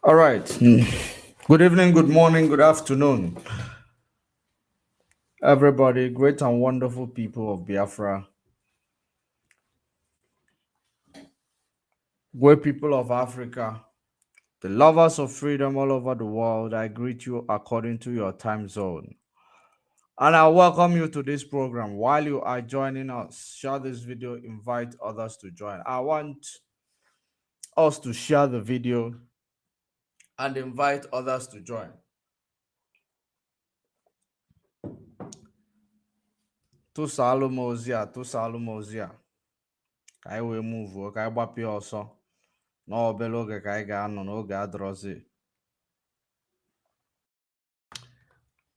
All right. Good evening, good morning, good afternoon, everybody. Great and wonderful people of Biafra, great people of Africa, the lovers of freedom all over the world. I greet you according to your time zone. And I welcome you to this program. While you are joining us, share this video, invite others to join. I want us to share the video and invite others to join. Tụsalụ m ozi a, tụsalụ m ozi a, ka anyị wee move, ka anyị gbapịa ọsọ n'obere oge ka anyị ga-anọ n'oge adọrọzi.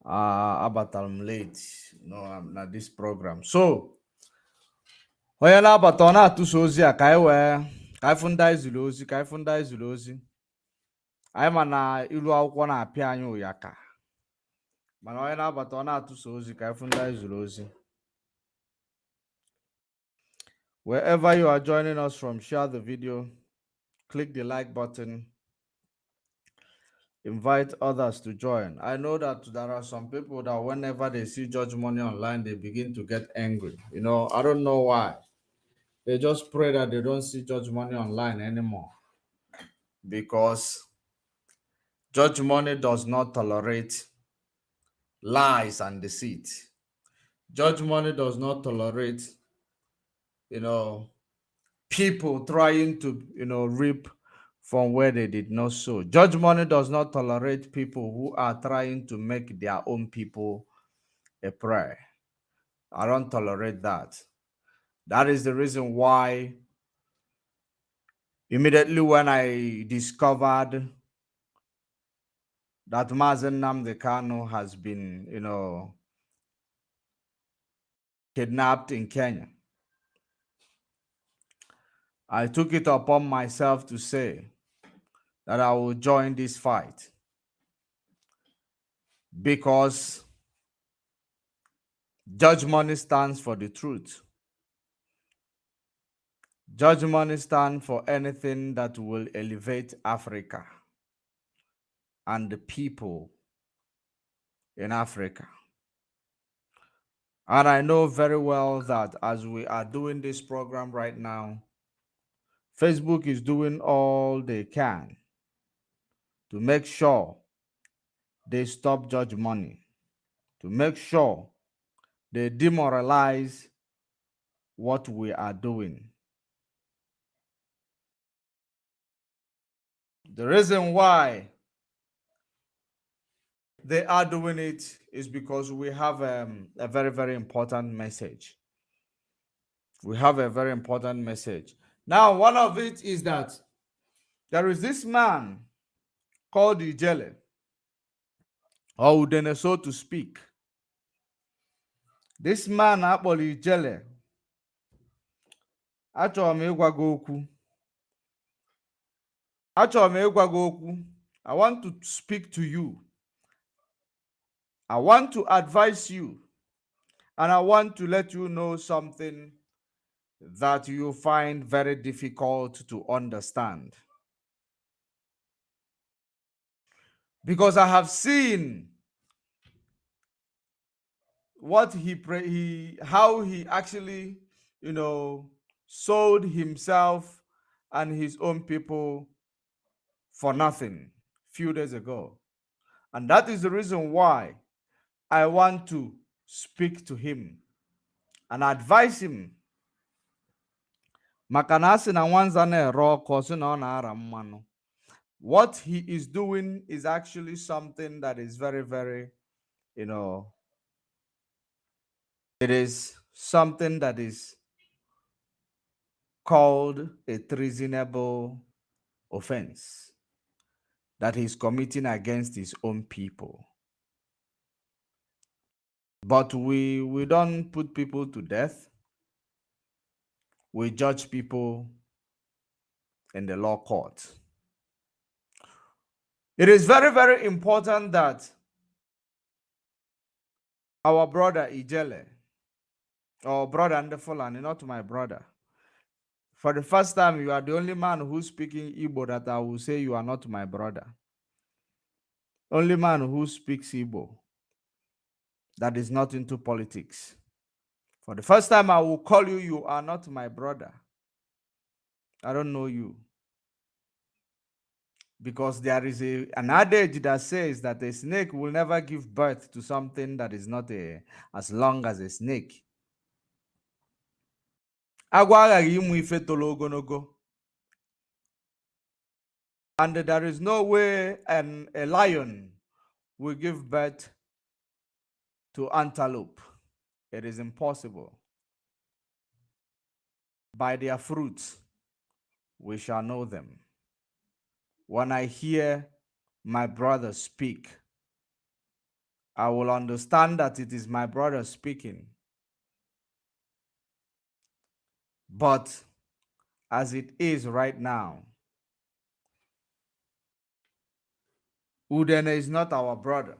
Abatara m late na this program. So onye na-abata ọ na-atụsa ozi a ka anyị fụ ndị anyị ziri ozi, ka anyị fụ ndị anyị ziri ozi. Anyị ma na ilu akwụkwọ na-apịa anyị ụyaka, mana onye na-abata ọ na-atụsa ozi ka anyị fụ ndị anyị ziri ozi. Wherever you are joining us from, share the video, click the like button, invite others to join. I know that there are some people that whenever they see Judge Money online, they begin to get angry. You know, I don't know why. They just pray that they don't see Judge Money online anymore, because Judge Money does not tolerate lies and deceit. Judge Money does not tolerate, people trying to, reap from where they did not sow. Judge Money does not tolerate people who are trying to make their own people a prey. I don't tolerate that. That is the reason why immediately when I discovered that Mazen Nnamdi Kanu has been, kidnapped in Kenya, I took it upon myself to say that I will join this fight, because Judge Money stands for the truth. Judge Money stands for anything that will elevate Africa and the people in Africa. And I know very well that as we are doing this program right now, Facebook is doing all they can to make sure they stop Judge Money, to make sure they demoralize what we are doing. The reason why they are doing it is because we have a very, very important message. We have a very important message. Now, one of it is that there is this man called Udele, or Udele, so to speak. This man, actually, Udele, achọrọ m ịgwa gị okwu. I want to speak to you. I want to advise you. And I want to let you know something that you find very difficult to understand. Because I have seen what how he actually, sold himself and his own people for nothing few days ago. And that is the reason why I want to speak to him and advise him. Maka na asị na nwanza na-ere ọkụ sị na ọ na-ara mmanụ. What he is doing is actually something that is very, very, you know, it is something that is called a treasonable offense that he's committing against his own people. But we don't put people to death. We judge people in the law court. It is very, very important that our brother Udele, or brother and the Fulani, not my brother. For the first time, you are the only man who's speaking Igbo that I will say you are not my brother. Only man who speaks Igbo that is not into politics. For the first time, I will call you, you are not my brother. I don't know you. Because there is an adage that says that a snake will never give birth to something that is not as long as a snake. Agwa aghaghị ịmụ ife toro ogologo. And there is no way a lion will give birth to antelope. It is impossible. By their fruits, we shall know them. When I hear my brother speak, I will understand that it is my brother speaking. But as it is right now, Udele is not our brother.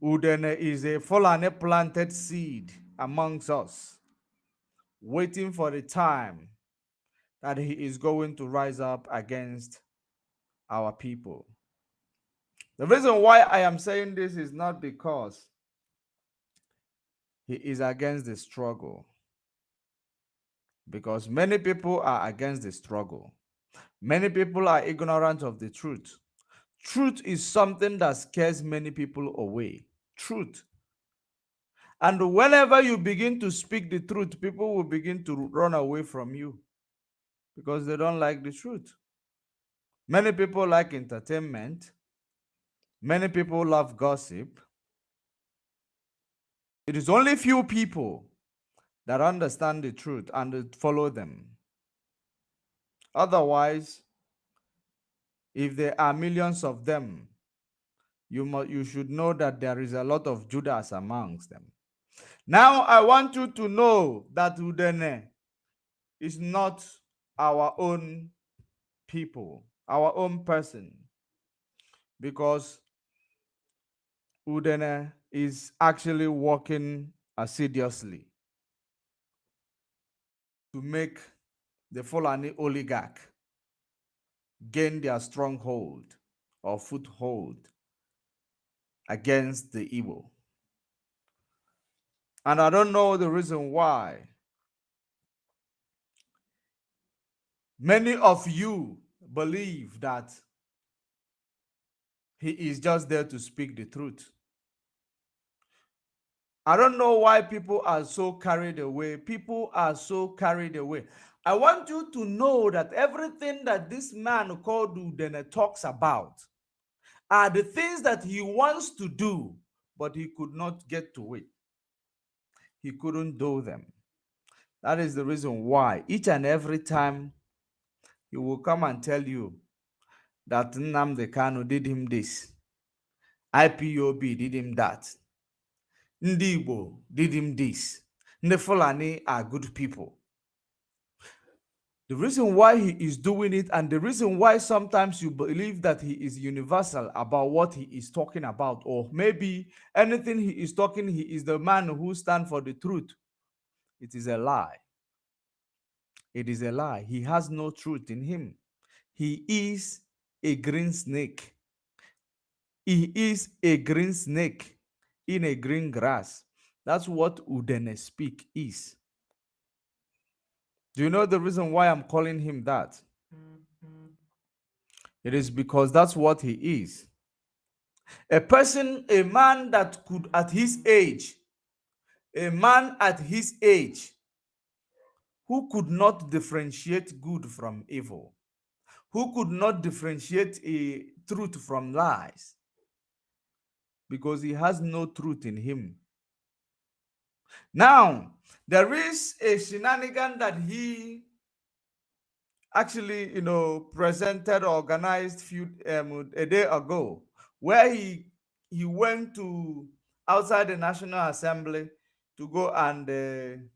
Udele is a Fulani planted seed amongst us, waiting for the time that he is going to rise up against our people. The reason why I am saying this is not because he is against the struggle, because many people are against the struggle. Many people are ignorant of the truth. Truth is something that scares many people away. Truth. And whenever you begin to speak the truth, people will begin to run away from you because they don't like the truth. Many people like entertainment. Many people love gossip. It is only few people that understand the truth and follow them. Otherwise, if there are millions of them, you should know that there is a lot of Judas amongst them. Now, I want you to know that Udele is not our own people, our own person, because Udele is actually working assiduously to make the Fulani oligarch gain their stronghold or foothold against the Igbo. And I don't know the reason why many of you believe that he is just there to speak the truth. I don't know why people are so carried away. People are so carried away. I want you to know that everything that this man called Udele talks about are the things that he wants to do, but he could not get to it. He couldn't do them. That is the reason why each and every time he will come and tell you that Nnamdi Kanu did him this, IPOB did him that, Ndị Igbo did him this, Ndị Fulani are good people. The reason why he is doing it, and the reason why sometimes you believe that he is universal about what he is talking about, or maybe anything he is talking, he is the man who stands for the truth. It is a lie. It is a lie. He has no truth in him. He is a green snake. He is a green snake in a green grass. That's what Udele speak is. Do you know the reason why I'm calling him that? It is because that's what he is. A person, a man that could, at his age, a man at his age, who could not differentiate good from evil, who could not differentiate a truth from lies, because he has no truth in him. Now, there is a shenanigan that he actually, presented, organized a day ago, where he went to outside the National Assembly to go and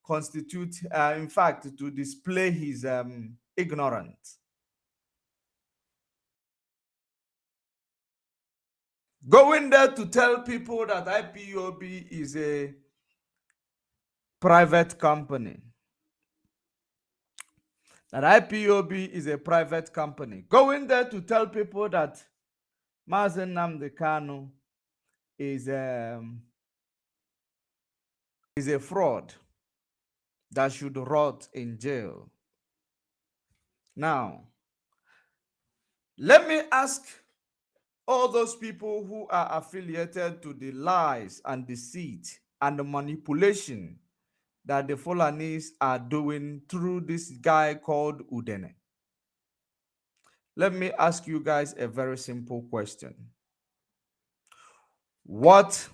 constitute, in fact, to display his ignorance. Going there to tell people that IPOB is a private company. That IPOB is a private company. Going there to tell people that Mazen Nnamdi Kanu is a fraud that should rot in jail. Now, let me ask all those people who are affiliated to the lies and deceit and the manipulation that the Fulanis are doing through this guy called Udele. Let me ask you guys a very simple question. What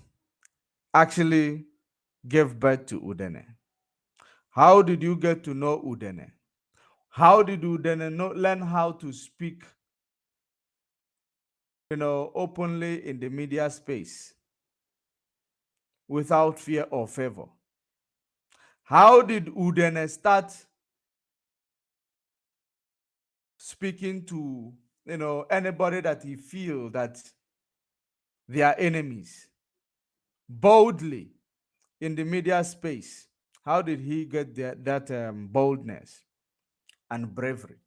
actually gave birth to Udele? How did you get to know Udele? How did Udele learn how to speak, openly in the media space without fear or favor? How did Udele start speaking to, anybody that he feel that they are enemies boldly in the media space? How did he get that boldness and bravery?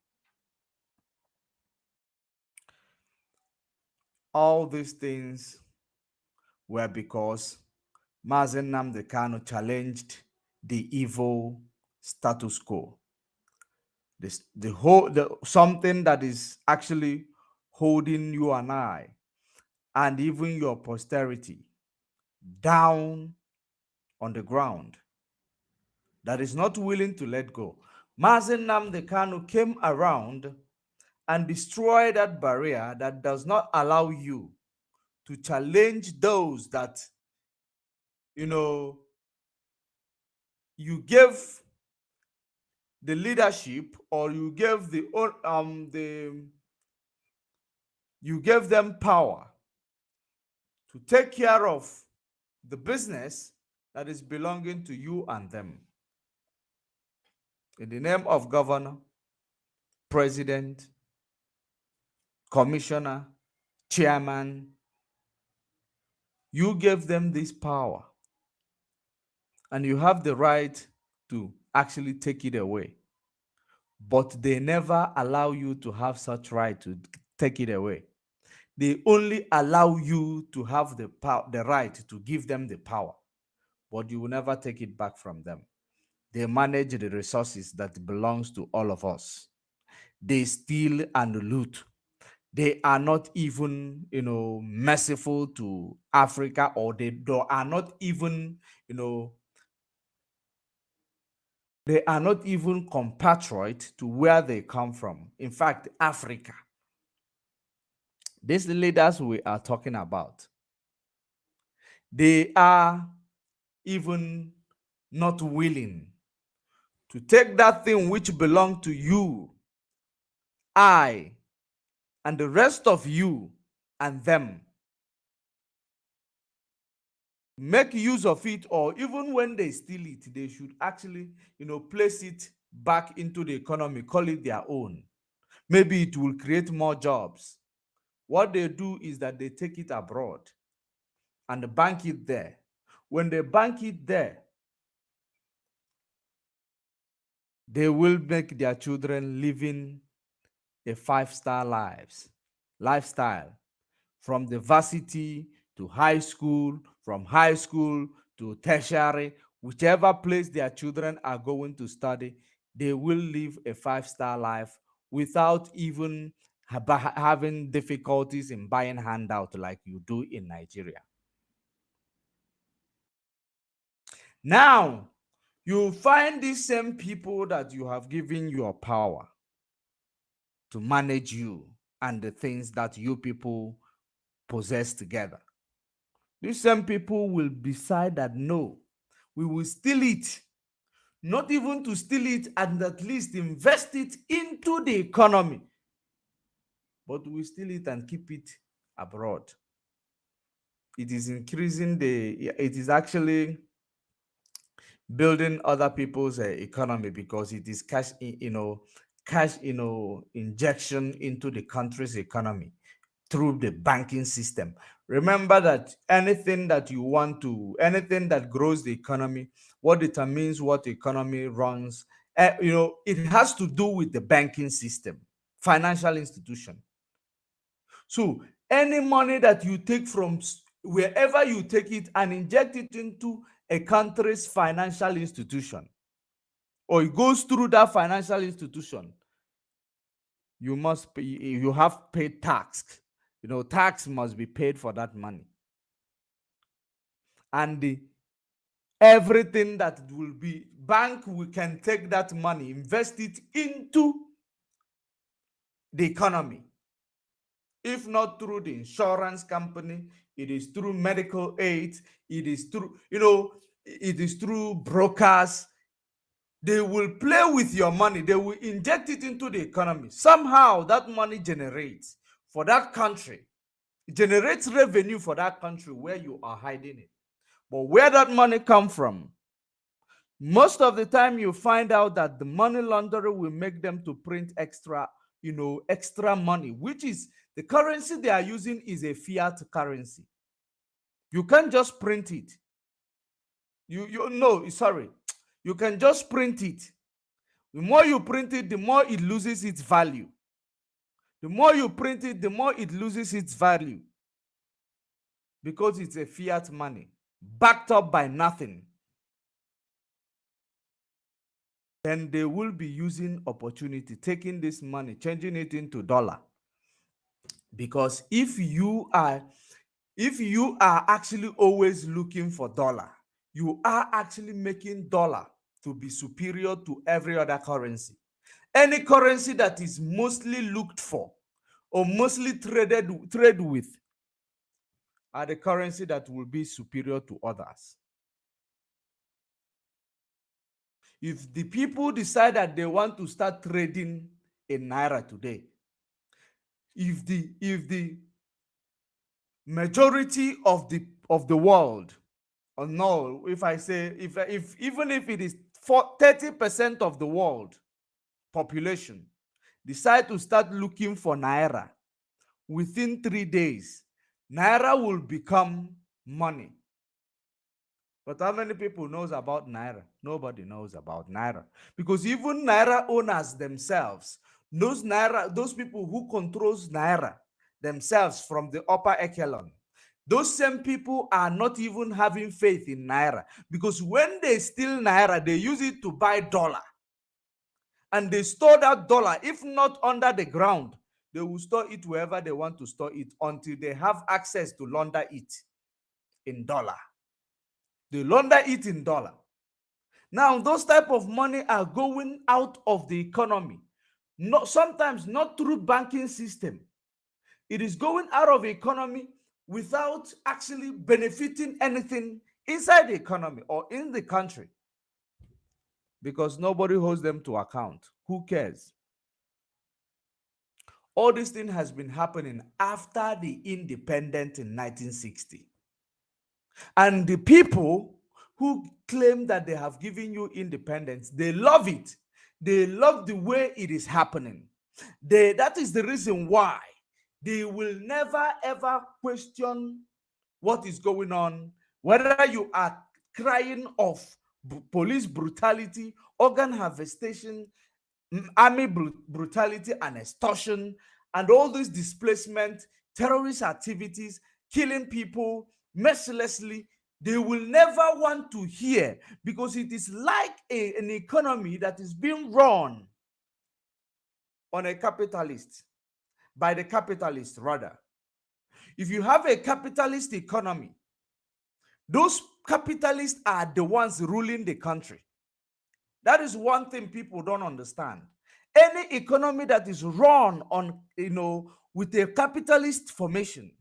All these things were because Mazen Nnamdi Kanu challenged the evil status quo. Something that is actually holding you and I and even your posterity down on the ground, that is not willing to let go. Mazen Nnamdi Kanu came around and destroyed that barrier that does not allow you to challenge those that, you give the leadership, or you gave you gave them power to take care of the business that is belonging to you and them. In the name of governor, president, commissioner, chairman, you gave them this power, and you have the right to actually take it away. But they never allow you to have such right to take it away. They only allow you to have the right to give them the power, but you will never take it back from them. They manage the resources that belongs to all of us. They steal and loot. They are not even, merciful to Africa, or they are not even, they are not even compatriot to where they come from. In fact, Africa. These leaders we are talking about, they are even not willing to take that thing which belongs to you, I, and the rest of you and them, make use of it, or even when they steal it, they should actually, place it back into the economy, call it their own. Maybe it will create more jobs. What they do is that they take it abroad and bank it there. When they bank it there, they will make their children living a five-star lifestyle, from the varsity to high school, from high school to tertiary, whichever place their children are going to study, they will live a five-star life without even having difficulties in buying handout like you do in Nigeria. Now, you find these same people that you have given your power to manage you and the things that you people possess together. These same people will decide that no, we will steal it, not even to steal it and at least invest it into the economy, but we steal it and keep it abroad. It is increasing it is actually building other people's economy because it is cash injection into the country's economy through the banking system. Remember that anything that grows the economy, what determines what the economy runs, it has to do with the banking system, financial institution. So any money that you take from wherever you take it and inject it into a country's financial institution, or it goes through that financial institution, you have paid tax. Tax must be paid for that money. And everything that will be bank, we can take that money, invest it into the economy. If not through the insurance company, it is through medical aid, it is through brokers. They will play with your money, they will inject it into the economy. Somehow that money generates for that country, it generates revenue for that country where you are hiding it. But where that money come from? Most of the time you find out that the money launderer will make them to print extra money, which is the currency they are using is a fiat currency. You can't just print it. Sorry. You can just print it. The more you print it, the more it loses its value. The more you print it, the more it loses its value. Because it's a fiat money, backed up by nothing. Then they will be using opportunity, taking this money, changing it into dollar. Because if you are actually always looking for dollar, you are actually making dollar to be superior to every other currency. Any currency that is mostly looked for or mostly trade with are the currency that will be superior to others. If the people decide that they want to start trading in naira today, if the majority of the world, or no, if I say if even if it is 30% of the world population decide to start looking for naira, within 3 days naira will become money. But how many people knows about naira? Nobody knows about naira, because even naira owners themselves knows naira. Those people who controls naira themselves from the upper echelon, those same people are not even having faith in naira, because when they steal naira, they use it to buy dollar, and they store that dollar. If not under the ground, they will store it wherever they want to store it until they have access to launder it in dollar. They launder it in dollar. Now, those type of money are going out of the economy. Sometimes not through banking system. It is going out of the economy without actually benefiting anything inside the economy or in the country, because nobody holds them to account. Who cares? All this thing has been happening after the independence in 1960. And the people who claim that they have given you independence, they love it. They love the way it is happening. That is the reason why they will never ever question what is going on, whether you are crying of police brutality, organ harvestation, army brutality and extortion, and all this displacement, terrorist activities, killing people mercilessly. They will never want to hear, because it is like an economy that is being run on a capitalist, by the capitalist rather. If you have a capitalist economy, those capitalists are the ones ruling the country. That is one thing people don't understand. Any economy that is run on, with a capitalist formation,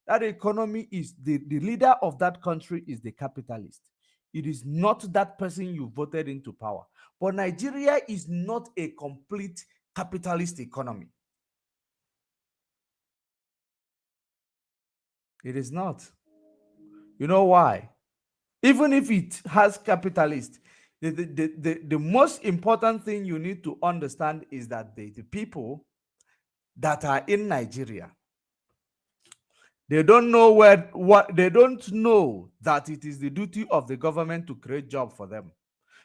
that economy is the leader of that country is the capitalist. It is not that person you voted into power. But Nigeria is not a complete capitalist economy. It is not. You know why? Even if it has capitalists, the most important thing you need to understand is that the people that are in Nigeria, they don't know what they don't know that it is the duty of the government to create job for them.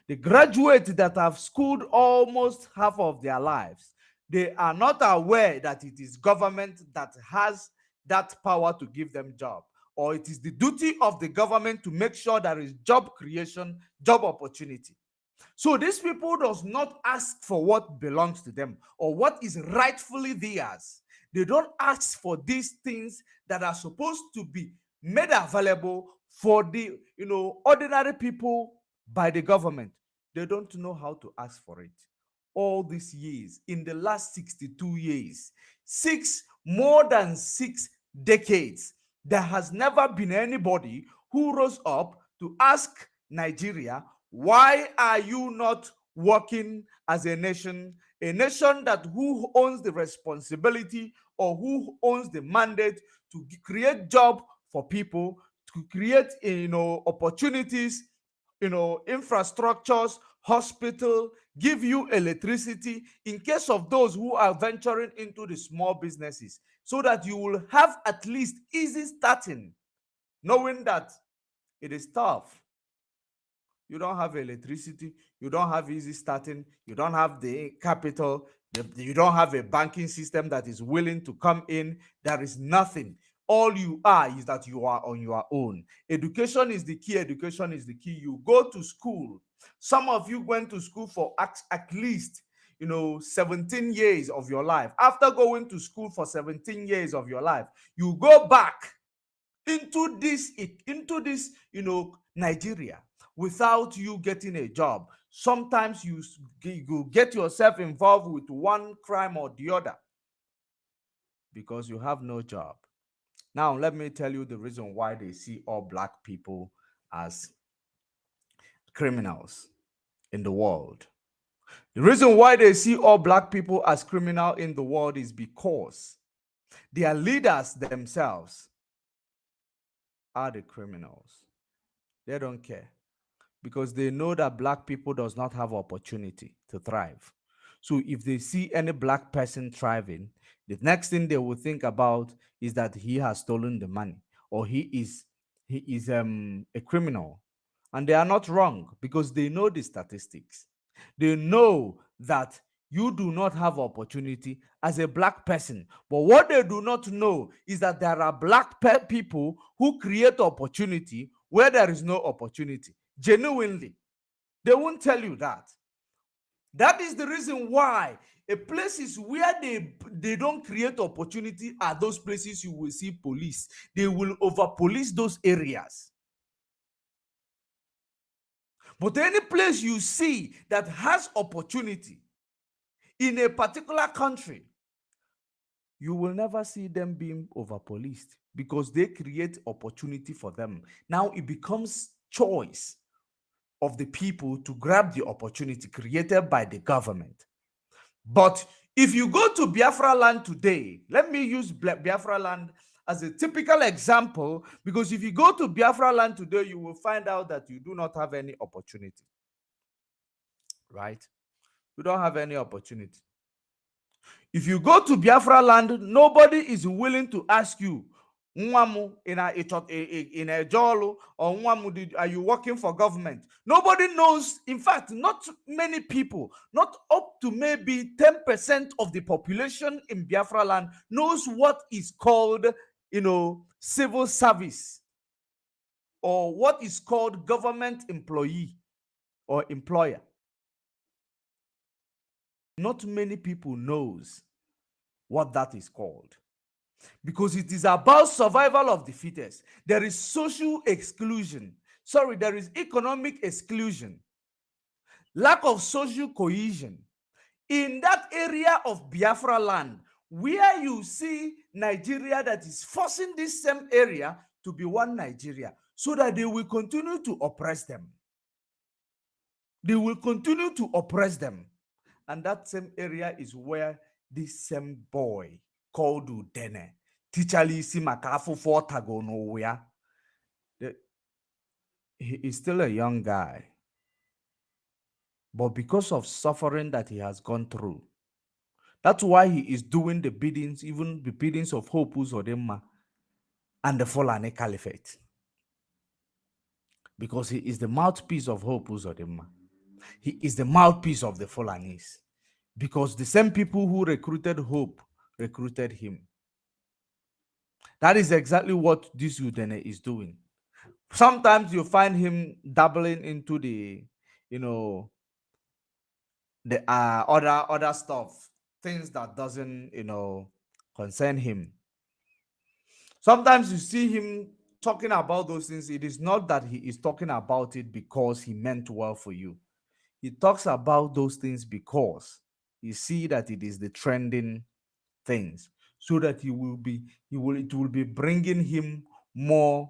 The graduates that have schooled almost half of their lives, they are not aware that it is government that has that power to give them job, or it is the duty of the government to make sure there is job creation, job opportunity. So these people does not ask for what belongs to them or what is rightfully theirs. They don't ask for these things that are supposed to be made available for the ordinary people by the government. They don't know how to ask for it. All these years, in the last 62 years, more than 6 decades, there has never been anybody who rose up to ask Nigeria, why are you not working as a nation that who owns the responsibility or who owns the mandate to create job for people, to create opportunities, infrastructures, hospital, give you electricity in case of those who are venturing into the small businesses, so that you will have at least easy starting, knowing that it is tough. You don't have electricity, you don't have easy starting, you don't have the capital, you don't have a banking system that is willing to come in. There is nothing. All you are is that you are on your own. Education is the key. Education is the key. You go to school. Some of you went to school for at least 17 years of your life. After going to school for 17 years of your life, you go back into this Nigeria without you getting a job. Sometimes you get yourself involved with one crime or the other because you have no job. Now let me tell you the reason why they see all black people as criminals in the world. The reason why they see all black people as criminal in the world is because their leaders themselves are the criminals. They don't care, because they know that black people does not have opportunity to thrive. So if they see any black person thriving, the next thing they will think about is that he has stolen the money, or he is a criminal. And they are not wrong, because they know the statistics. They know that you do not have opportunity as a black person. But what they do not know is that there are black people who create opportunity where there is no opportunity. Genuinely, they won't tell you that. That is the reason why a places where they don't create opportunity are those places you will see police. They will over police those areas. But any place you see that has opportunity in a particular country, you will never see them being over policed, because they create opportunity for them. Now it becomes choice of the people to grab the opportunity created by the government. But if you go to Biafra land today, let me use Biafra land as a typical example, because if you go to Biafra land today, you will find out that you do not have any opportunity, right? You don't have any opportunity. If you go to Biafra land, nobody is willing to ask you, Nwamu in a jolo, or Nwamu, are you working for government? Nobody knows. In fact, not many people, not up to maybe 10% of the population in Biafra land knows what is called, civil service. or what is called government employee or employer. Not many people knows what that is called, because it is about survival of the fittest. There is social exclusion. Sorry, there is economic exclusion, lack of social cohesion in that area of Biafra land, where you see Nigeria that is forcing this same area to be one Nigeria, so that they will continue to oppress them. They will continue to oppress them. And that same area is where this same boy called Udele, teacherly isi makafu for tagono, he is still a young guy. But because of suffering that he has gone through, that's why he is doing the biddings, even the biddings of Hope Uzodinma and the Fulani Caliphate. Because he is the mouthpiece of Hope Uzodinma. He is the mouthpiece of the Fulanis. Because the same people who recruited Hope recruited him. That is exactly what this Udele is doing. Sometimes you find him dabbling into the, the other stuff, things that doesn't, concern him. Sometimes you see him talking about those things. It is not that he is talking about it because he meant well for you. He talks about those things because you see that it is the trending things, so that it will be bringing him more,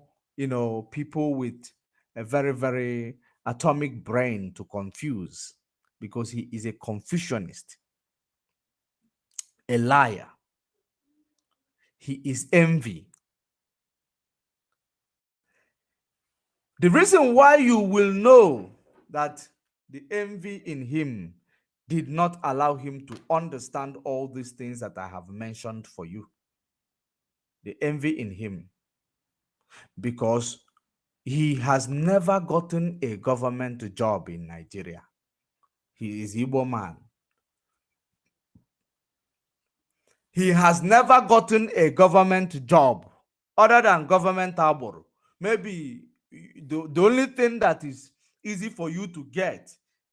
people with a very, very atomic brain to confuse, because he is a Confucianist, a liar. He is envy. The reason why you will know that the envy in him did not allow him to understand all these things that I have mentioned for you. The envy in him, because he has never gotten a government job in Nigeria. He is Igbo man. He has never gotten a government job other than government arbor. Maybe the only thing that is easy for you to get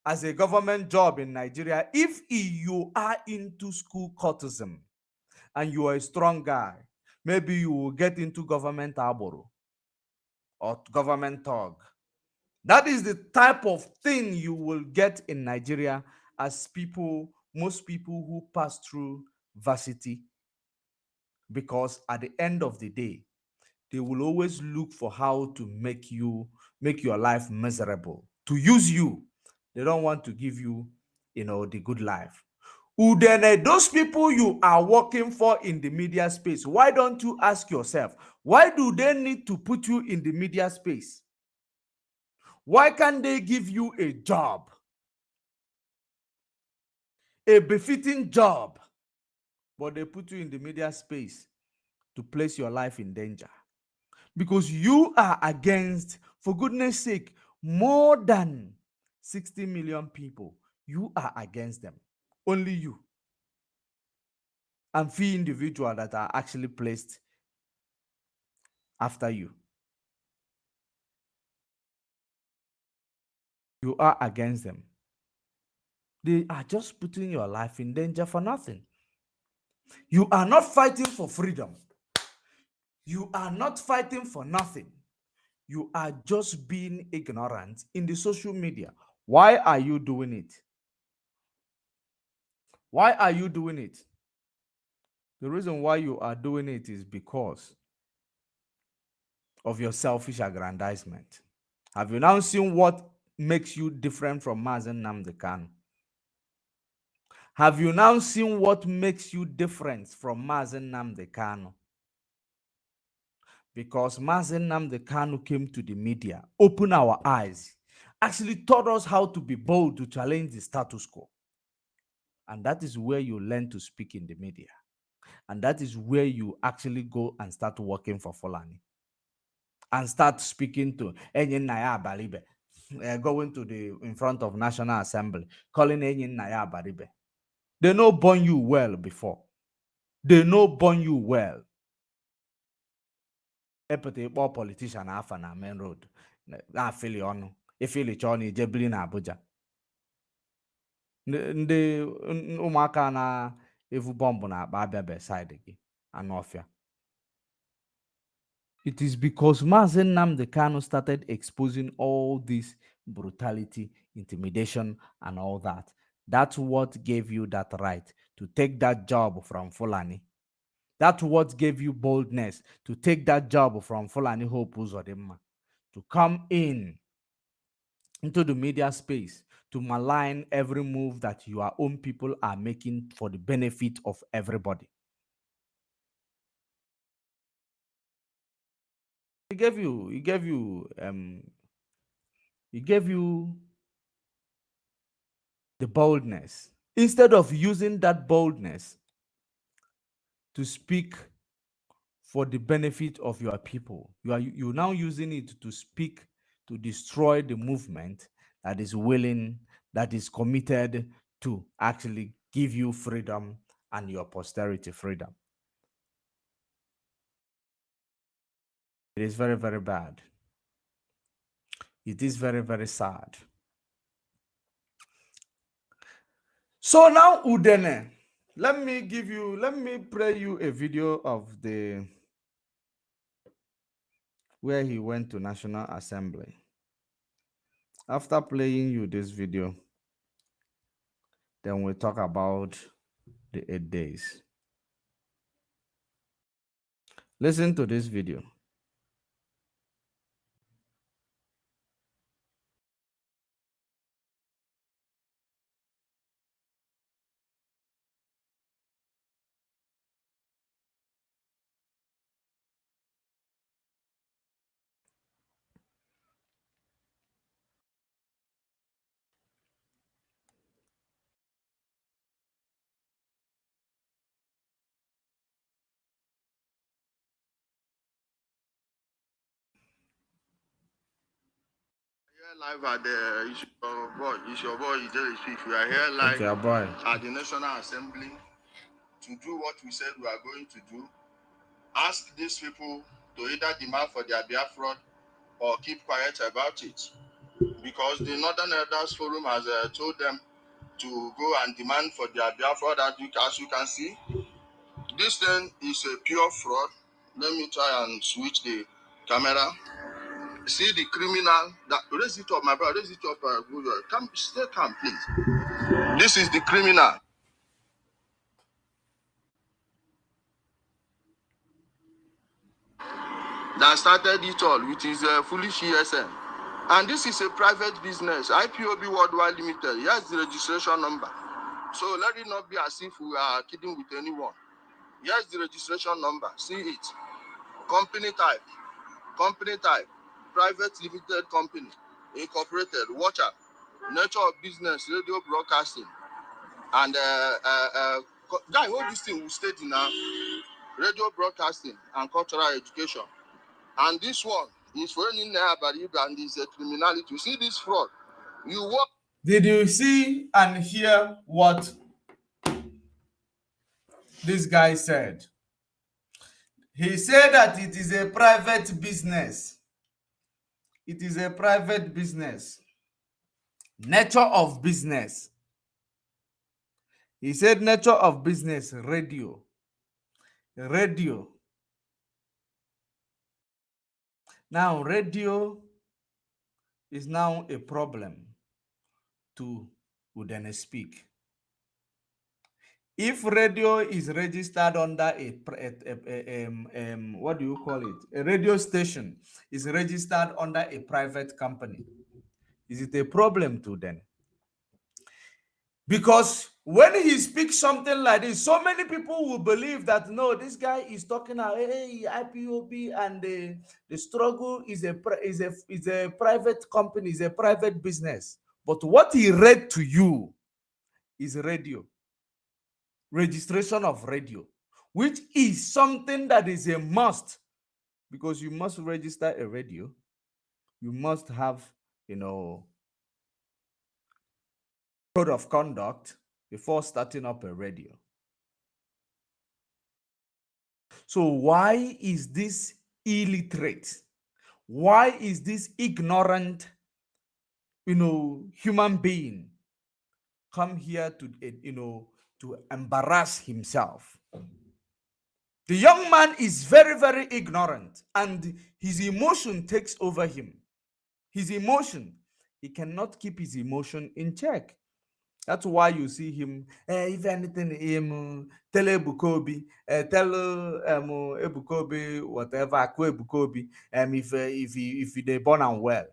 as a government job in Nigeria, if you are into school courtesan and you are a strong guy, maybe you will get into government arbor or government tug. That is the type of thing you will get in Nigeria as most people who pass through varsity, because at the end of the day, they will always look for how to make your life miserable, to use you. They don't want to give you, the good life. Udele, those people you are working for in the media space, why don't you ask yourself, why do they need to put you in the media space? Why can't they give you a job, a befitting job? But they put you in the media space to place your life in danger, because you are against, for goodness sake, more than 60 million people. You are against them. Only you and few individuals that are actually placed after you. You are against them. They are just putting your life in danger for nothing. You are not fighting for freedom. You are not fighting for nothing. You are just being ignorant in the social media. Why are you doing it? Why are you doing it? The reason why you are doing it is because of your selfish aggrandizement. Have you now seen what makes you different from Mazen Nnamdi Kanu? Have you now seen what makes you different from Mazen Nnamdi Kanu? Because Mazen Nnamdi Kanu came to the media, opened our eyes, actually taught us how to be bold to challenge the status quo. And that is where you learn to speak in the media. And that is where you actually go and start working for Fulani. And start speaking to Enyin Naya Baribe, going to in front of National Assembly, calling Enyin Naya Baribe. They know born you well before. They know born you well. Epete politician afa na main road. na-afịlị ọnụ ịfịlịcha ọnụ ijebili na Abuja. Ndị ụmụaka na-evu bọmbụ na akpa abịa besaid gị anụ ọfịa. It is because Mazi Nnamdi Kanu started exposing all this brutality, intimidation, and all that. That's what gave you that right to take that job from Fulani. That's what gave you boldness to take that job from Fulani Hope Uzodimma, to come into the media space to malign every move that your own people are making for the benefit of everybody. He gave you the boldness. Instead of using that boldness to speak for the benefit of your people, you're now using it to speak to destroy the movement that is willing, that is committed to actually give you freedom and your posterity freedom. It is very, very bad. It is very, very sad. So now, Udele, let me play you a video of where he went to National Assembly. After playing you this video, then we'll talk about the 8 days. Listen to this video. Live at the it's your boy Udele speak. We are here live at the National Assembly to do what we said we are going to do. Ask these people to either demand for their Biafra or keep quiet about it, because the Northern Elders Forum has told them to go and demand for their Biafra. That as you can see, this thing is a pure fraud. Let me try and switch the camera. See the criminal that raise it up, my brother. Raise it up, come, stay calm, please. This is the criminal that started it all with his foolish ESN. And this is a private business, IPOB Worldwide Limited. Here's the registration number. So let it not be as if we are kidding with anyone. Here's the registration number. See it. Company type, private limited company, incorporated, watch out. Nature of business, radio broadcasting. And guy, all this thing will stay in now. Radio broadcasting and cultural education. And this one is for any and is a criminality. You see this fraud. You work. Did you see and hear what this guy said? He said that it is a private business. It is a private business. Nature of business. He said nature of business, radio. Radio. Now, radio is now a problem to Udele speak. If radio is registered under what do you call it? A radio station is registered under a private company. Is it a problem to them? Because when he speaks something like this, so many people will believe that no, this guy is talking about hey, IPOB and the struggle is a private company, is a private business. But what he read to you is radio, registration of radio, which is something that is a must, because you must register a radio. You must have, code of conduct before starting up a radio. So why is this illiterate? Why is this ignorant, human being come here to, to embarrass himself? The young man is very, very ignorant, and his emotion takes over him. His emotion, he cannot keep his emotion in check. That's why you see him, if anything, tell Ebukobi, tell Ebukobi, whatever, Akwa Ebukobi, if they born and well.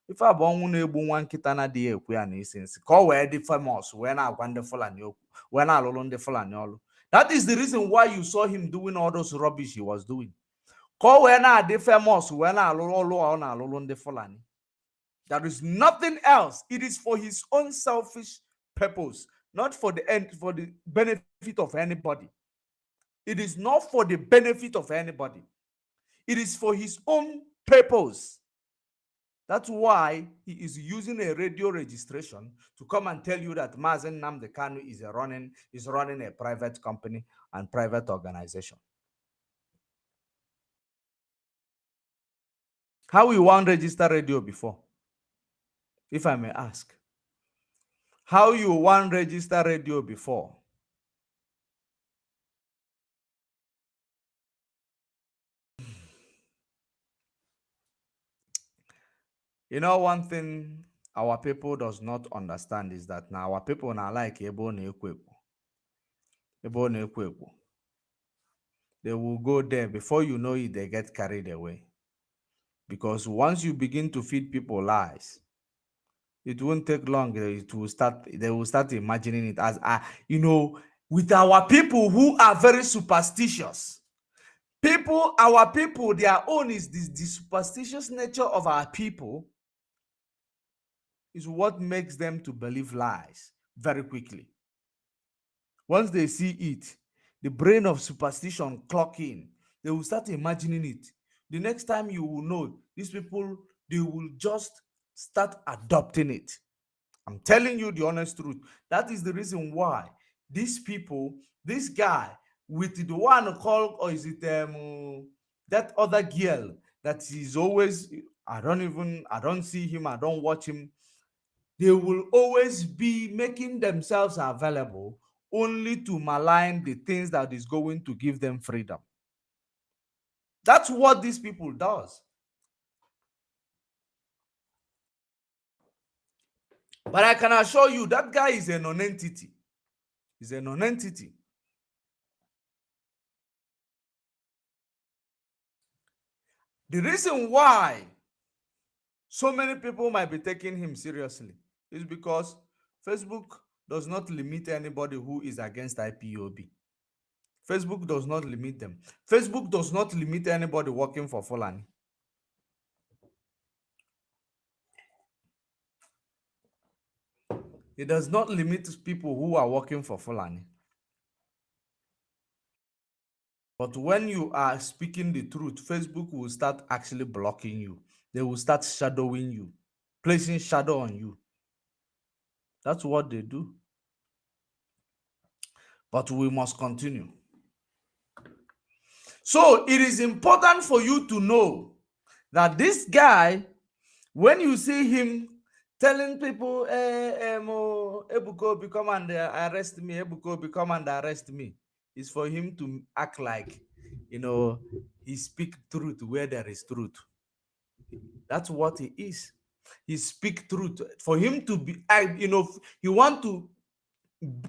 If I born na-egbu nwa nkịta na-adịghị ekwe ya n'isi nsị ka ọ wee dị famous wee na-agwa ndị Fulani okwu wee na-alụlụ ndị Fulani ọlụ. That is the reason why you saw him doing all those rubbish he was doing. Ka ọ wee na-adị famous wee na-alụlụ ọlụ ọ na-alụlụ ndị Fulani. There is nothing else. It is for his own selfish purpose, not for the end, for the benefit of anybody. It is not for the benefit of anybody. It is for his own purpose. That's why he is using a radio registration to come and tell you that Mazen Nnamdi Kanu is running a private company and private organization. How you want register radio before? If I may ask. How you want register radio before? You know, one thing our people does not understand is that now our people now like Ebo na-ekwo. They will go there. Before you know it, they get carried away. Because once you begin to feed people lies, it won't take long. They will start imagining it as, with our people who are very superstitious. Our people, their own is the superstitious nature of our people is what makes them to believe lies very quickly. Once they see it, the brain of superstition clock in. They will start imagining it. The next time you will know, these people, they will just start adopting it. I'm telling you the honest truth. That is the reason why these people, this guy with the one called, or is it that other girl that is always, I don't see him, I don't watch him. They will always be making themselves available only to malign the things that is going to give them freedom. That's what these people does. But I can assure you that guy is a non-entity. He's a non-entity. The reason why so many people might be taking him seriously is because Facebook does not limit anybody who is against IPOB. Facebook does not limit them. Facebook does not limit anybody working for Fulani. It does not limit people who are working for Fulani. But when you are speaking the truth, Facebook will start actually blocking you. They will start shadowing you, placing shadow on you. That's what they do. But we must continue. So it is important for you to know that this guy, when you see him telling people, Ebuko, come and arrest me, Ebuko, come and arrest me, is for him to act like, he speak truth where there is truth. That's what he is. He speak truth. For him to be, he want to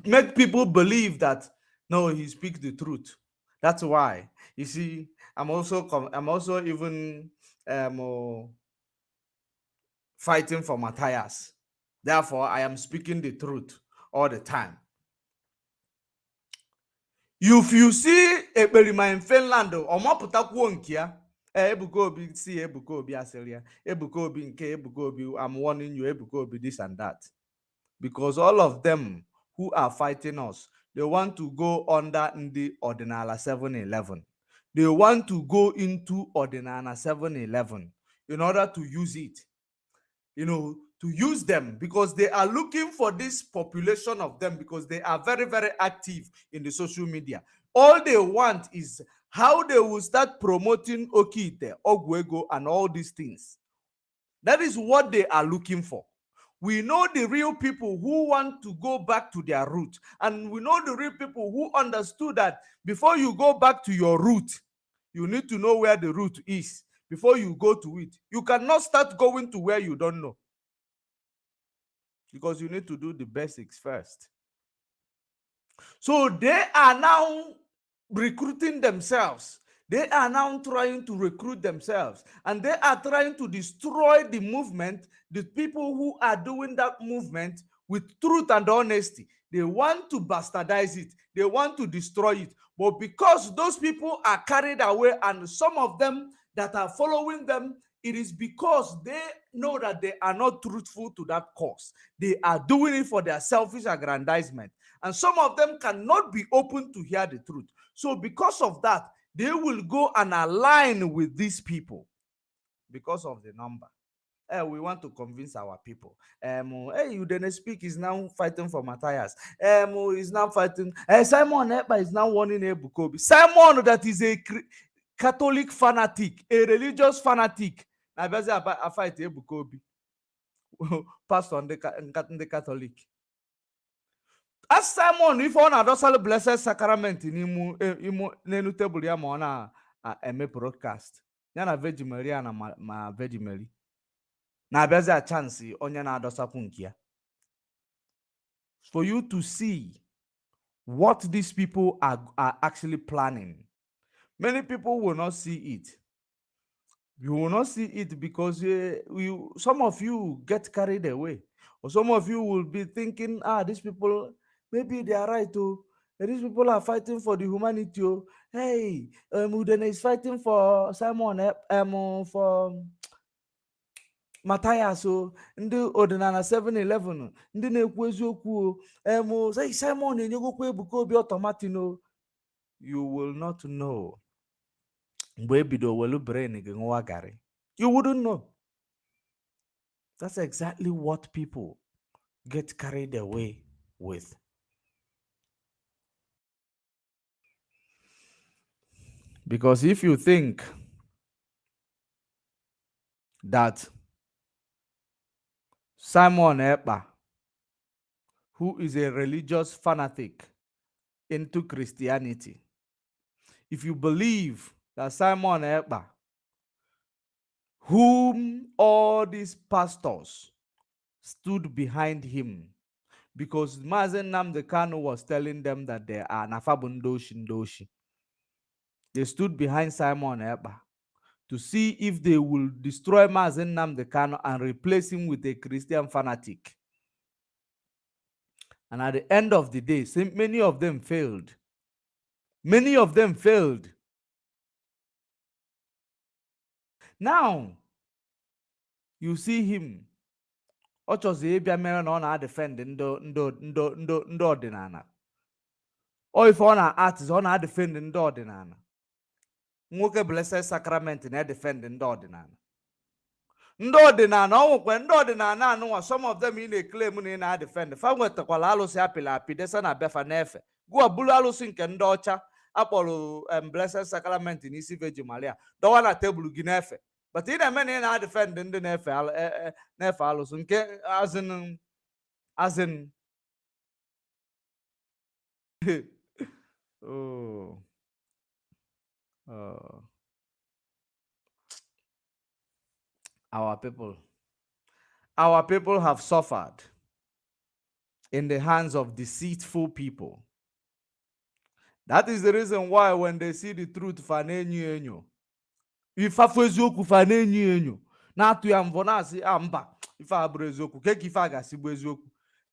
make people believe that, no, he speaks the truth. That's why, you see, I'm also even fighting for Matthias. Therefore, I am speaking the truth all the time. If you see Eberima in Finland, Ebukobi, see Ebukobi Aselia, Ebukobi nke Ebukobi, I'm warning you, Ebukobi this and that. Because all of them who are fighting us, they want to go under the Ordinala 711. They want to go into Ordinana 711 in order to use it, to use them, because they are looking for this population of them, because they are very, very active in the social media. All they want is how they will start promoting Okite, Ogwego, and all these things. That is what they are looking for. We know the real people who want to go back to their root. And we know the real people who understood that before you go back to your root, you need to know where the root is before you go to it. You cannot start going to where you don't know, because you need to do the basics first. So they are now recruiting themselves. They are now trying to recruit themselves, and they are trying to destroy the movement, the people who are doing that movement, with truth and honesty. They want to bastardize it. They want to destroy it. But because those people are carried away, and some of them that are following them, it is because they know that they are not truthful to that cause. They are doing it for their selfish aggrandizement. And some of them cannot be open to hear the truth. So because of that, they will go and align with these people because of the number. We want to convince our people. Hey, Udele Speak is now fighting for Matthias. Is now fighting. Simon Ekpa is now warning Ebukobi. Simon, that is a Catholic fanatic, a religious fanatic. I fight Ebukobi, pastor on the Catholic. As Simon, if on a dosal blessed sacrament in n'enu table ya ma ọ na-eme broadcast ya na Virgin Maria na ma Virgin Mary na-abịazi a chance onye na-adọsapụ nke ya. For you to see what these people are actually planning. Many people will not see it. You will not see it because some of you get carried away, or some of you will be thinking, these people, maybe they are right. Oh, these people are fighting for the humanity. Oh, hey, Udele is fighting for Simon, for Matthias. Oh, ndị ọdịnala 7-Eleven, ndị na-ekwu eziokwu. Say Simon enyegokwa Ebuka Obi automatic. You will not know. You wouldn't know. That's exactly what people get carried away with. Because if you think that Simon Ekpa, who is a religious fanatic into Christianity, if you believe that Simon Ekpa, whom all these pastors stood behind him, because Mazen Nnamdi Kanu was telling them that they are Nafabundoshi. They stood behind Simon Ekpa to see if they will destroy Mazen Nnamdi Kanu and replace him with a Christian fanatic. And at the end of the day, many of them failed. Many of them failed. Now, you see him. Ochozi ebia mere na ọ na-defend ndị ọdịnala. Or if ọ na-artist, ọ na-defend ndị ọdịnala. Nwoke Blessed Sacrament na-defend ndị ọdịnala. Ndị ọdịnala, ọ nwekwa ndị ọdịnala anụnwa, some of them ị na-eklem na ị na-defend. Fa nwetakwala alụsị apịrị apị desa na befa n'efe. Gụọ bụrụ alụsị nke ndị ọcha akpọrọ Blessed Sacrament n'isi Virgin Maria. Dọwa na tebụl gị n'efe. But ị na-eme na ị na-defend ndị na-efe alụsị nke azin. Oh. Our people have suffered in the hands of deceitful people. That is the reason why when they see the truth,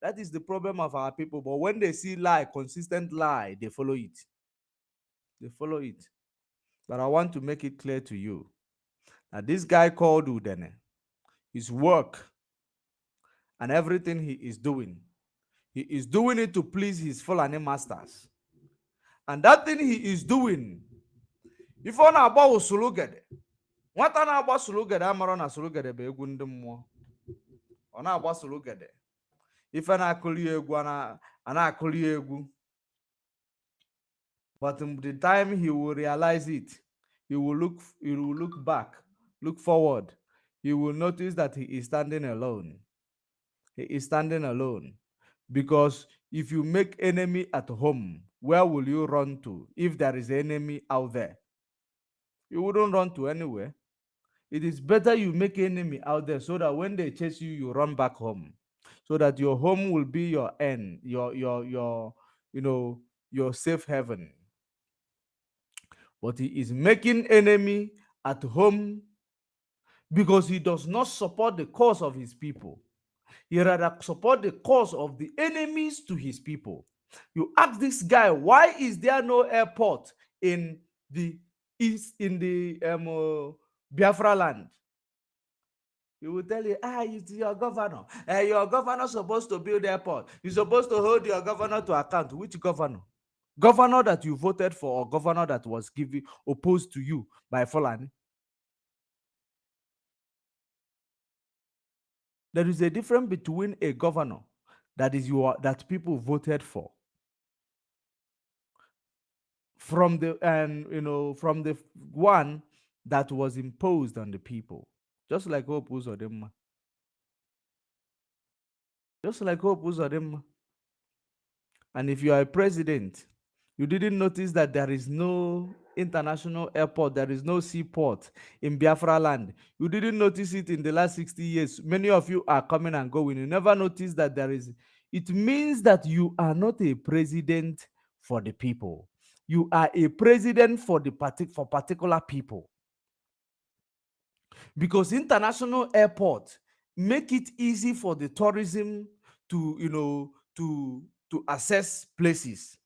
that is the problem of our people. But when they see lie, consistent lie, they follow it. They follow it. But I want to make it clear to you that this guy called Udele, his work and everything he is doing it to please his Fulani masters. And that thing he is doing, if on about Sulugede, what on about Sulugede, Amaron Sulugede, Begundum, on about Sulugede. If an Akuli Egu and Akuli Egu, But in the time he will realize it, he will look back, look forward. He will notice that he is standing alone. He is standing alone. Because if you make enemy at home, where will you run to if there is enemy out there? You wouldn't run to anywhere. It is better you make enemy out there so that when they chase you, you run back home. So that your home will be your end, your you know, your safe haven. But he is making enemy at home because he does not support the cause of his people. He rather support the cause of the enemies to his people. You ask this guy, why is there no airport in the east, in the Biafra land? He will tell you, it's your governor. Your governor supposed to build airport. You're supposed to hold your governor to account. Which governor? Governor that you voted for, or governor that was given opposed to you by Fulani? There is a difference between a governor that people voted for from the from the one that was imposed on the people. Just like Hope Uzodinma. Just like Hope Uzodinma. And if you are a president, you didn't notice that there is no international airport, there is no seaport in Biafra land. You didn't notice it in the last 60 years. Many of you are coming and going. You never noticed that there is. It means that you are not a president for the people. You are a president for for particular people. Because international airport make it easy for the tourism to to access places,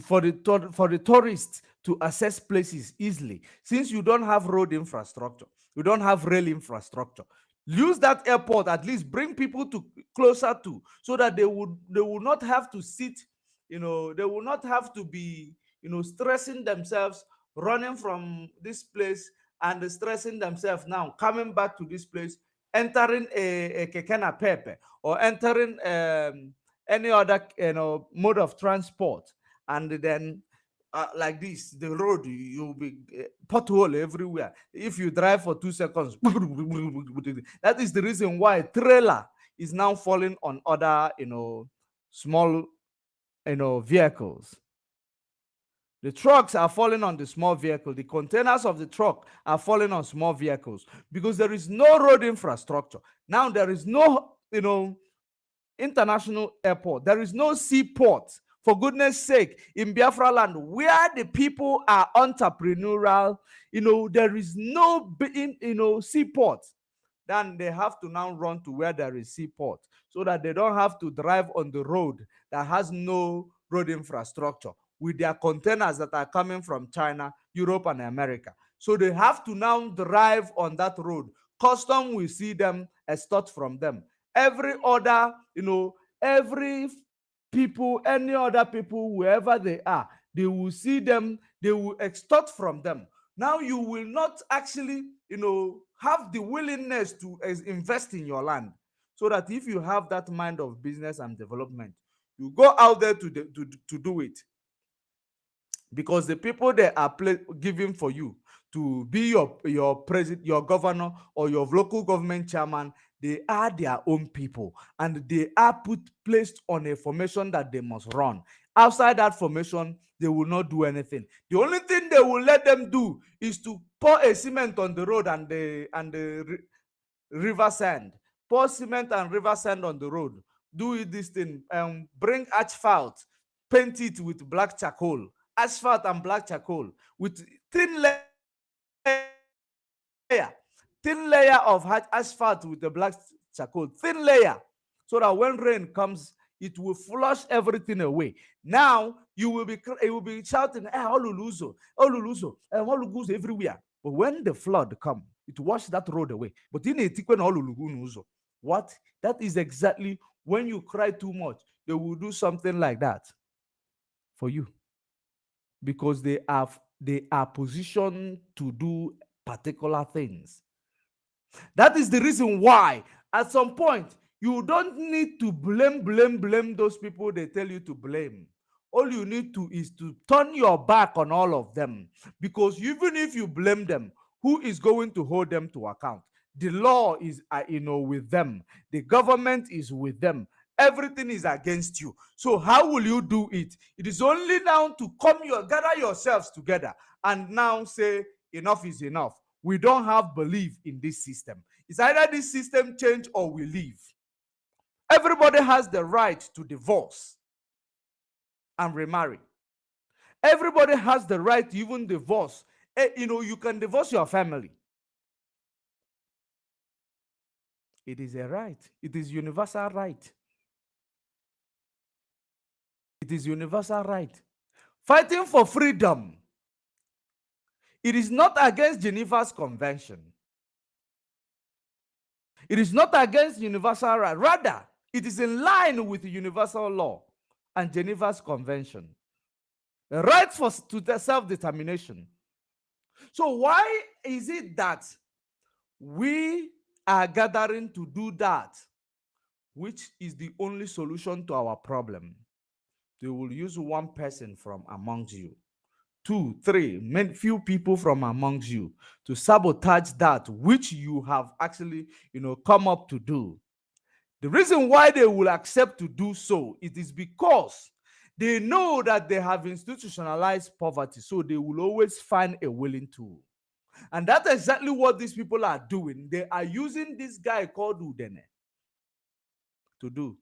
for the tourists to access places easily. Since you don't have road infrastructure, you don't have rail infrastructure, use that airport, at least bring people to closer to, so that they would not have to sit, they will not have to be stressing themselves, running from this place, and stressing themselves now coming back to this place, entering a kekena pepe, or entering any other mode of transport. And then like this, the road, you'll be pothole everywhere. If you drive for 2 seconds, that is the reason why trailer is now falling on other small vehicles. The trucks are falling on the small vehicle. The containers of the truck are falling on small vehicles because there is no road infrastructure. Now there is no international airport. There is no seaport, for goodness sake, in Biafra land, where the people are entrepreneurial. There is no seaport. Then they have to now run to where there is seaport, so that they don't have to drive on the road that has no road infrastructure with their containers that are coming from China, Europe, and America. So they have to now drive on that road. Custom will see them, extort from them. Every other, every people, any other people, wherever they are, they will see them, they will extort from them. Now you will not actually, have the willingness to invest in your land. So that if you have that mind of business and development, you go out there to do it. Because the people they are giving for you to be your president, your governor, or your local government chairman, they are their own people, and they are placed on a formation that they must run. Outside that formation, they will not do anything. The only thing they will let them do is to pour a cement on the road and the river sand. Pour cement and river sand on the road. Do it this thing. Bring asphalt, paint it with black charcoal. Asphalt and black charcoal with thin layer thin layer of asphalt with the black charcoal, thin layer, so that when rain comes, it will flush everything away. Now it will be shouting, Oluluzo, Oluluzo, and Oluluzo everywhere. But when the flood come, it wash that road away. But in a Oluluzo, what? That is exactly when you cry too much, they will do something like that for you, because they are positioned to do particular things. That is the reason why at some point you don't need to blame those people they tell you to blame. all you need to is to turn your back on all of them, because even if you blame them, who is going to hold them to account? The law is with them, the government is with them, everything is against you. So how will you do it? It is only now to gather yourselves together and now say enough is enough. We don't have belief in this system. It's either this system change or we leave. Everybody has the right to divorce and remarry. Everybody has the right to even divorce. You can divorce your family. It is a right. It is universal right. It is universal right. Fighting for freedom. It is not against Geneva's Convention. It is not against universal right. Rather, it is in line with universal law and Geneva's Convention. The right to self-determination. So why is it that we are gathering to do that, which is the only solution to our problem? They will use one person from amongst you, two, three, few people from amongst you to sabotage that which you have actually, come up to do. The reason why they will accept to do so, it is because they know that they have institutionalized poverty, so they will always find a willing tool. And that's exactly what these people are doing. They are using this guy called Udele to do.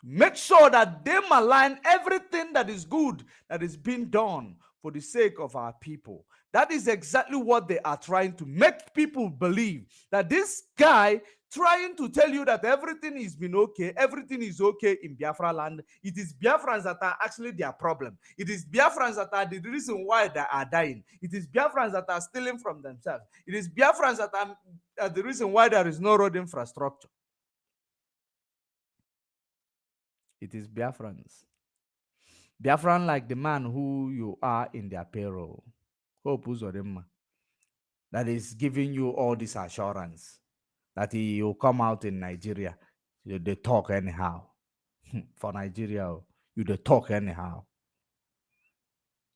Make sure that they malign everything that is good that is being done for the sake of our people. That is exactly what they are trying to make people believe, that this guy trying to tell you that everything is been okay, everything is okay in Biafra land. It is Biafrans that are actually their problem. It is Biafrans that are the reason why they are dying. It is Biafrans that are stealing from themselves. It is Biafrans that are the reason why there is no road infrastructure. It is Biafrans. Biafran like the man who you are in their payroll. Hope Uzodema. That is giving you all this assurance that he will come out in Nigeria. They talk anyhow. For Nigeria, you they talk anyhow.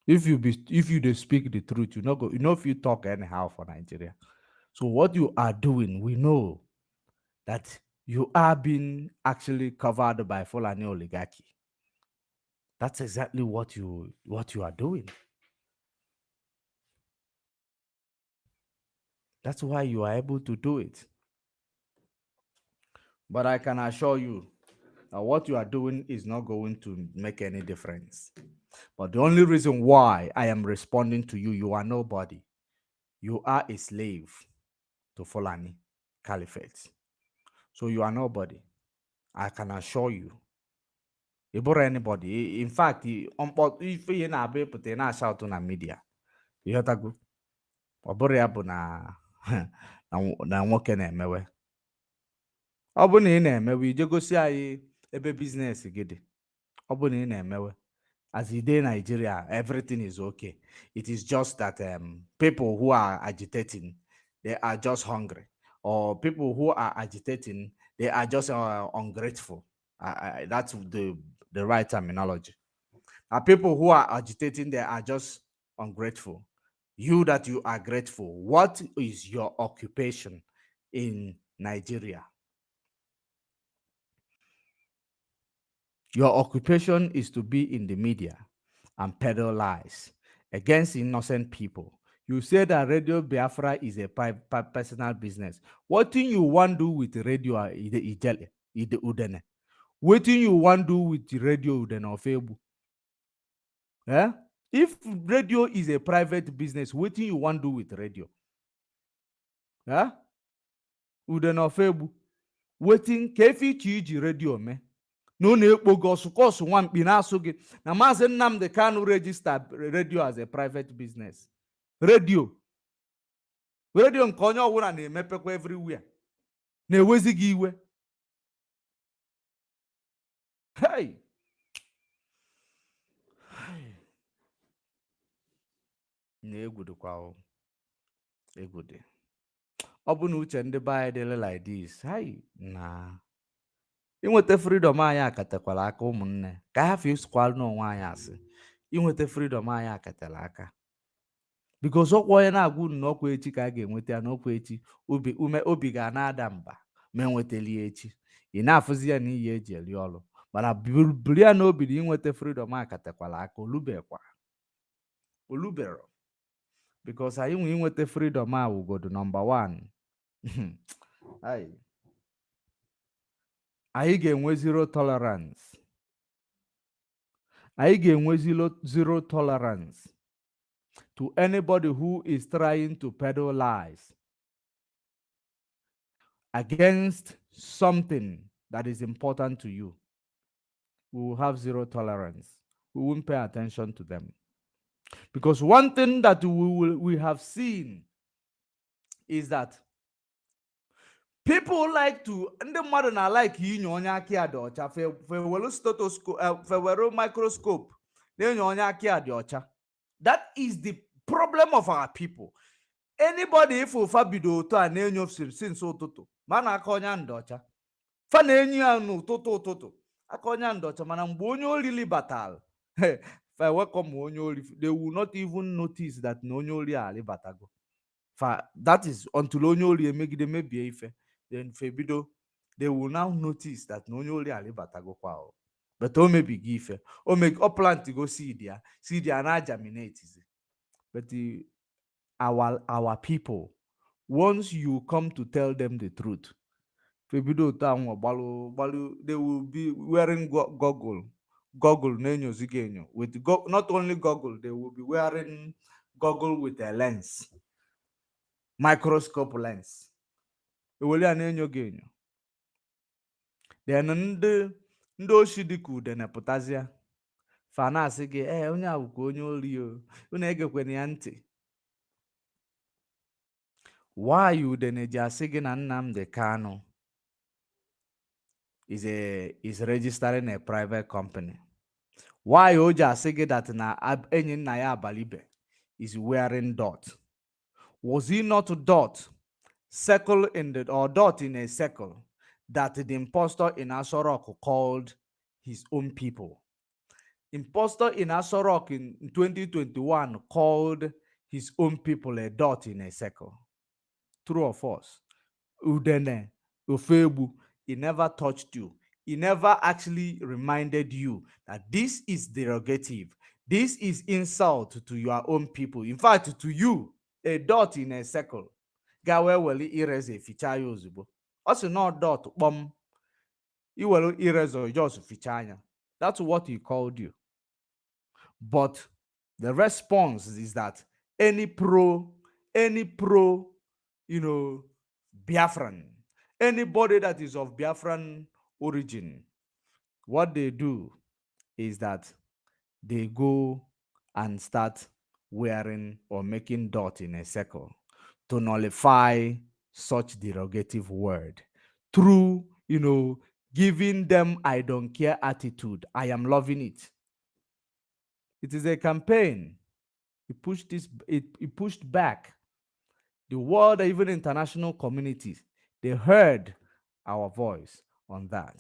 If you they speak the truth, if you talk anyhow for Nigeria. So what you are doing, we know that you are being actually covered by Fulani oligarchy. That's exactly what you are doing. That's why you are able to do it. But I can assure you that what you are doing is not going to make any difference. But the only reason why I am responding to you, you are nobody. You are a slave to Fulani Caliphate. So you are nobody. I can assure you. Ibura anybody. In fact, if you na-abịa ịpụta na-ashout na media, ịghọtago, ọ bụrụ ya bụ na nwoke na-emewe. Ọ bụ na ị na-emewe, ije gosi anyị ebe biznes gị dị. Ọ bụ na ị na-emewe, as you dey Nigeria, everything is okay. It is just that people who are agitating, they are just hungry. Or people who are agitating, they are just ungrateful. That's the right terminology. People who are agitating, they are just ungrateful. You that you are grateful, what is your occupation in Nigeria? Your occupation is to be in the media and peddle lies against innocent people. You say that Radio Biafra is a personal business. What thing you want to do with Radio Udele? What thing you want to do with Radio Udele of Ebu? Yeah? If radio is a private business, what thing you want to do with radio? Yeah? Udele of Ebu. What thing kefi chiji radio me? No na-ekpo gị ọsụkọsụ nwamkpi na-asụ gị na Maazị Nnamdi Kanu registered radio as a private business. Radio nke onye ọbụla na-emepekwa everywhere, na-ewezi gị iwe. Hey! Na-egwudikwa egwude. Ọ bụ na uche ndị be anyị dịle like this, hey, na inweta freedom anyị akatekwala aka ụmụnne, ka ha fi skwal n'onwe anyị asị. Inweta freedom anyị akatela aka, because ọkwa onye na-agwa unu na ọkwa echi ka a ga-enweta ya, na ọkwa echi obi ga na-ada mba ma enwetali ya echi. Ị na-afụzi ya na iyi eji eri ọrụ, mana buru ya na obi na inweta freedom akatekwala aka. Olubero, because anyị nwe inweta freedom a wugodo nọmba 1. anyị ga-enwe zero tolerance. Anyị ga-enwe zero tolerance to anybody who is trying to peddle lies against something that is important to you. We will have zero tolerance. We won't pay attention to them. Because one thing that we have seen is that people like to, ndị mmadụ na like inye onye aka ya dị ọcha, fewere stethoscope, fewere microscope na-enye onye aka ya dị ọcha. That is the problem of our people. Anybody if ụfa bido otu a na-enye ofsiri since ụtụtụ, ma na aka onye ndị ọcha, fa na-enye ya n'ụtụtụ aka onye ndị ọcha, mana mgbe onye orili batal, fa welcome onye ori, they will not even notice that na onye ori alibatago. That is until onye ori emegide mebie ife, then febido they will now notice that na onye ori alibatago kwa. But o mebigo ife, o plant go seed ya na germinate. But our people, once you come to tell them the truth, they will be wearing goggle with not only goggle, they will be wearing goggle with a lens, microscope lens. Then ndị oshi dịka Udele pụtazịa fa na-asị gị onye a bụkwa onye ori o, unu egekwana ya ntị. Why Udele ji asị gị na Nnamdi Kanu is registering a private company? Why o ji asị gị that na enyi nna ya Abalibe is wearing dot? Was he not dot circle or dot in a circle that the impostor in Asorok called his own people? Impostor in Asorok in 2021 called his own people a dot in a circle. True or false? Udele, Ofebu, he never touched you. He never actually reminded you that this is derogative. This is insult to your own people. In fact, to you, a dot in a circle. Gawe weli erase ficha ya ozugbo. Also not dot bomb. You will erase or just ficha. That's what he called you. But the response is that any pro, Biafran, anybody that is of Biafran origin, what they do is that they go and start wearing or making dot in a circle to nullify such derogative word through, giving them I don't care attitude. I am loving it. It is a campaign. It pushed back. The world, even international communities, they heard our voice on that.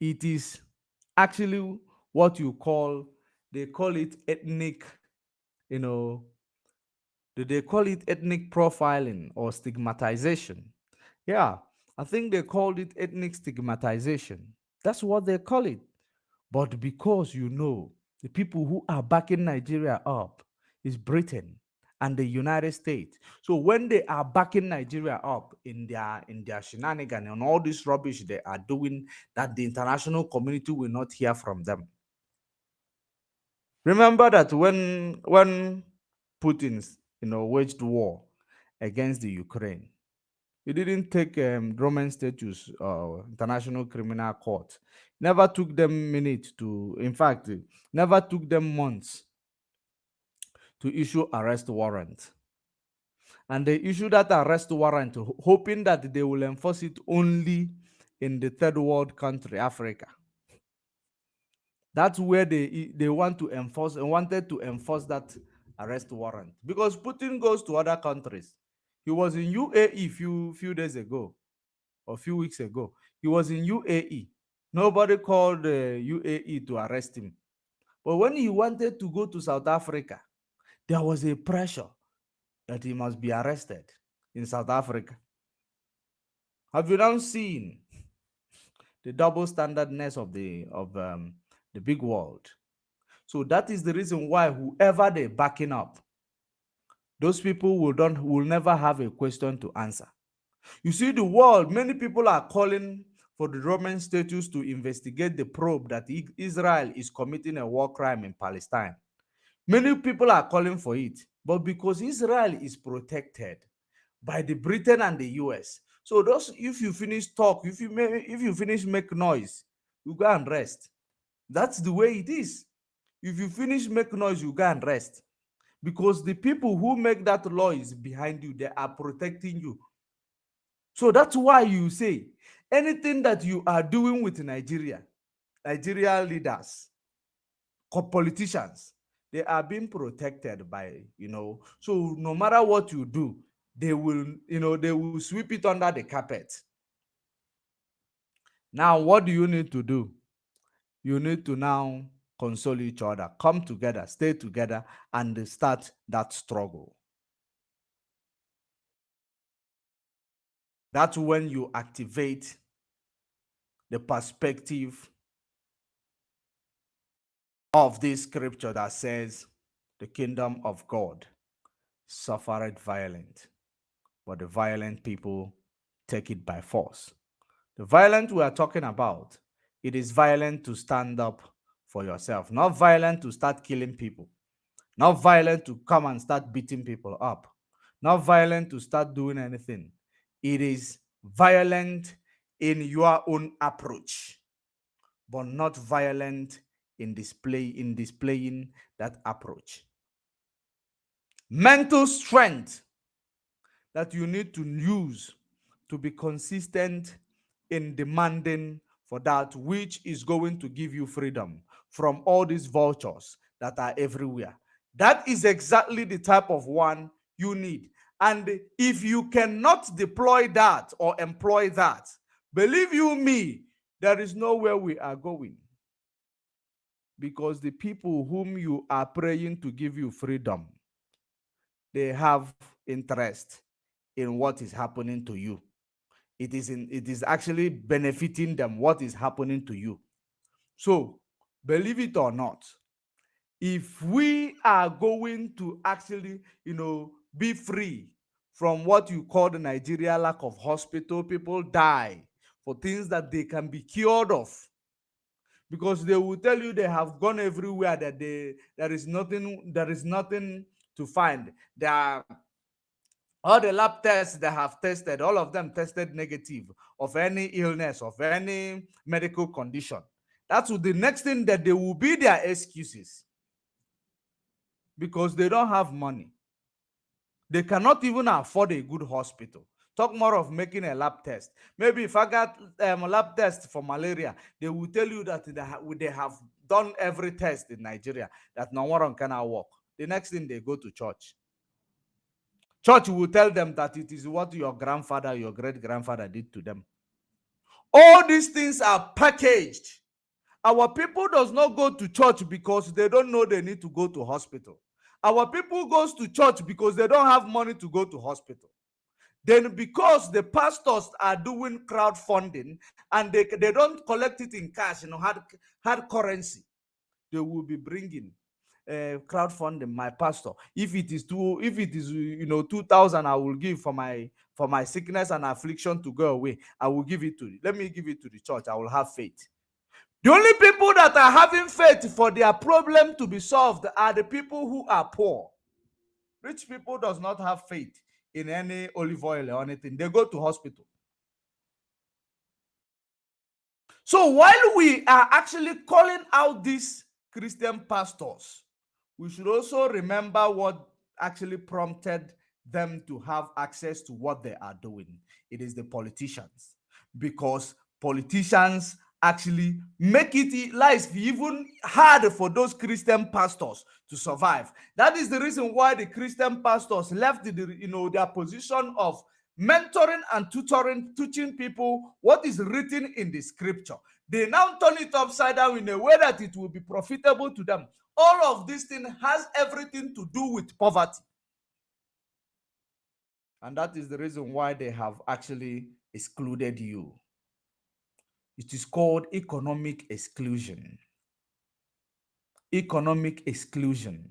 It is actually what they call it ethnic, they call it ethnic profiling or stigmatization. Yeah, I think they called it ethnic stigmatization. That's what they call it. But because the people who are backing Nigeria up is Britain and the United States. So when they are backing Nigeria up in their shenanigans and all this rubbish they are doing, that the international community will not hear from them. Remember that when Putin waged war against the Ukraine, he didn't take Roman status, International Criminal Court. Never took them minutes to, in fact, never took them months to issue arrest warrant. And they issued that arrest warrant hoping that they will enforce it only in the third world country, Africa. That's where they wanted to enforce that arrest warrant. Because Putin goes to other countries. He was in UAE few days ago or few weeks ago. He was in UAE. Nobody called UAE to arrest him. But when he wanted to go to South Africa, there was a pressure that he must be arrested in South Africa. Have you now seen the double standardness of the big world? So that is the reason why whoever they're backing up, those people will never have a question to answer. You see, the world, many people are calling for the Roman states to investigate the probe that Israel is committing a war crime in Palestine. Many people are calling for it, but because Israel is protected by the Britain and the US, so those, if you finish talk, if you finish make noise, you go and rest. That's the way it is. If you finish make noise, you go and rest, because the people who make that law is behind you. They are protecting you. So that's why you say anything that you are doing with Nigeria leaders, politicians, they are being protected by, so no matter what you do, they will sweep it under the carpet. Now, what do you need to do? You need to now console each other, come together, stay together, and start that struggle. That's when you activate the perspective of this scripture that says, the kingdom of God suffereth violent, but the violent people take it by force. The violent we are talking about, it is violent to stand up for yourself, not violent to start killing people, not violent to come and start beating people up, not violent to start doing anything. It is violent in your own approach, but not violent in displaying that approach. Mental strength that you need to use to be consistent in demanding for that which is going to give you freedom from all these vultures that are everywhere. That is exactly the type of one you need. And if you cannot deploy that or employ that, believe you me, there is nowhere we are going. Because the people whom you are praying to give you freedom, they have interest in what is happening to you. It is actually benefiting them what is happening to you. So, believe it or not, if we are going to actually, be free from what you call the Nigeria lack of hospital, people die for things that they can be cured of. Because they will tell you they have gone everywhere, that there is nothing to find. All the lab tests they have tested, all of them tested negative of any illness, of any medical condition. That's the next thing, that they will be their excuses, because they don't have money. They cannot even afford a good hospital. Talk more of making a lab test. Maybe if I got a lab test for malaria, they will tell you that they have done every test in Nigeria, that no one cannot work. The next thing, they go to church. Church will tell them that it is what your grandfather, your great-grandfather did to them. All these things are packaged. Our people does not go to church because they don't know they need to go to hospital. Our people goes to church because they don't have money to go to hospital. Then because the pastors are doing crowdfunding and they don't collect it in cash, hard currency, they will be bringing crowdfunding. My pastor, if it is 2,000, I will give for my sickness and affliction to go away. I will give it to you. Let me give it to the church. I will have faith. The only people that are having faith for their problem to be solved are the people who are poor. Rich people does not have faith in any olive oil or anything. They go to hospital. So while we are actually calling out these Christian pastors, we should also remember what actually prompted them to have access to what they are doing. It is the politicians, because politicians actually make it life even hard for those Christian pastors to survive. That is the reason why the Christian pastors left their position of mentoring and tutoring, teaching people what is written in the scripture. They now turn it upside down in a way that it will be profitable to them. All of this thing has everything to do with poverty. And that is the reason why they have actually excluded you. It is called economic exclusion. Economic exclusion.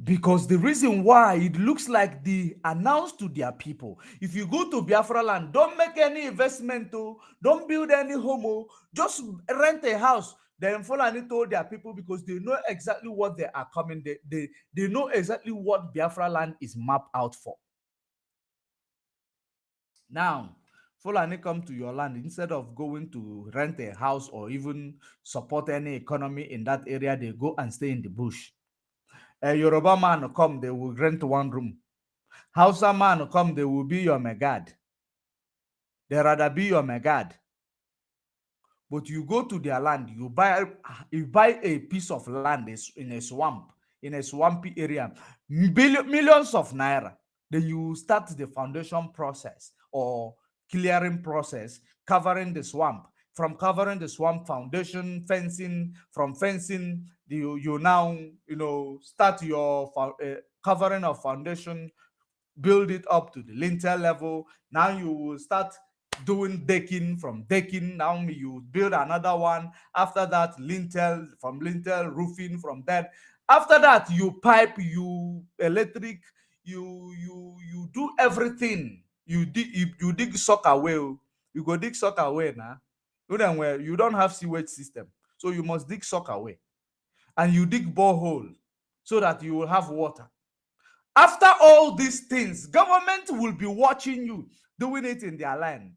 Because the reason why it looks like they announced to their people, if you go to Biafra land, don't make any investment, don't build any home, just rent a house. Then Fulani told their people, because they know exactly what they are coming, they know exactly what Biafra land is mapped out for. Now, Fulani come to your land, instead of going to rent a house or even support any economy in that area, they go and stay in the bush. A Yoruba man come, they will rent one room. Hausa man come, they will be your megad. They rather be your megad. But you go to their land, you buy a piece of land in a swamp, in a swampy area, millions of naira. Then you start the foundation process or clearing process, covering the swamp. From covering the swamp, foundation, fencing. From fencing, you now start your covering of foundation, build it up to the lintel level. Now you will start doing decking. From decking, now you build another one. After that, lintel. From lintel, roofing. From that, after that, you pipe, you electric, you do everything. You dig soccer well. You go dig soccer well now. Where you don't have sewage system, so you must dig soccer well. And you dig borehole so that you will have water. After all these things, government will be watching you doing it in their land,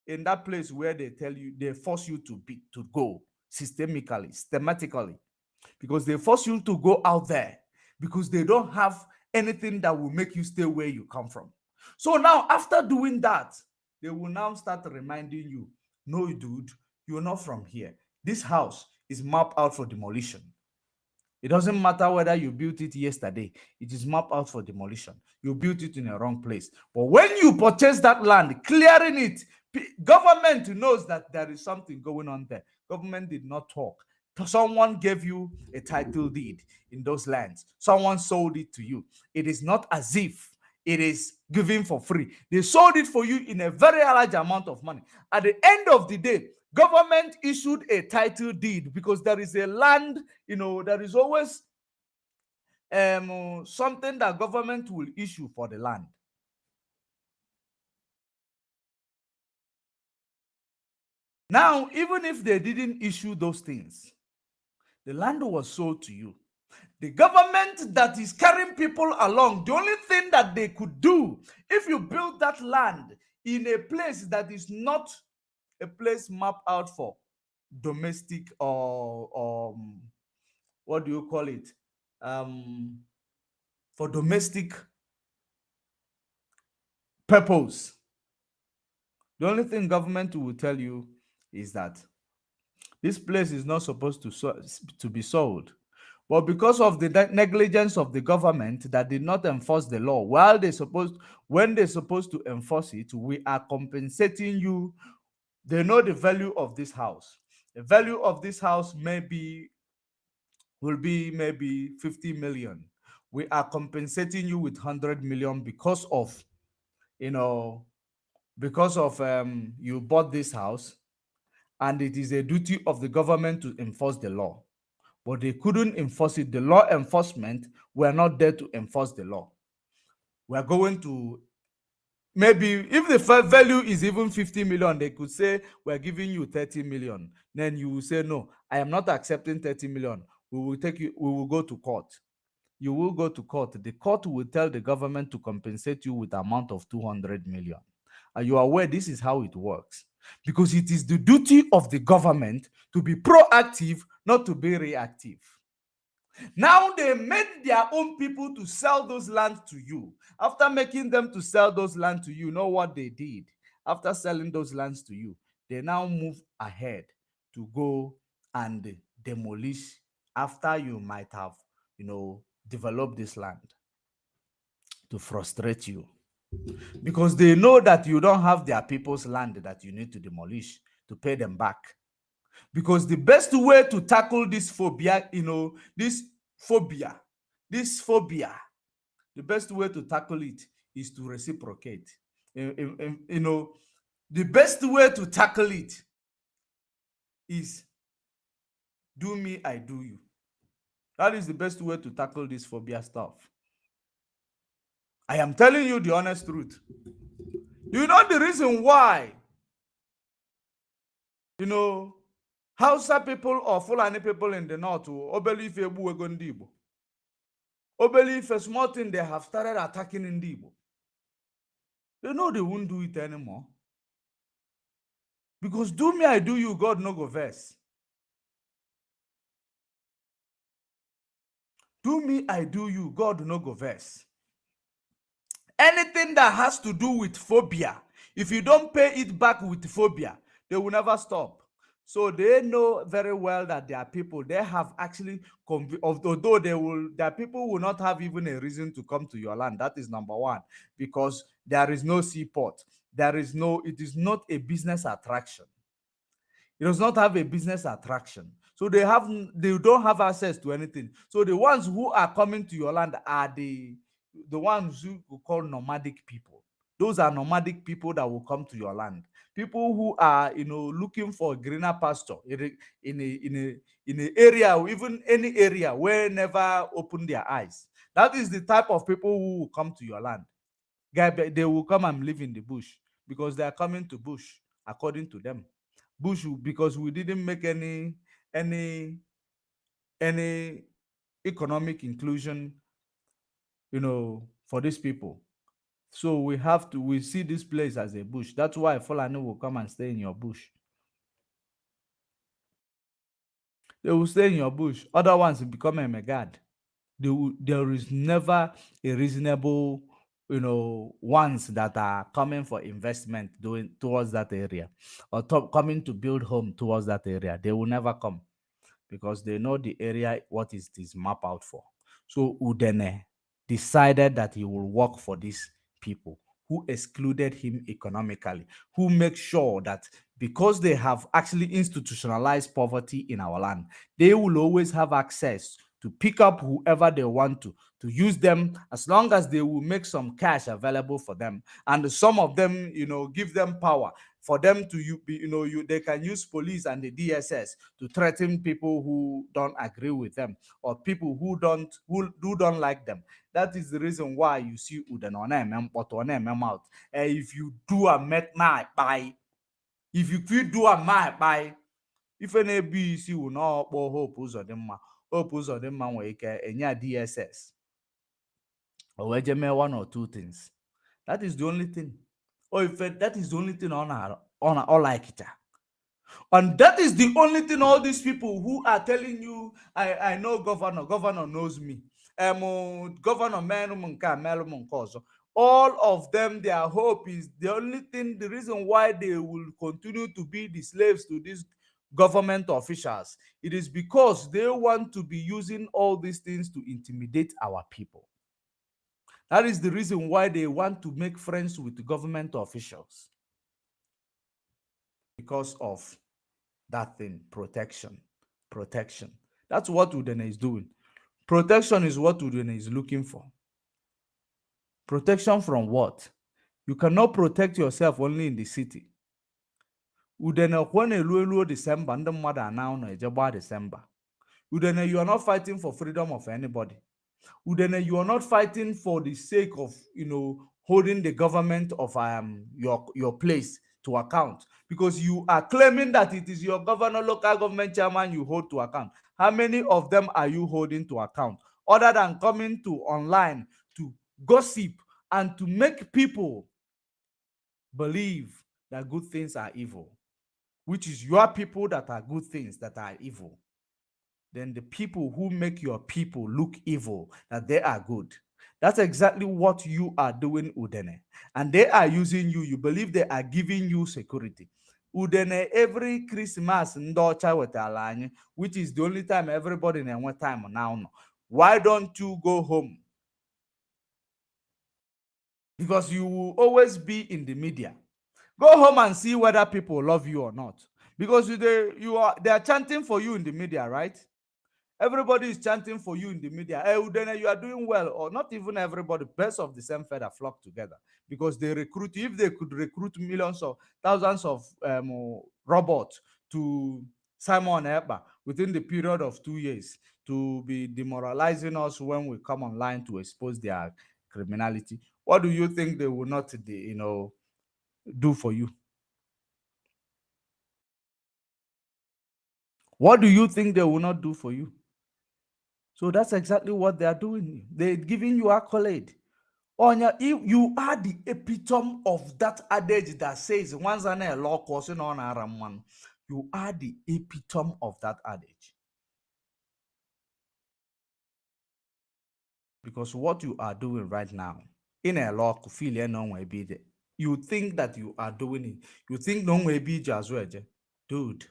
in that place where they tell you, they force you to go systematically, because they force you to go out there, because they don't have anything that will make you stay where you come from. So now, after doing that, they will now start reminding you, no, dude, you're not from here. This house is mapped out for demolition. It doesn't matter whether you built it yesterday, it is mapped out for demolition. You built it in a wrong place. But when you purchase that land, clearing it, government knows that there is something going on there. Government did not talk. Someone gave you a title deed in those lands. Someone sold it to you. It is not as if it is given for free. They sold it for you in a very large amount of money. At the end of the day, government issued a title deed, because there is a land, there is always something that government will issue for the land. Now, even if they didn't issue those things, the land was sold to you. The government that is carrying people along, the only thing that they could do, if you build that land in a place that is not a place mapped out for domestic or what do you call it, for domestic purpose, the only thing government will tell you is that this place is not supposed to be sold. But because of the negligence of the government that did not enforce the law, when they're supposed to enforce it, we are compensating you. They know the value of this house. The value of this house will be maybe 50 million. We are compensating you with 100 million because of you bought this house, and it is a duty of the government to enforce the law. But they couldn't enforce it. The law enforcement were not there to enforce the law. We're going to, maybe if the value is even 50 million, they could say, we're giving you 30 million. Then you will say, no, I am not accepting 30 million. We will go to court. You will go to court. The court will tell the government to compensate you with the amount of 200 million. Are you aware this is how it works? Because it is the duty of the government to be proactive, not to be reactive. Now they made their own people to sell those lands to you. After making them to sell those lands to you, know what they did? After selling those lands to you, They now move ahead to go and demolish after you might have, developed this land to frustrate you. Because they know that you don't have their people's land that you need to demolish to pay them back. Because the best way to tackle this phobia, this phobia, the best way to tackle it is to reciprocate. The best way to tackle it is do me, I do you. That is the best way to tackle this phobia stuff. I am telling you the honest truth. You know the reason why, Hausa people or Fulani people in the north, Obelife Egbuwego ndị Igbo. Obelife, small thing, they have started attacking ndị Igbo. They know they won't do it anymore. Because do me, I do you, God no go vex. Do me, I do you, God no go vex. Anything that has to do with phobia, if you don't pay it back with phobia, they will never stop. So they know very well that their people, they have actually, although their people will not have even a reason to come to your land. That is number one, because there is no seaport. It is not a business attraction. It does not have a business attraction. So they don't have access to anything. So the ones who are coming to your land are the ones who we call nomadic people. Those are nomadic people that will come to your land. People who are, looking for greener pasture in a area, or even any area where never open their eyes. That is the type of people who will come to your land. They will come and live in the bush because they are coming to bush, according to them. Bush, because we didn't make any economic inclusion, for these people. So we see this place as a bush. That's why Fulani will come and stay in your bush. They will stay in your bush. Other ones will become a megad. There is never a reasonable, ones that are coming for investment towards that area, or coming to build home towards that area. They will never come because they know the area, what is this map out for. So Udele decided that he will work for these people who excluded him economically, who make sure that because they have actually institutionalized poverty in our land, they will always have access to pick up whoever they want to use them, as long as they will make some cash available for them. And some of them, give them power for them to, they can use police and the DSS to threaten people who don't agree with them, or people who don't like them. That is the reason why you see Udele mouth. If you do a my buy, if you feel do a my buy, if an ABC will not hope Uzodimma, hope Uzodimma nwere ike enye DSS or one or two things. That is the only thing. Or if that is the only thing on like it. And that is the only thing all these people who are telling you, I know governor knows me. Governor all of them, their hope is the reason why they will continue to be the slaves to these government officials. It is because they want to be using all these things to intimidate our people. That is the reason why they want to make friends with government officials. Because of that thing, protection. That's what Udele is doing. Protection is what Udele is looking for. Protection from what? You cannot protect yourself only in the city. Udele when December, and the mother now December. Udele, you are not fighting for freedom of anybody. Udele, you are not fighting for the sake of holding the government of your place to account, because you are claiming that it is your governor, local government chairman you hold to account. How many of them are you holding to account, other than coming to online to gossip and to make people believe that good things are evil, which is your people that are good things that are evil? Then the people who make your people look evil, that they are good. That's exactly what you are doing, Udele. And they are using you. You believe they are giving you security. Udele every Christmas ndị ọcha wetara anyị, which is the only time everybody na-enwe time now. Why don't you go home? Because you will always be in the media. Go home and see whether people love you or not. Because they are chanting for you in the media, right? Everybody is chanting for you in the media. Hey, Udele, you are doing well. Or not even everybody. Birds of the same feather flock together. Because they recruit, if they could recruit millions of thousands of robots to Simon Ekpa within the period of 2 years to be demoralizing us when we come online to expose their criminality, what do you think they will not, do for you? What do you think they will not do for you? So that's exactly what they are doing. They're giving you accolade. Onya, you are the epitome of that adage that says, once an a law causing on Araman. You are the epitome of that adage. Because what you are doing right now, in a law, feel no way be there. You think that you are doing it. You think no way be as well. Dude,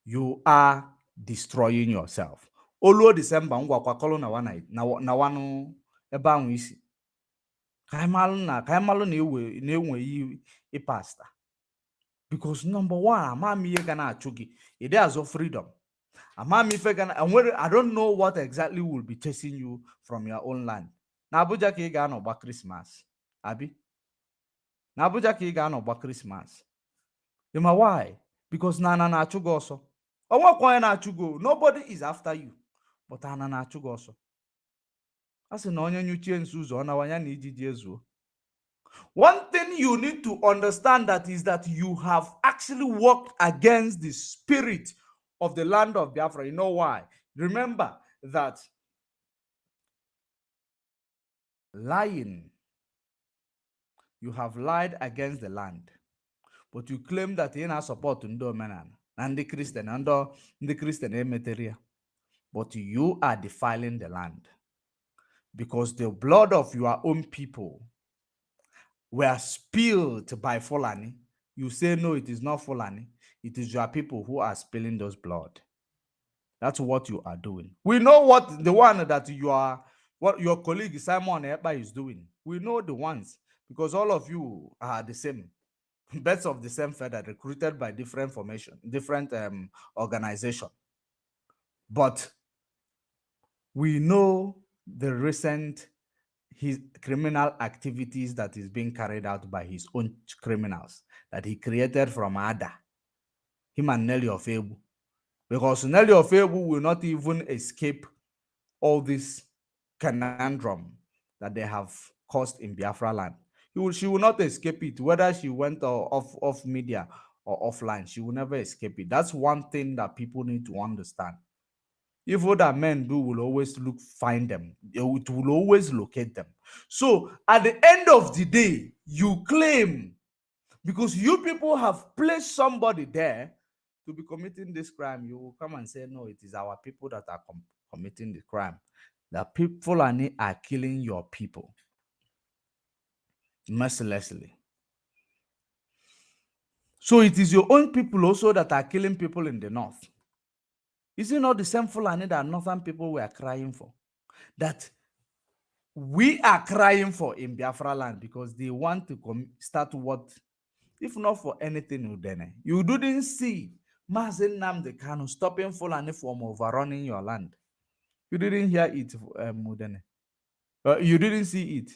you are destroying yourself. Olo December, ngwa kwa kolo na wanu ebe anwu isi. Ka ịmalụ na-enwe ịpasta. Because number one, amami ihe ga na-achụ gị. Ide azụ freedom. Amami ife ga na, I don't know what exactly will be chasing you from your own land. Na Abuja ka ị ga-anọ gba Christmas. Abi? Na Abuja ka ị ga-anọ gba Christmas. You know why? Because na na-achụ gị ọsọ. Onwekwa onye na-achụ gị. Nobody is after you. But na na-achụ gị ọsọ. Asị na onye nyuchie nsu ụzọ ọ na-awanya na ijiji ezuo. One thing you need to understand that is that you have actually worked against the spirit of the land of Biafra. You know why? Remember that lying, you have lied against the land, but you claim that you are support ndo menan and the Christian and the Christian emeteria, but you are defiling the land because the blood of your own people were spilled by Fulani. You say no, it is not Fulani. It is your people who are spilling those blood. That's what you are doing. We know what the one that what your colleague Simon Ekpa is doing. We know the ones because all of you are the same. Birds of the same feather, recruited by different formation, different organization. But we know the recent criminal activities that is being carried out by his own criminals that he created from Ada, him and Nelly Ofebu. Because Nelly Ofebu will not even escape all this conundrum that they have caused in Biafra land. She will not escape it, whether she went off media or offline. She will never escape it. That's one thing that people need to understand. Evil that men do will always find them. It will always locate them. So at the end of the day, you claim, because you people have placed somebody there to be committing this crime, you will come and say, no, it is our people that are committing the crime. The people are killing your people mercilessly. So it is your own people also that are killing people in the north. Is it not the same Fulani that northern people were crying for? That we are crying for in Biafra land because they want to start what, if not for anything, Udele. You didn't see Mazen Nnamdi Kanu stopping Fulani from overrunning your land. You didn't hear it, Udele. You didn't see it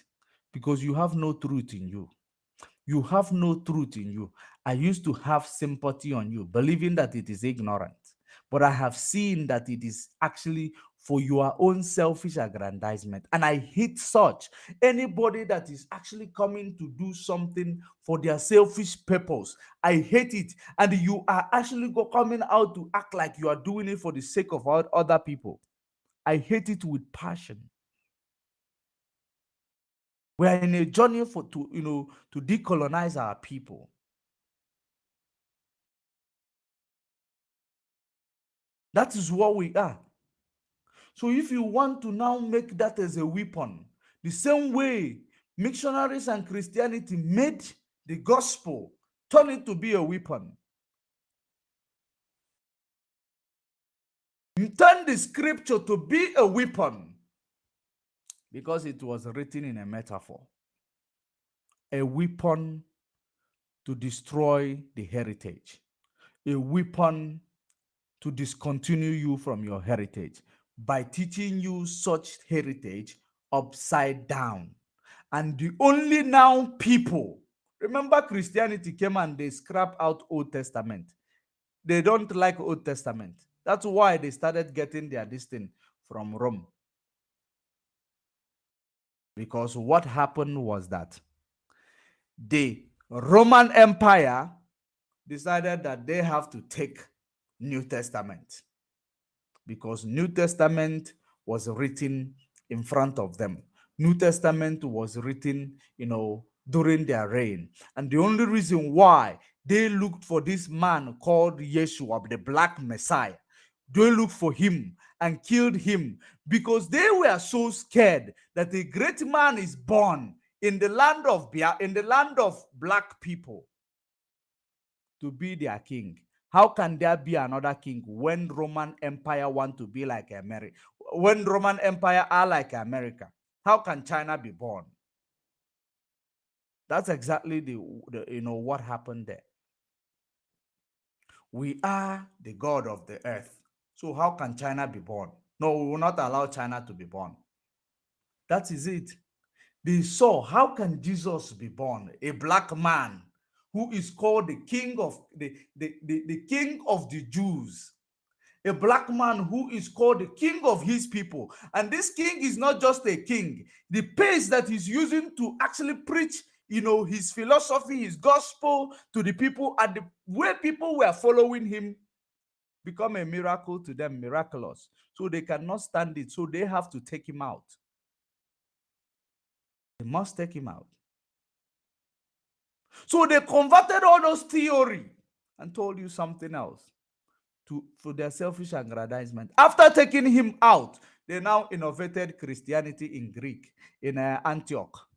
because you have no truth in you. You have no truth in you. I used to have sympathy on you, believing that it is ignorant. But I have seen that it is actually for your own selfish aggrandizement. And I hate such. Anybody that is actually coming to do something for their selfish purpose, I hate it. And you are actually coming out to act like you are doing it for the sake of other people. I hate it with passion. We are in a journey to decolonize our people. That is what we are. So if you want to now make that as a weapon, the same way missionaries and Christianity made the gospel turn it to be a weapon. Turn the scripture to be a weapon because it was written in a metaphor. A weapon to destroy the heritage, a weapon to discontinue you from your heritage by teaching you such heritage upside down. And the only now people, remember Christianity came and they scrap out Old Testament. They don't like Old Testament. That's why they started getting their this thing from Rome. Because what happened was that the Roman Empire decided that they have to take New Testament because New Testament was written in front of them. New Testament was written, during their reign. And the only reason why they looked for this man called Yeshua, the Black Messiah, they looked for him and killed him because they were so scared that a great man is born in the land of black people to be their king. How can there be another king when Roman Empire want to be like America? When Roman Empire are like America, how can China be born? That's exactly the what happened there. We are the God of the earth. So how can China be born? No, we will not allow China to be born. That is it. They saw, how can Jesus be born? A black man who is called the king of the king of the Jews. A black man who is called the king of his people. And this king is not just a king. The pace that he's using to actually preach, his philosophy, his gospel to the people, and the way people were following him become a miracle to them, miraculous. So they cannot stand it. So they have to take him out. They must take him out. So they converted all those theory and told you something else for their selfish aggrandizement. After taking him out, they now innovated Christianity in Greek, in Antioch.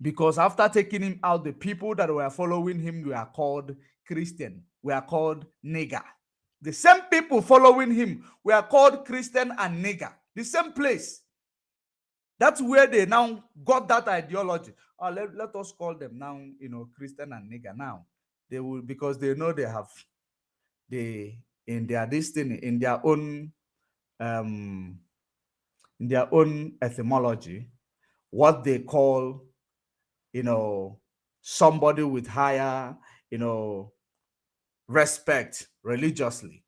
Because after taking him out, the people that were following him were called Christian, were called nigger. The same people following him were called Christian and nigger. The same place. That's where they now got that ideology. Let us call them now, Christian and nigger. Now they will, because they know they have in their destiny, in their own etymology, what they call, somebody with higher, respect religiously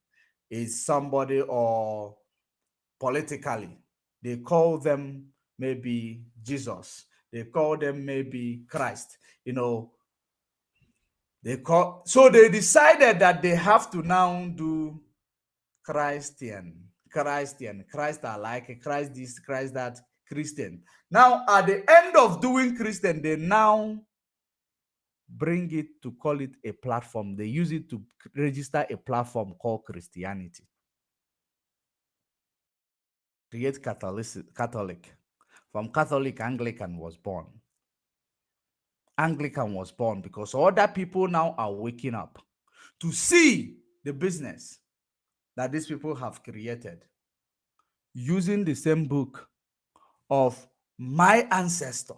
is somebody, or politically, they call them maybe Jesus. They call them maybe Christ. So they decided that they have to now do Christian, Christ are like Christ this, Christ that, Christian. Now, at the end of doing Christian, they now bring it to call it a platform. They use it to register a platform called Christianity. Create Catholic. From Catholic, Anglican was born. Anglican was born because other people now are waking up to see the business that these people have created using the same book of my ancestor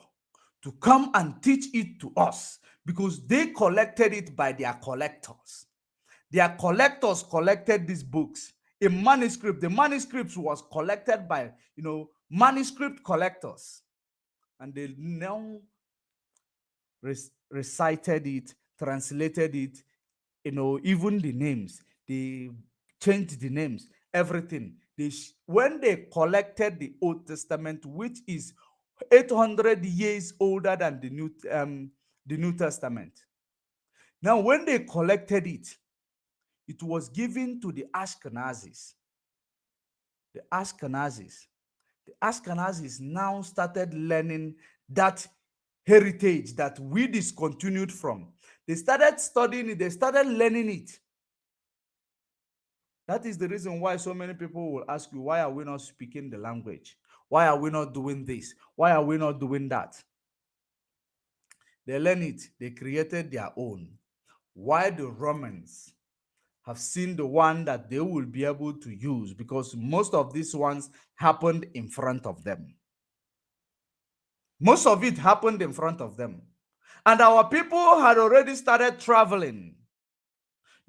to come and teach it to us, because they collected it by their collectors. Their collectors collected these books in manuscript. The manuscripts was collected by, manuscript collectors. And they now recited it, translated it, even the names. They changed the names, everything. When they collected the Old Testament, which is 800 years older than the New Testament. Now, when they collected it, it was given to the Ashkenazis. The Ashkenazis now started learning that heritage that we discontinued from. They started studying it. They started learning it. That is the reason why so many people will ask you, why are we not speaking the language? Why are we not doing this? Why are we not doing that? They learn it. They created their own. Why the Romans have seen the one that they will be able to use, because most of these ones happened in front of them. Most of it happened in front of them. And our people had already started traveling.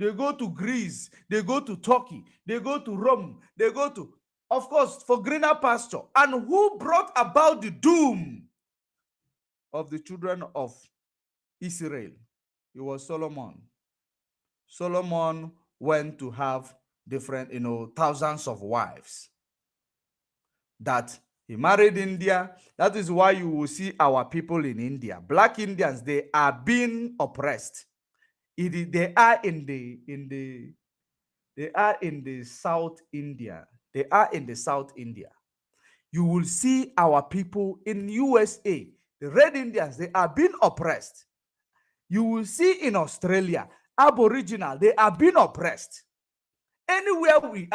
They go to Greece, they go to Turkey, they go to Rome, they go to, of course, for greener pasture. And who brought about the doom of the children of Israel? It was Solomon. Solomon went to have different, thousands of wives. That he married India. That is why you will see our people in India, Black Indians, they are being oppressed. They are in the South India. They are in the South India. You will see our people in USA, the Red Indians, they are being oppressed. You will see in Australia, Aboriginal, they are being oppressed. Anywhere we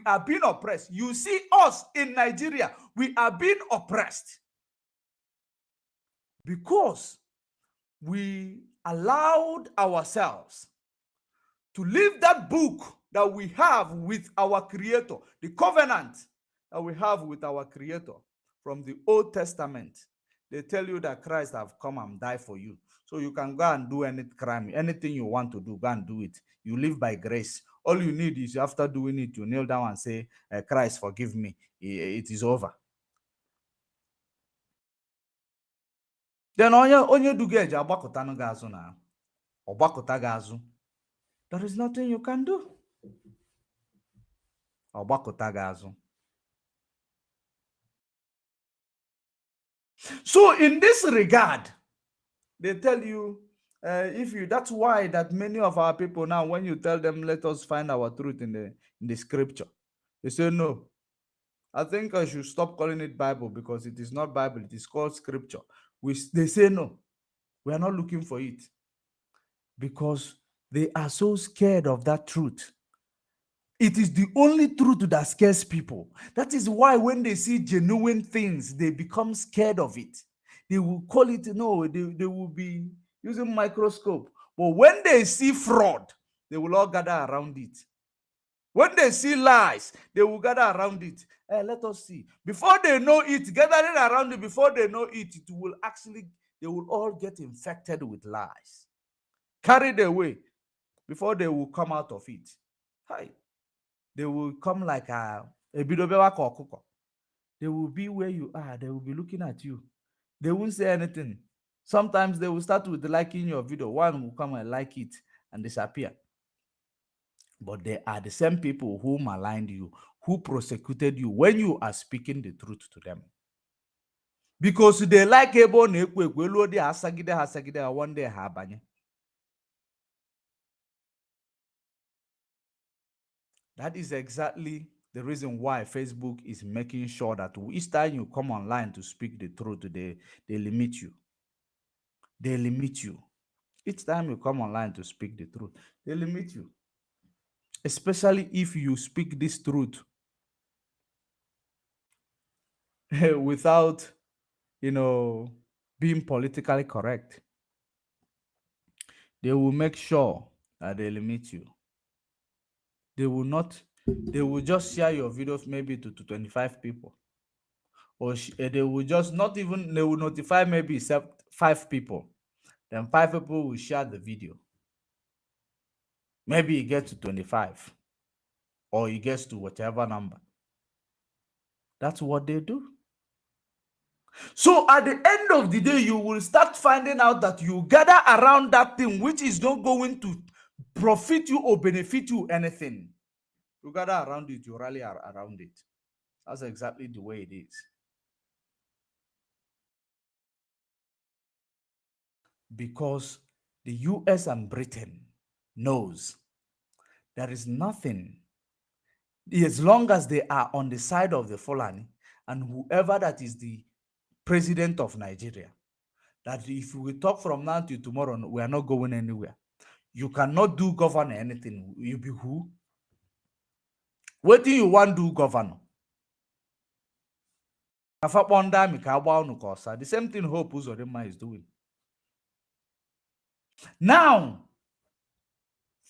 are being oppressed. You see us in Nigeria, we are being oppressed because we allowed ourselves to leave that book that we have with our Creator, the covenant that we have with our Creator from the Old Testament. They tell you that Christ have come and died for you. So you can go and do any crime, anything you want to do, go and do it. You live by grace. All you need is, after doing it, you kneel down and say, Christ, forgive me. It is over. Then onye duga eji agbakọta gị azụ na ọgbakọta gị azụ. There is nothing you can do. Ọgbakọta gị azụ. So in this regard, they tell you, that's why that many of our people now, when you tell them, let us find our truth in the scripture, they say, no, I think I should stop calling it Bible, because it is not Bible, it is called scripture. They say, no, we are not looking for it, because they are so scared of that truth. It is the only truth that scares people. That is why when they see genuine things, they become scared of it. They will call it, they will be using microscope. But when they see fraud, they will all gather around it. When they see lies, they will gather around it. Let us see. Before they know it, gathering around it, before they know it, they will all get infected with lies. Carried away before they will come out of it. Hi. They will come like a bidobewa kokoko. They will be where you are. They will be looking at you. They won't say anything. Sometimes they will start with liking your video. One will come and like it and disappear. But they are the same people who maligned you, who prosecuted you when you are speaking the truth to them. Because they like ebo na ekwe elu odi hasagide one day ha abanye. That is exactly the reason why Facebook is making sure that each time you come online to speak the truth, they limit you. They limit you. Each time you come online to speak the truth, they limit you. Especially if you speak this truth without, being politically correct. They will make sure that they limit you. They will just share your videos maybe to 25 people. Or they will just they will notify maybe 5 people. Then 5 people will share the video. Maybe you get to 25. Or you get to whatever number. That's what they do. So at the end of the day, you will start finding out that you gather around that thing which is not going to profit you or benefit you anything. You gather around it, you rally around it. That's exactly the way it is. Because the US and Britain knows there is nothing, as long as they are on the side of the Fulani and whoever that is the president of Nigeria, that if we talk from now to tomorrow, we are not going anywhere. You cannot do governor anything. You be who? What do you want to do governor? The same thing Hope Uzodinma is doing. Now,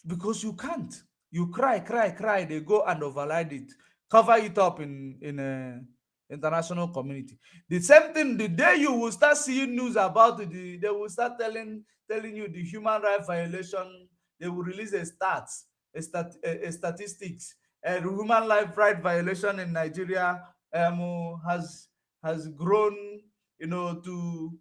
because you can't, you cry, cry, cry, they go and override it, cover it up in a international community. The same thing, the day you will start seeing news about it, they will start telling you the human right violation. They will release a statistics. The human life right violation in Nigeria has grown, to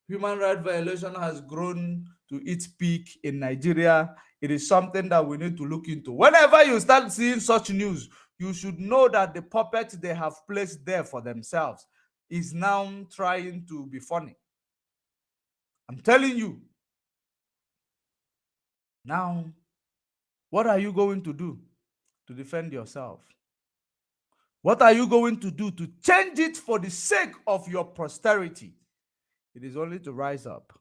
human rights violation has grown to its peak in Nigeria. It is something that we need to look into. Whenever you start seeing such news, you should know that the puppet they have placed there for themselves is now trying to be funny. I'm telling you. Now, what are you going to do to defend yourself? What are you going to do to change it for the sake of your posterity? It is only to rise up.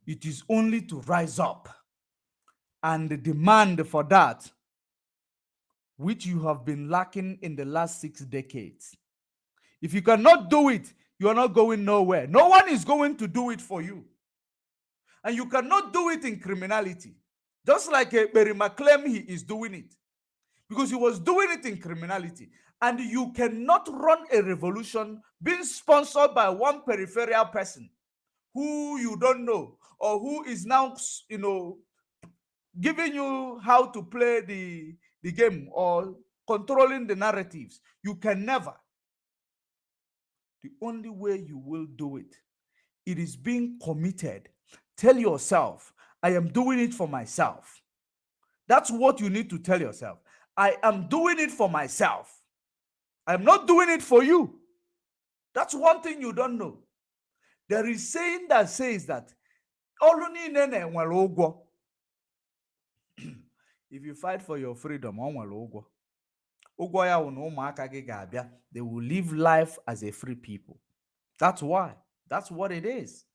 It is only to rise up and demand for that which you have been lacking in the last 6 decades. If you cannot do it, you are not going nowhere. No one is going to do it for you. And you cannot do it in criminality. Just like Berima claimed he is doing it. Because he was doing it in criminality. And you cannot run a revolution being sponsored by one peripheral person who you don't know, or who is now, giving you how to play the game, or controlling the narratives. You can never. The only way you will do it, it is being committed. Tell yourself, I am doing it for myself. That's what you need to tell yourself. I am doing it for myself. I'm not doing it for you. That's one thing you don't know. There is saying that says that if you fight for your freedom, they will live life as a free people. That's why. That's what it is.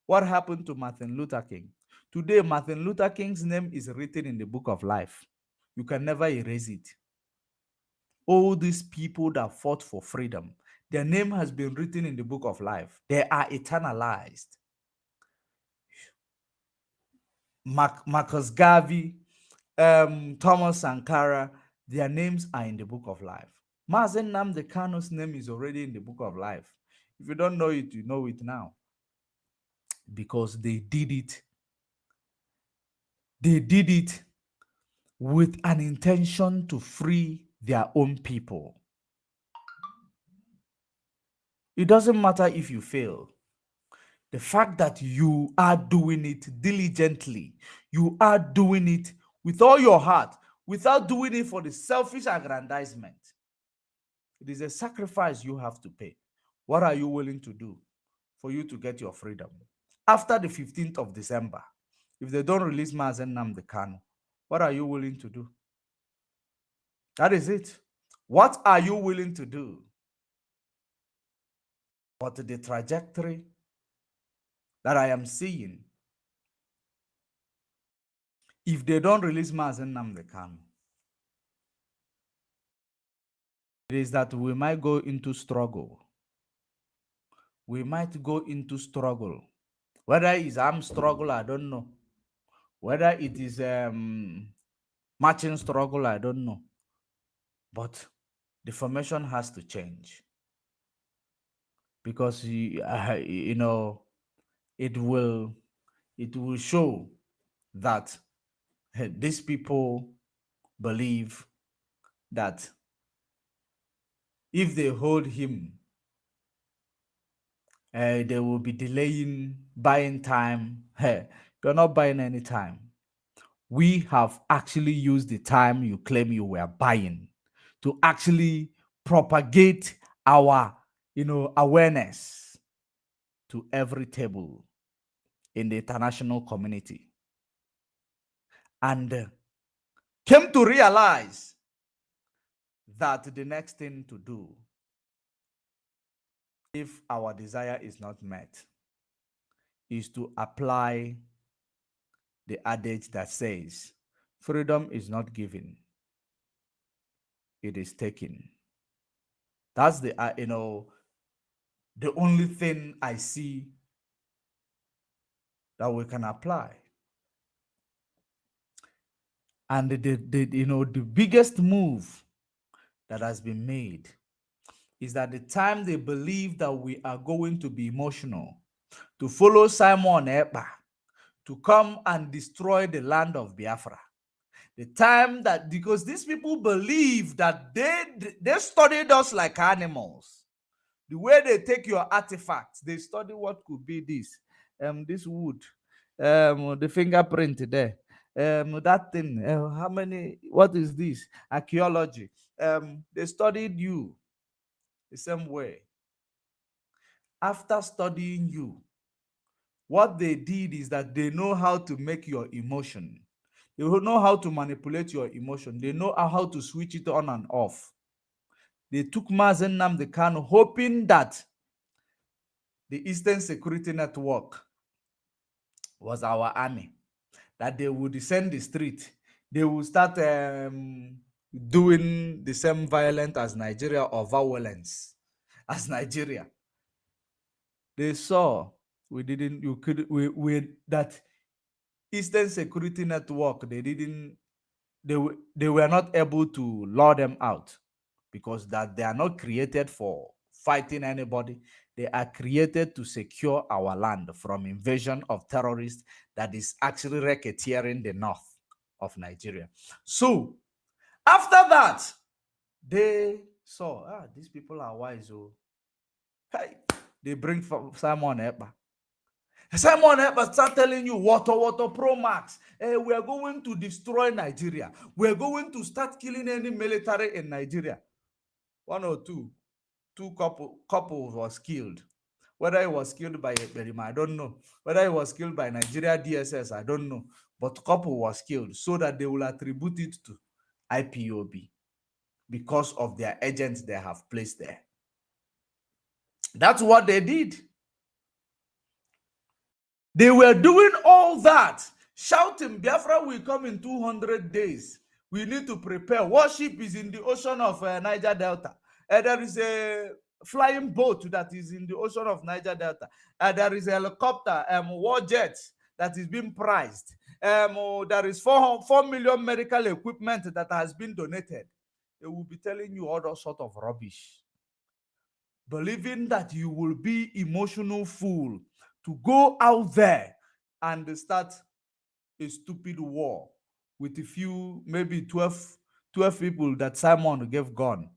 What happened to Martin Luther King? Today, Martin Luther King's name is written in the book of life. You can never erase it. All these people that fought for freedom, their name has been written in the book of life. They are eternalized. Marcus Garvey, Thomas Sankara, their names are in the book of life. Mazen Nnamdi Kanu's name is already in the book of life. If you don't know it, you know it now. Because they did it. They did it with an intention to free their own people. It doesn't matter if you fail. The fact that you are doing it diligently, you are doing it with all your heart, without doing it for the selfish aggrandizement, it is a sacrifice you have to pay. What are you willing to do for you to get your freedom? After the 15th of December, if they don't release Mazen Nnamdi Kanu, what are you willing to do? That is it. What are you willing to do? But the trajectory that I am seeing, if they don't release Mazen Nnamdi Kanu, it is that we might go into struggle. We might go into struggle. Whether it's armed struggle, I don't know. Whether it is marching struggle, I don't know. But the formation has to change. Because, it will show that these people believe that if they hold him, they will be delaying, buying time. Hey, you're not buying any time. We have actually used the time you claim you were buying to actually propagate our, awareness to every table in the international community. And came to realize that the next thing to do, if our desire is not met, is to apply the adage that says, freedom is not given, it is taken. That's the only thing I see that we can apply. And the biggest move that has been made is that the time they believe that we are going to be emotional, to follow Simon Ekpa, to come and destroy the land of Biafra. The time that, because these people believe that they studied us like animals. The way they take your artifacts, they study what could be this wood, the fingerprint there, that thing, how many, what is this? Archaeology. They studied you the same way. After studying you, what they did is that they know how to make your emotion. They know how to manipulate your emotion. They know how to switch it on and off. They took Mazen Nnamdi Kanu, hoping that the Eastern Security Network was our army, that they would descend the street. They would start doing the same violence as Nigeria, or violence as Nigeria. They saw that Eastern Security Network, they were not able to lure them out, because that they are not created for fighting anybody. They are created to secure our land from invasion of terrorists that is actually racketeering the north of Nigeria. So after that, they saw, these people are wise. Oh, hey, they bring Simon Ekpa. Simon Ekpa start telling you, water Pro Max. We are going to destroy Nigeria. We are going to start killing any military in Nigeria. One or two couples was killed. Whether it was killed by Ekperima, I don't know. Whether it was killed by Nigeria DSS, I don't know. But couple was killed, so that they will attribute it to IPOB because of their agents they have placed there. That's what they did. They were doing all that, shouting, Biafra will come in 200 days. We need to prepare. Warship is in the ocean of Niger Delta. There is a flying boat that is in the ocean of Niger Delta. There is a helicopter, war jet that is being prized. There is 4 million medical equipment that has been donated. They will be telling you all that sort of rubbish, believing that you will be emotional fool to go out there and start a stupid war with a few, maybe 12 people that Simon gave gun,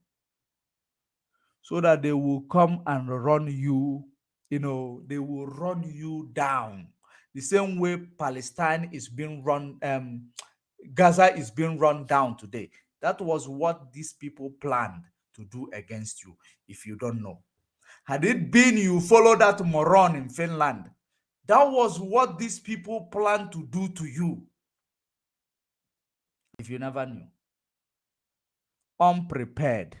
so that they will come and run you, they will run you down. The same way Palestine is being run, Gaza is being run down today. That was what these people planned to do against you, if you don't know. Had it been you follow that moron in Finland, that was what these people planned to do to you. If you never knew. Unprepared,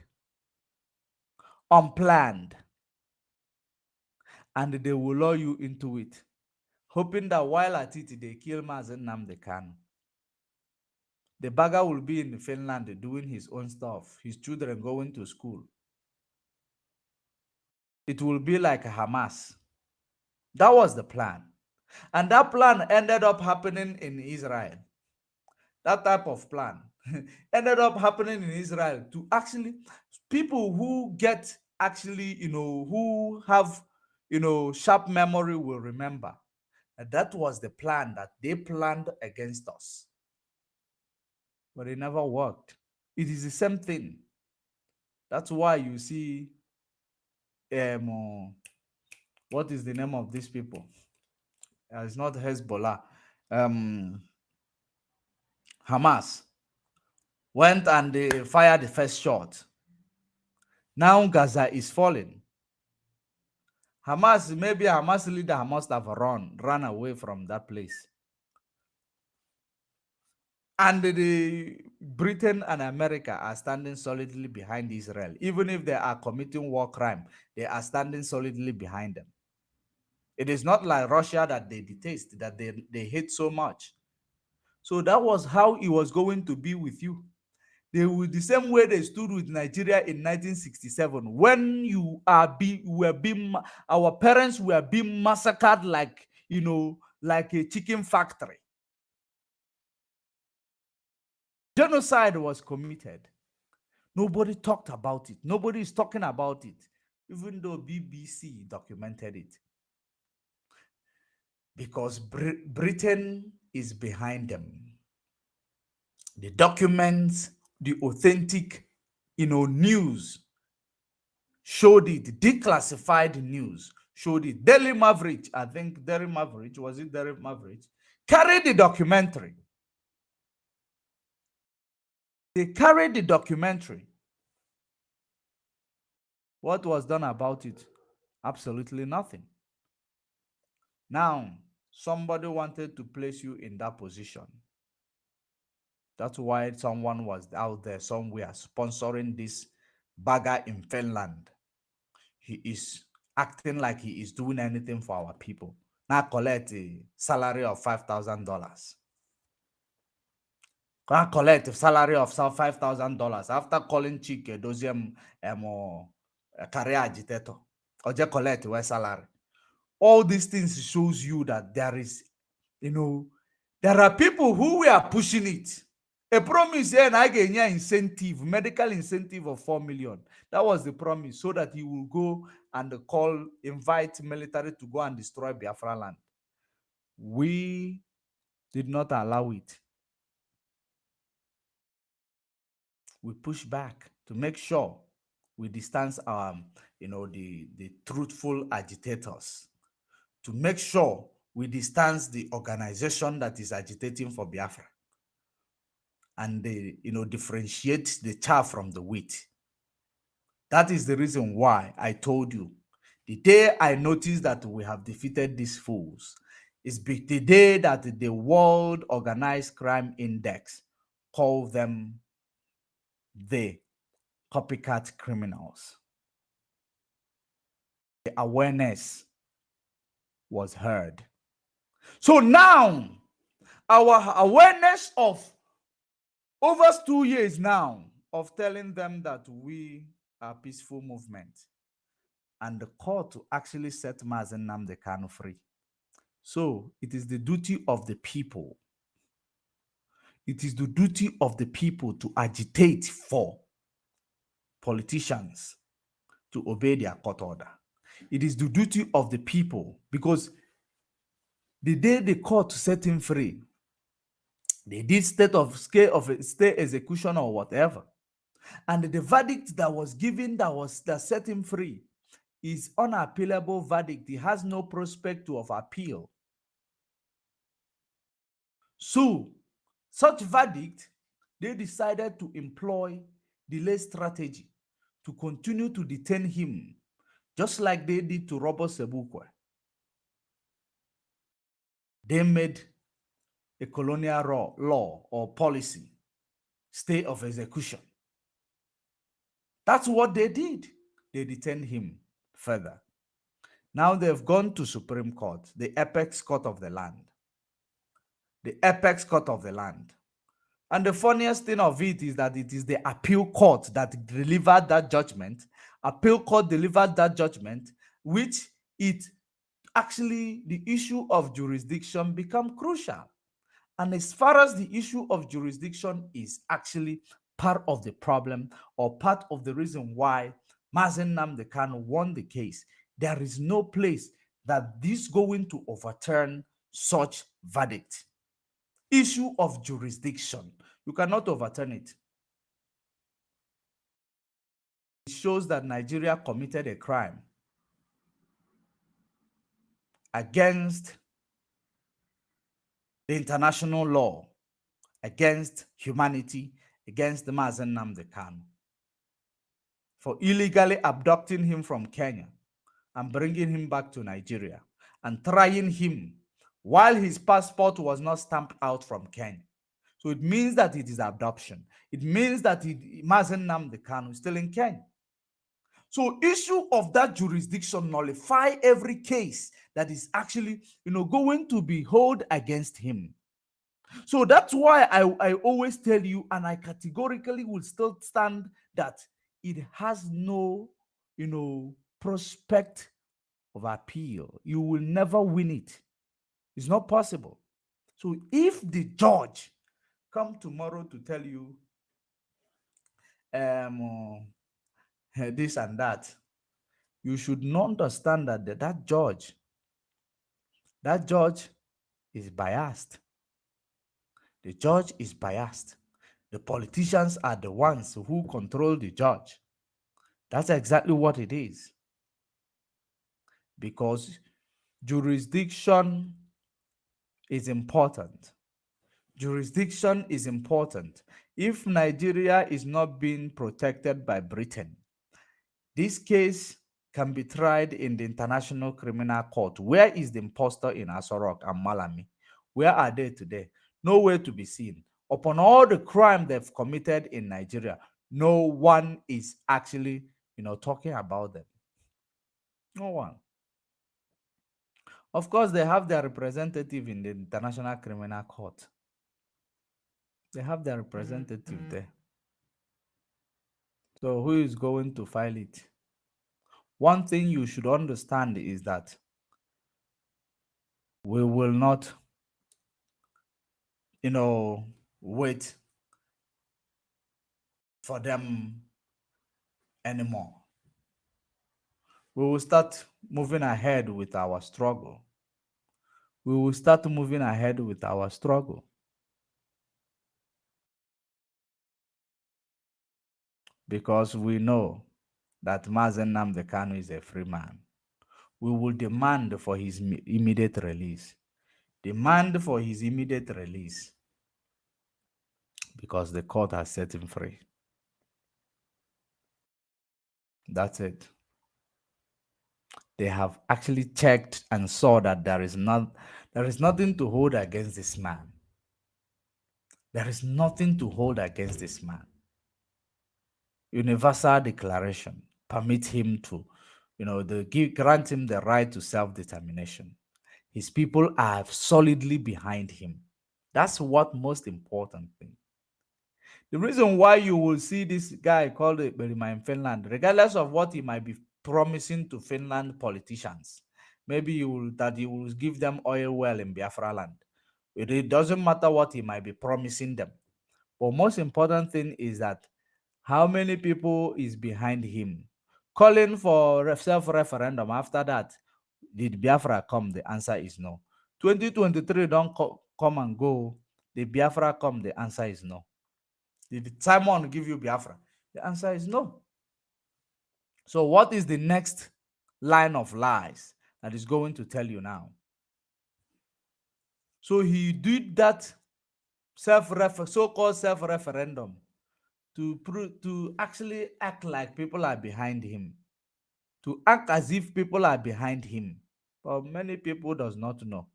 unplanned, and they will lure you into it, hoping that while at it, they kill Mazen Nnamdi Kanu. The bagger will be in Finland doing his own stuff, his children going to school. It will be like Hamas. That was the plan. And that plan ended up happening in Israel. That type of plan ended up happening in Israel to actually people who get actually, who have, sharp memory will remember that was the plan that they planned against us. But it never worked. It is the same thing. That's why you see, what is the name of these people? It's not Hezbollah. Hamas went and they fired the first shot. Now Gaza is falling. Maybe Hamas leader must have run away from that place. And Britain and America are standing solidly behind Israel. Even if they are committing war crime, they are standing solidly behind them. It is not like Russia that they detest, that they hate so much. So that was how it was going to be with you. They will, the same way they stood with Nigeria in 1967, when our parents were being massacred like, like a chicken factory. Genocide was committed. Nobody talked about it. Nobody is talking about it, even though BBC documented it. Because Britain is behind them. The documents, the authentic, news showed it. Declassified news showed it. Daily Maverick, I think Daily Maverick, was it Daily Maverick? Carried the documentary. They carried the documentary. What was done about it? Absolutely nothing. Now, somebody wanted to place you in that position. That's why someone was out there somewhere sponsoring this bagger in Finland. He is acting like he is doing anything for our people. Now collect a salary of $5,000. Now collect a salary of $5,000 after calling Chike Doziem career agitator. Or just collect a salary. All these things shows you that there is, there are people who are pushing it. A promise and I get incentive, medical incentive of 4 million. That was the promise, so that he will go and invite military to go and destroy Biafra land. We did not allow it. We push back to make sure we distance the truthful agitators, to make sure we distance the organization that is agitating for Biafra, and they, differentiate the chaff from the wheat. That is the reason why I told you, the day I noticed that we have defeated these fools is the day that the World Organized Crime Index called them the copycat criminals. The awareness was heard. So now, our awareness of over 2 years now of telling them that we are peaceful movement, and the call to actually set Mazen Nnamdi Kanu free. So it is the duty of the people. It is the duty of the people to agitate for politicians to obey their court order. It is the duty of the people, because the day they called to set him free, they did state execution or whatever. And the verdict that was given that set him free is unappealable verdict. It has no prospect of appeal. So, such verdict, they decided to employ delay strategy to continue to detain him, just like they did to Robert Sebukwe. They made a colonial law or policy, stay of execution. That's what they did. They detained him further. Now they've gone to Supreme Court, the apex court of the land. The apex court of the land. And the funniest thing of it is that it is the appeal court that delivered that judgment. Appeal court delivered that judgment, which it actually, the issue of jurisdiction become crucial. And as far as the issue of jurisdiction is actually part of the problem or part of the reason why Mazen Nnamdi Kanu won the case, there is no place that this going to overturn such verdict. Issue of jurisdiction, you cannot overturn it. It shows that Nigeria committed a crime against the international law, against humanity, against the Mazen Nnamdi Kanu, for illegally abducting him from Kenya and bringing him back to Nigeria and trying him while his passport was not stamped out from Kenya. So it means that it is abduction. It means that Mazen Nnamdi Kanu is still in Kenya. So issue of that jurisdiction nullify every case that is actually, going to be held against him. So that's why I always tell you, and I categorically will still stand that it has no, prospect of appeal. You will never win it. It's not possible. So if the judge come tomorrow to tell you this and that, you should not understand that that judge is biased. The judge is biased. The politicians are the ones who control the judge. That's exactly what it is. Because jurisdiction is important. Jurisdiction is important. If Nigeria is not being protected by Britain, this case can be tried in the International Criminal Court. Where is the imposter in Asorok and Malami? Where are they today? Nowhere to be seen. Upon all the crime they've committed in Nigeria, no one is actually, talking about them. No one. Of course, they have their representative in the International Criminal Court. They have their representative there. So who is going to file it? One thing you should understand is that we will not, wait for them anymore. We will start moving ahead with our struggle. We will start moving ahead with our struggle. Because we know that Mazen Nnamdi Kanu is a free man. We will demand for his immediate release. Demand for his immediate release. Because the court has set him free. That's it. They have actually checked and saw that there is nothing to hold against this man. There is nothing to hold against this man. Universal Declaration permits him to, grant him the right to self-determination. His people are solidly behind him. That's what most important thing. The reason why you will see this guy called Berima in Finland, regardless of what he might be promising to Finland politicians, maybe he will give them oil well in Biafra land. It doesn't matter what he might be promising them. But most important thing is that how many people is behind him? Calling for self-referendum. After that, did Biafra come? The answer is no. 2023 don't come and go. Did Biafra come? The answer is no. Did Simon give you Biafra? The answer is no. So what is the next line of lies that is going to tell you now? So he did that so-called self-referendum to actually act like people are behind him, to act as if people are behind him. But many people does not know.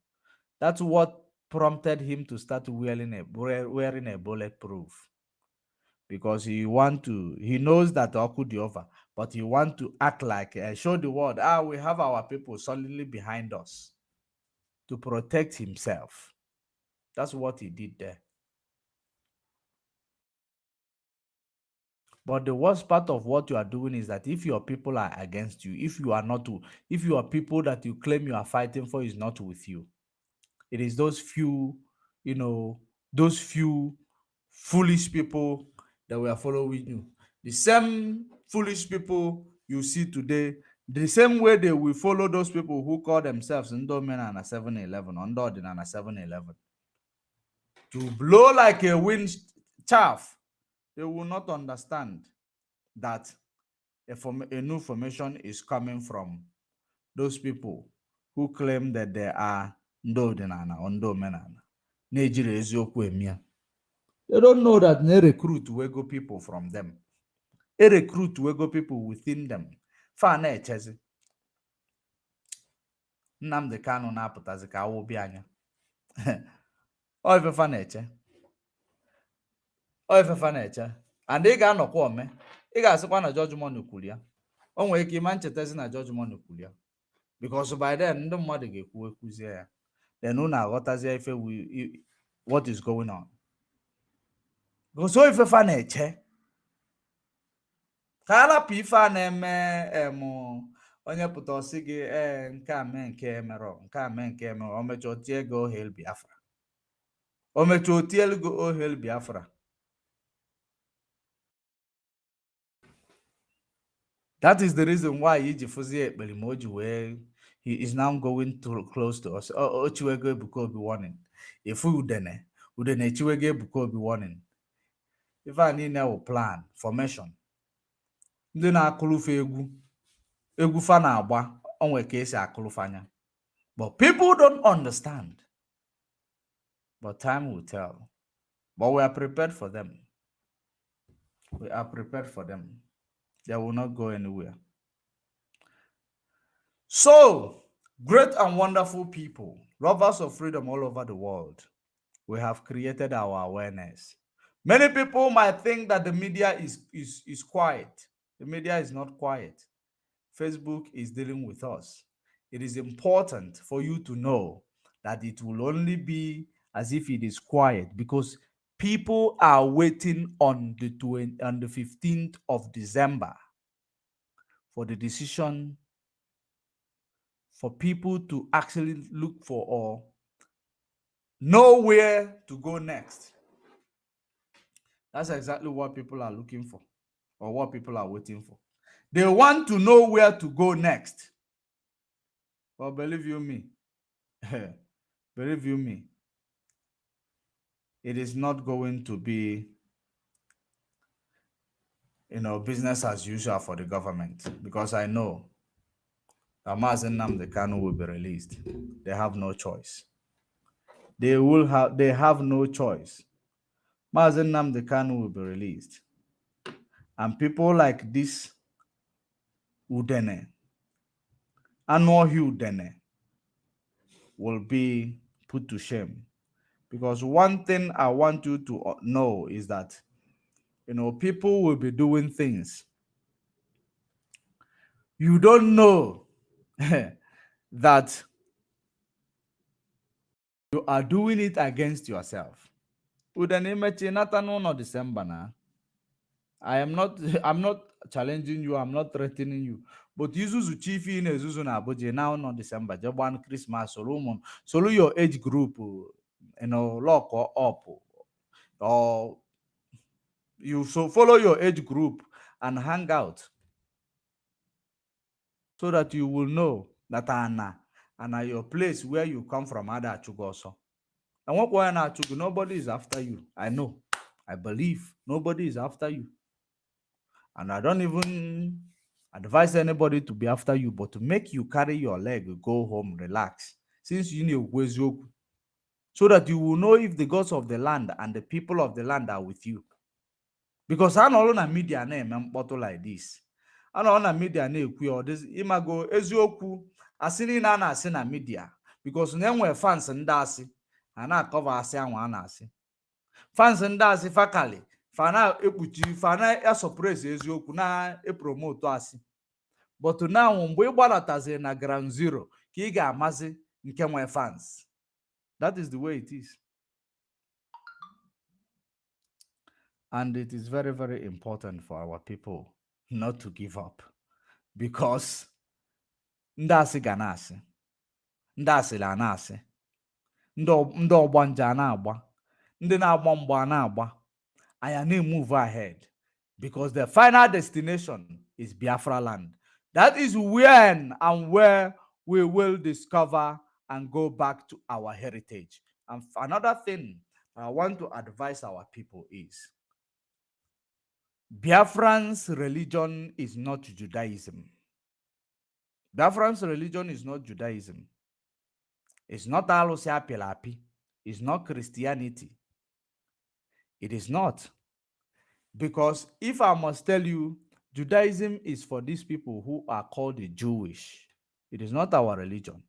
That's what prompted him to start wearing a bulletproof. Because he knows that Oku the over, but he want to act like, show the world, we have our people solidly behind us to protect himself. That's what he did there. But the worst part of what you are doing is that if your people are against you, if your people that you claim you are fighting for is not with you, it is those few foolish people that were following you. The same foolish people you see today, the same way they will follow those people who call themselves Ndomen and 7-Eleven, Ndodin and 7-Eleven. To blow like a wind chaff, they will not understand that a new formation is coming from those people who claim that they are Ndodinana or Ndomenana. Nejire eziokwu emia. They don't know that they recruit Wego people from them. They recruit Wego people within them. Fana echezi. Nnamdi Kanu na-apụtazi ka awụ bịa anya. Ọ ifefa na-eche. Ọ ifefa na-eche. And ị ga-anọkwa ome. Ị ga-asịkwa na George Money kwuru ya. O nwere ike ịma nchetezi na George Money kwuru ya. Because by then, ndị mmadụ ga-ekwu ekwuzie ya. Then unu aghọtazie ife what is going on. Because o ifefa na-eche. Ka arapụ ife a na-eme onye pụta ọsị gị nke a mee nke emerọ nke a mee nke emerọ o mechaa otie gị ohel Biafra o mechaa otielu gị ohel Biafra. That is the reason why iji fụzie ekpere ma o ji wee he is now going to close to us. O chiwego Ebuka Obi warning. Ifu udene chiwego Ebuka Obi warning. Ife a niile wụ plan formation. Ndị na-akụlụfe egwu fa na-agba onwe ka esi akụlụfe anya. But people don't understand. But time will tell. But we are prepared for them. We are prepared for them. They will not go anywhere. So, great and wonderful people, lovers of freedom all over the world, we have created our awareness. Many people might think that the media is quiet. The media is not quiet. Facebook is dealing with us. It is important for you to know that it will only be as if it is quiet because people are waiting on the 15th of December for the decision for people to actually look for or know where to go next. That's exactly what people are looking for or what people are waiting for. They want to know where to go next. But believe you me, believe you me, it is not going to be, business as usual for the government because I know that Mazen Nnamdi Kanu will be released. They have no choice. They have no choice. Mazen Nnamdi Kanu will be released. And people like this Udele, Anohi Udele, will be put to shame. Because one thing I want you to know is that, people will be doing things. You don't know that you are doing it against yourself. Udele mechi nata no December na. I'm not challenging you, I'm not threatening you. But Yuzuzu Chief in Zuzu na Abuja now no December, Jaban Christmas, Solomon, solo your age group, lock or up. Or you so follow your age group and hang out so that you will know that Anna your place where you come from Ada Chugoso. And what way na Chugu, nobody is after you. I know. I believe nobody is after you. And I don't even advise anybody to be after you, but to make you carry your leg, go home, relax. Since you know, so that you will know if the gods of the land and the people of the land are with you. Because I know on media name bottle like this. I know on media name or this imago ezioku asini na na na media. Because nwe fans ndasi and I cover asi anwa anasi. Fans ndasi fakali. Fana ekpuchi fana ya surprise eziokwu na epromote asị but now mgbe ịgbalatazi na ground zero ka ị ga-amazi nke nwe fans. That is the way it is. And it is very, very important for our people not to give up because ndị asị ga na-asị, ndị asịla na-asị, ndị ọgba nje na-agba, ndị na-agba mgba na-agba. I need move ahead because the final destination is Biafra land. That is when and where we will discover and go back to our heritage. And another thing I want to advise our people is Biafran's religion is not Judaism. Biafran's religion is not Judaism. It's not Alusi Apilapi. It's not Christianity. It is not. Because if I must tell you, Judaism is for these people who are called the Jewish. It is not our religion.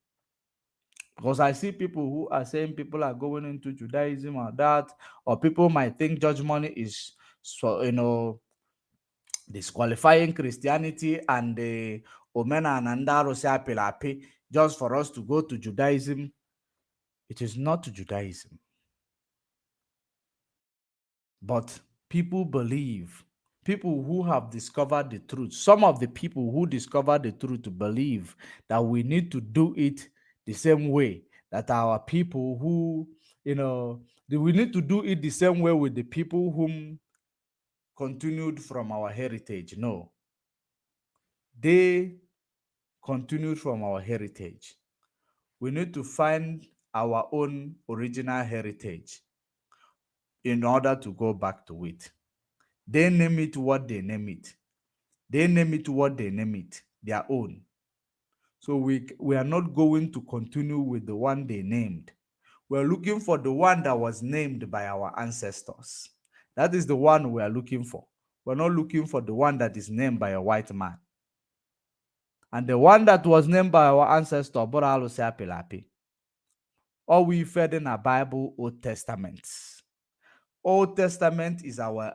Because I see people who are saying people are going into Judaism or that, or people might think judge money is, so, disqualifying Christianity and the Omena and Andarosia Pilapi just for us to go to Judaism. It is not Judaism. But people believe people who have discovered the truth, some of the people who discovered the truth believe that we need to do it the same way that our people who, we need to do it the same way with the people whom continued from our heritage. No, they continued from our heritage. We need to find our own original heritage in order to go back to it. They name it what they name it. They name it what they name it, their own. So we are not going to continue with the one they named. We're looking for the one that was named by our ancestors. That is the one we are looking for. We're not looking for the one that is named by a white man. And the one that was named by our ancestor, Boralo Seapilapi, all we fed in our Bible, Old Testament. Old Testament is our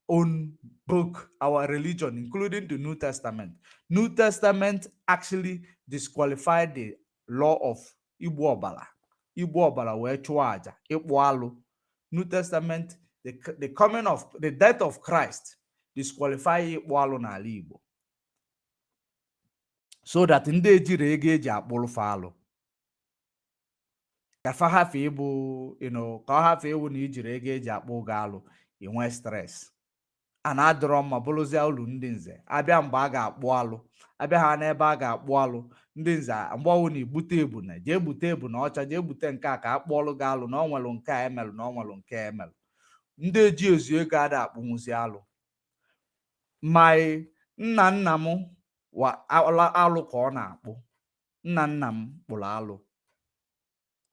own book, our religion, including the New Testament. New Testament actually disqualified the law of Igbo Obala. Igbo Obala were chuaja, Ikwalu. New Testament, the coming of the death of Christ disqualify Ikwalu na Igbo. So that ndị ejiri ego eji akpụrụ falụ ka fa hafe ịbụ ka ọ hafe ewu na ijiri ego eji akpụ ụgọ alụ inwe stres a na-adọrọ mma bụrụzie ụlọ ndị nze abịa mgbe a ga-akpụ alụ abịa ha n'ebe a ga-akpụ alụ ndị nze mgbe ọwụ na igbute ebuna jee gbute ebuna ọcha jee gbute nke a ka akpụọlụ gị alụ na ọ nwelụ nke a emelụ na ọ nwelụ nke a emelụ ndị eji ezu ego ada akpụnwụzi alụ ma nna nna m alụ ka ọ na-akpụ nna nna m kpụrụ alụ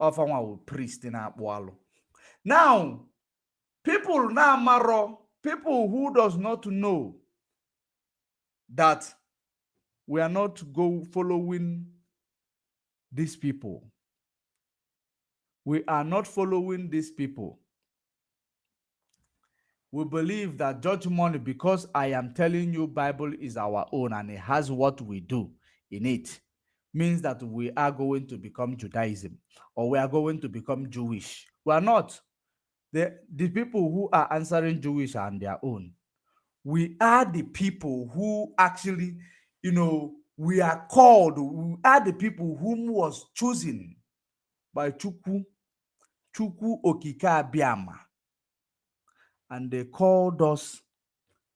ọfanwa wụ priest na-akpụ alụ. Now people now marọ people who does not know that we are not following these people. We are not following these people. We believe that judge money, because I am telling you Bible is our own and it has what we do in it, means that we are going to become Judaism or we are going to become Jewish. We are not. The people who are answering Jewish are on their own. We are the people who actually, we are called, we are the people whom was chosen by Chukwu Okike Abiama. And they called us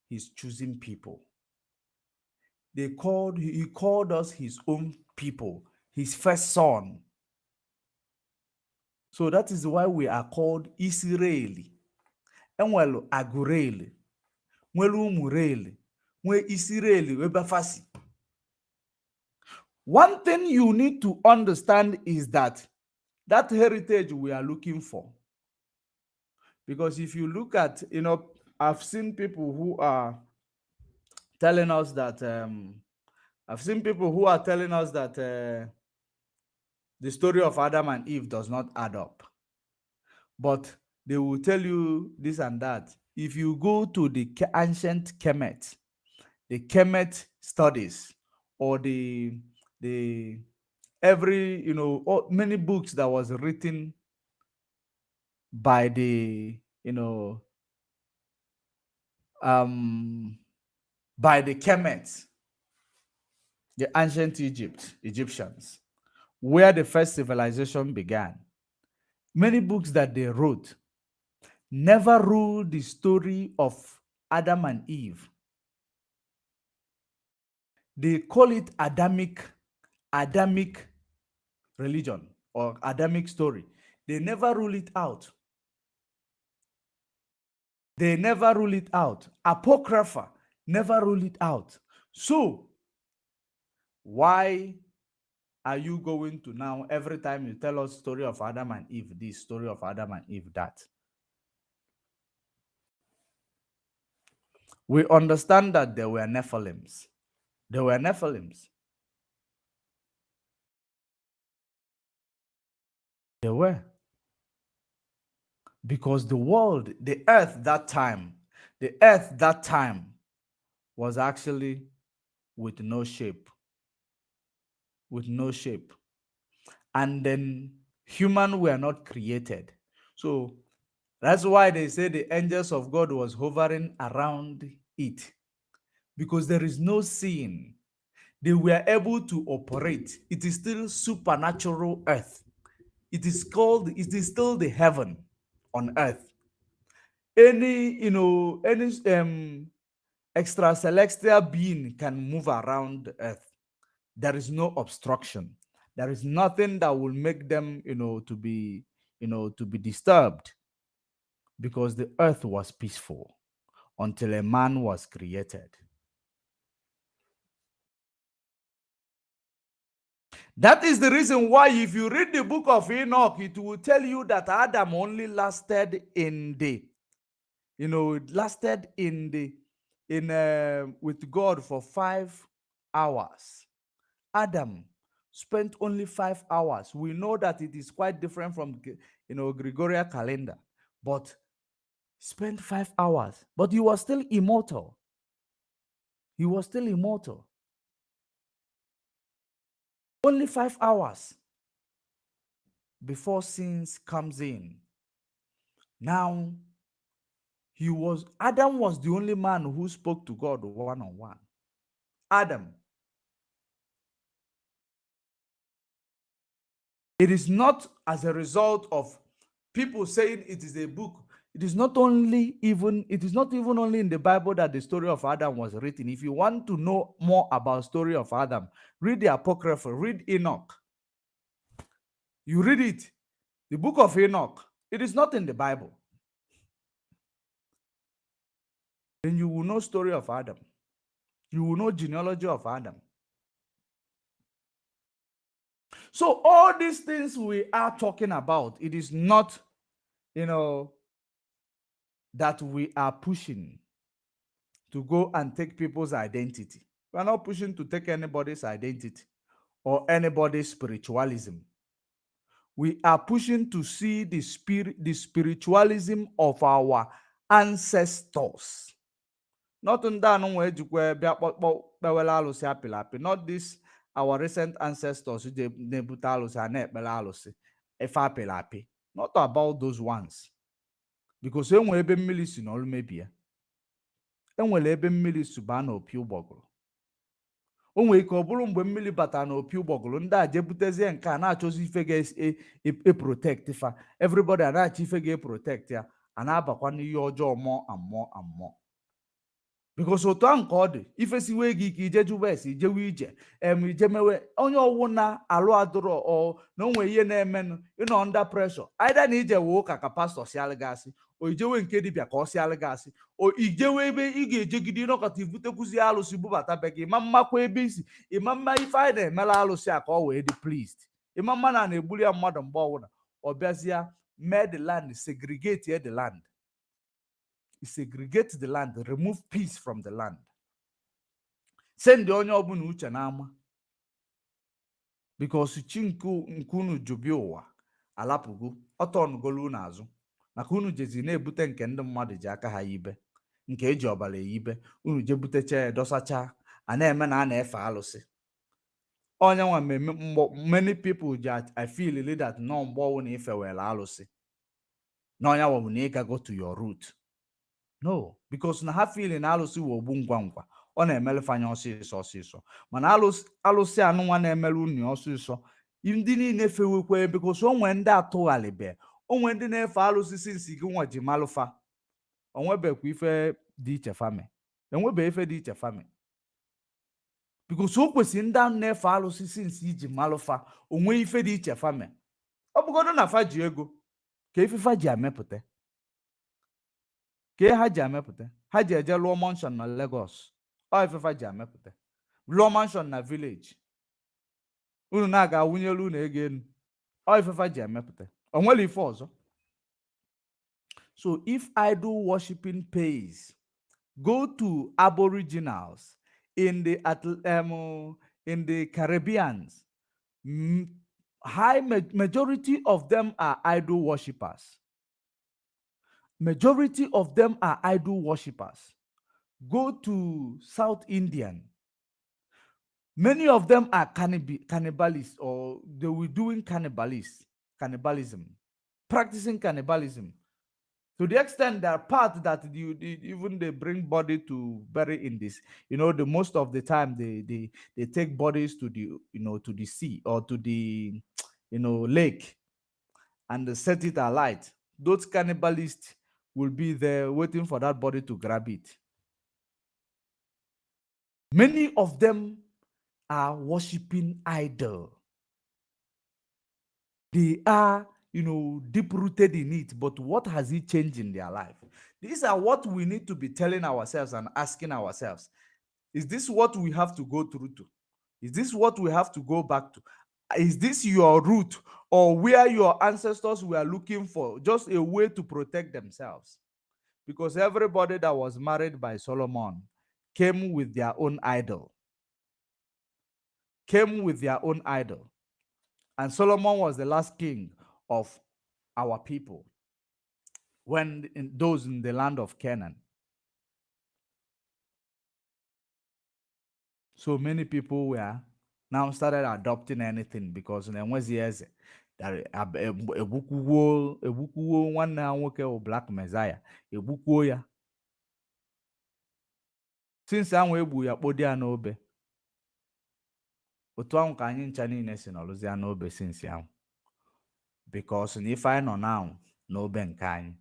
his choosing people. He called us his own people, his first son. So that is why we are called Israeli. Enwelu Agureli. Nwelu Umureli. Nwe Israeli webafasi. One thing you need to understand is that heritage we are looking for. Because if you look at, I've seen people who are telling us that, the story of Adam and Eve does not add up. But they will tell you this and that. If you go to the ancient Kemet, the Kemet studies, or many books that was written by the Kemet, the ancient Egyptians, where the first civilization began. Many books that they wrote never ruled the story of Adam and Eve. They call it Adamic religion or Adamic story. They never rule it out. They never rule it out. Apocrypha never rule it out. So why are you going to now, every time you tell us story of Adam and Eve, this story of Adam and Eve, that? We understand that there were Nephilims. There were Nephilims. There were. Because the world, the earth that time was actually with no shape. With no shape. And then humans were not created. So That's why they say the angels of God was hovering around it, because there is no sin. They were able to operate. It is still supernatural earth. It is still the heaven on earth. Any extra celestial being can move around the earth. There is no obstruction. There is nothing that will make them, to be disturbed, because the earth was peaceful until a man was created. That is the reason why, if you read the book of Enoch, it will tell you that Adam only lasted in the, lasted in the, with God for 5 hours. Adam spent only 5 hours. We know that it is quite different from, Gregorian calendar, but spent 5 hours. But he was still immortal. He was still immortal. Only 5 hours before sins comes in. Now, Adam was the only man who spoke to God one-on-one. Adam. It is not as a result of people saying it is a book. It is not even only in the Bible that the story of Adam was written. If you want to know more about story of Adam, read the Apocrypha, read Enoch. You read it, the book of Enoch. It is not in the Bible. Then you will know story of Adam. You will know genealogy of Adam. So all these things we are talking about, it is not, that we are pushing to go and take people's identity. We are not pushing to take anybody's identity or anybody's spiritualism. We are pushing to see the spiritualism of our ancestors. Not ndị anụnwa ejikwa bịa kpewela alụsị apịrị apị. Not this our recent ancestors who na-ebute alụsị a na-ekpere alụsị ife apịrị apị. Not about those ones. Because enwe ebe mmiri si n'ọrụ mebie. Enwere ebe mmiri si baa n'opi ụgbọgụrụ. O nwere ike ọ bụrụ mgbe mmiri bata n'opi ụgbọgụrụ, ndị a jebutezie nke a na-achọzi ife ga-eprotect fa. Everybody a na-achọ ife ga-eprotect ya, a na-abakwa n'ihe ọjọọ mmụọ. Because otu ahụ ka ọ dị, ifesiwe gị ike ije jụba esi ijewe ije ije mewe onye ọwụ na-alụ adụrọ na onwe ihe na-emenụ ịnọ under pressure. Either na ije wee ụka ka pastọ si alụgasị, o ijewe nke dibịa ka ọ si alụgasị, o ijewe ebe ị ga-ejegide ịnọkọta ibutekwuzi alụsị bubata be gị, ịma mmakwa ebe isi, ịma mma ife anyị na-emela alụsị a ka ọ wee dị pleased, ịma mma na-egbuli ya mmadụ mgbe ọbụla ọ bịazie mee the land, segregate the land. Segregate the land, remove peace from the land. Send the onye ọbụla uche n'ama. Because chi nke unu jubi ụwa alapụgo, ọtọnugolu unu azụ. Maka unu jezi na-ebute nke ndị mmadụ ji aka ha yibe, nke eji ọbara yibe, unu je butecha ya dosacha, a na-eme na a na-efe alụsị. Onye nwa many people I feel that no mgbe ọwụ na ife were alụsị. Na onye wụ na ịga go to your root. No, because na ha feeling alụsị wụ ogbu ngwa ngwa, ọ na-emelefanye ọsịsọ. Mana alụsị anụnwa na-emere unu ọsịsọ, ndị niile fewekwe, because onwe ndị atụghalibe, onwe ndị na-efe alụsị sinsi gị nwa ji malụfa. Onwebekwa ife dị iche fame. Enwebe ife dị iche fame. Because o kwesịrị ndị ahụ na-efe alụsị sinsi iji malụfa, onwe ife dị iche fame. Ọ bụgodo na fa ji ego, ka ife fa ji amepụta. Ka ha ji amepụta, ha ji eje lụọ mansion na Lagos. Ọ ifefa ji amepụta. Lụọ mansion na village. Unu na-aga awụnyelu unu ego enu. Ọ ifefa ji amepụta. O nwere ife ọzọ. So if idol worshiping pays, go to aboriginals in the Caribbeans. Majority of them are idol worshippers. Majority of them are idol worshippers. Go to South Indian. Many of them are cannibalists, or they were doing cannibalism, practicing cannibalism. To the extent that part that even they bring body to bury in this, the most of the time they take bodies to the to the sea or to the lake, and they set it alight. Those cannibalists will be there waiting for that body to grab it. Many of them are worshiping idol. They are, deep rooted in it, but what has it changed in their life? These are what we need to be telling ourselves and asking ourselves. Is this what we have to go through to? Is this what we have to go back to? Is this your root, or where your ancestors were looking for just a way to protect themselves? Because everybody that was married by Solomon came with their own idol. Came with their own idol. And Solomon was the last king of our people when those in the land of Canaan. So many people were now started adopting anything because years ebukwuo nwanne ha nwoke bụ Black Messiah, ebukwuo ya. Since ahụ egbu ya kpodi ya n'obe. Otu ahụ ka anyị ncha niile si nọrụzi ya n'obe since ahụ. Because if I nọ now n'obe nke anyị.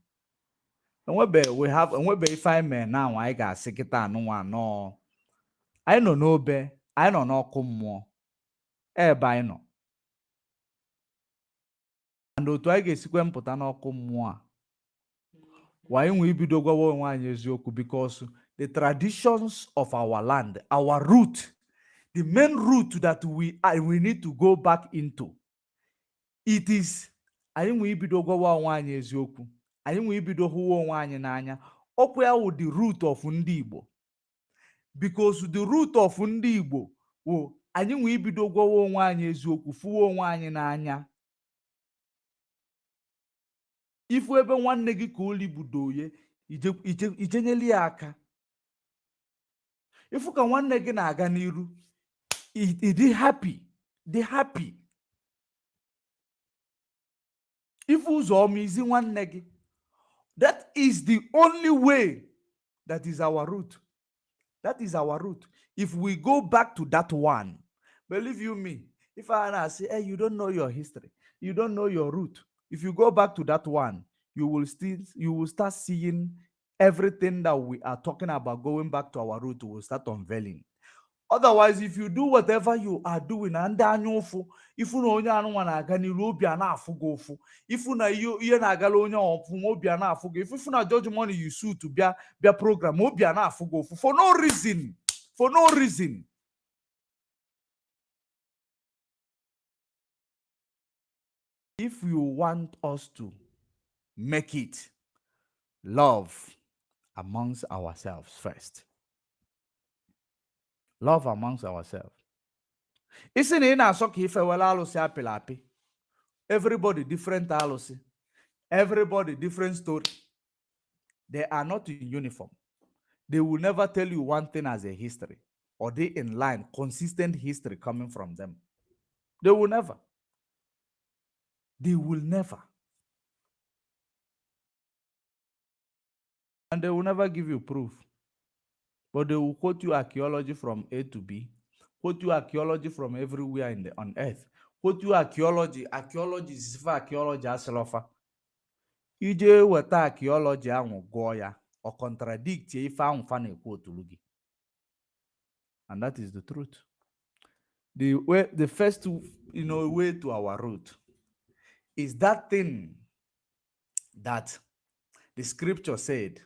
Enwebe ife anyị mee now anyị ga-asị kịta anụnwa anọ. Anyị nọ n'obe, anyị nọ n'ọkụ mmụọ. Ebe anyị nọ. And otu anyị ga-esikwe mpụta n'ọkụ mmụọ a. Why we ibido gwawa onwe anyị eziokwu? Because the traditions of our land, our root, the main root that we need to go back into, it is anyị nwe ibido gwawa onwe anyị eziokwu. Anyị nwe ibido hụwa onwe anyị n'anya. Okwu ya wụ the root of ndị Igbo. Because the root of ndị Igbo wụ anyị nwe ibido gwawa onwe anyị eziokwu, fụwa onwe anyị n'anya. Ifu ebe nwanne gị ka oli budo ye, ijenyeli ya aka. Ifu ka nwanne gị na-aga n'iru, dị happy. Ifu ụzọ ọma izi nwanne gị. That is the only way. That is our root. That is our root. If we go back to that one, believe you me, if I say, hey, you don't know your history, you don't know your root. If you go back to that one, you will start seeing everything that we are talking about going back to our root will start unveiling. Otherwise, if you do whatever you are doing, and if you know if you na judge money you sue to be a program, for no reason. For no reason. If you want us to make it, love amongst ourselves first. Love amongst ourselves. Isn't it na so if alusi. Everybody different alusi. Everybody different story. They are not in uniform. They will never tell you one thing as a history, or they in line, consistent history coming from them. They will never. They will never. And they will never give you proof. But they will quote you archaeology from A to B, quote you archaeology from everywhere on earth, quote you archaeology is for archaeology aselofa. Ije weta archaeology ahụ gụọ ya or contradict ife ahụ fa na-ekwu otulu gị. And that is the truth. The first way to our root is that thing that the scripture said,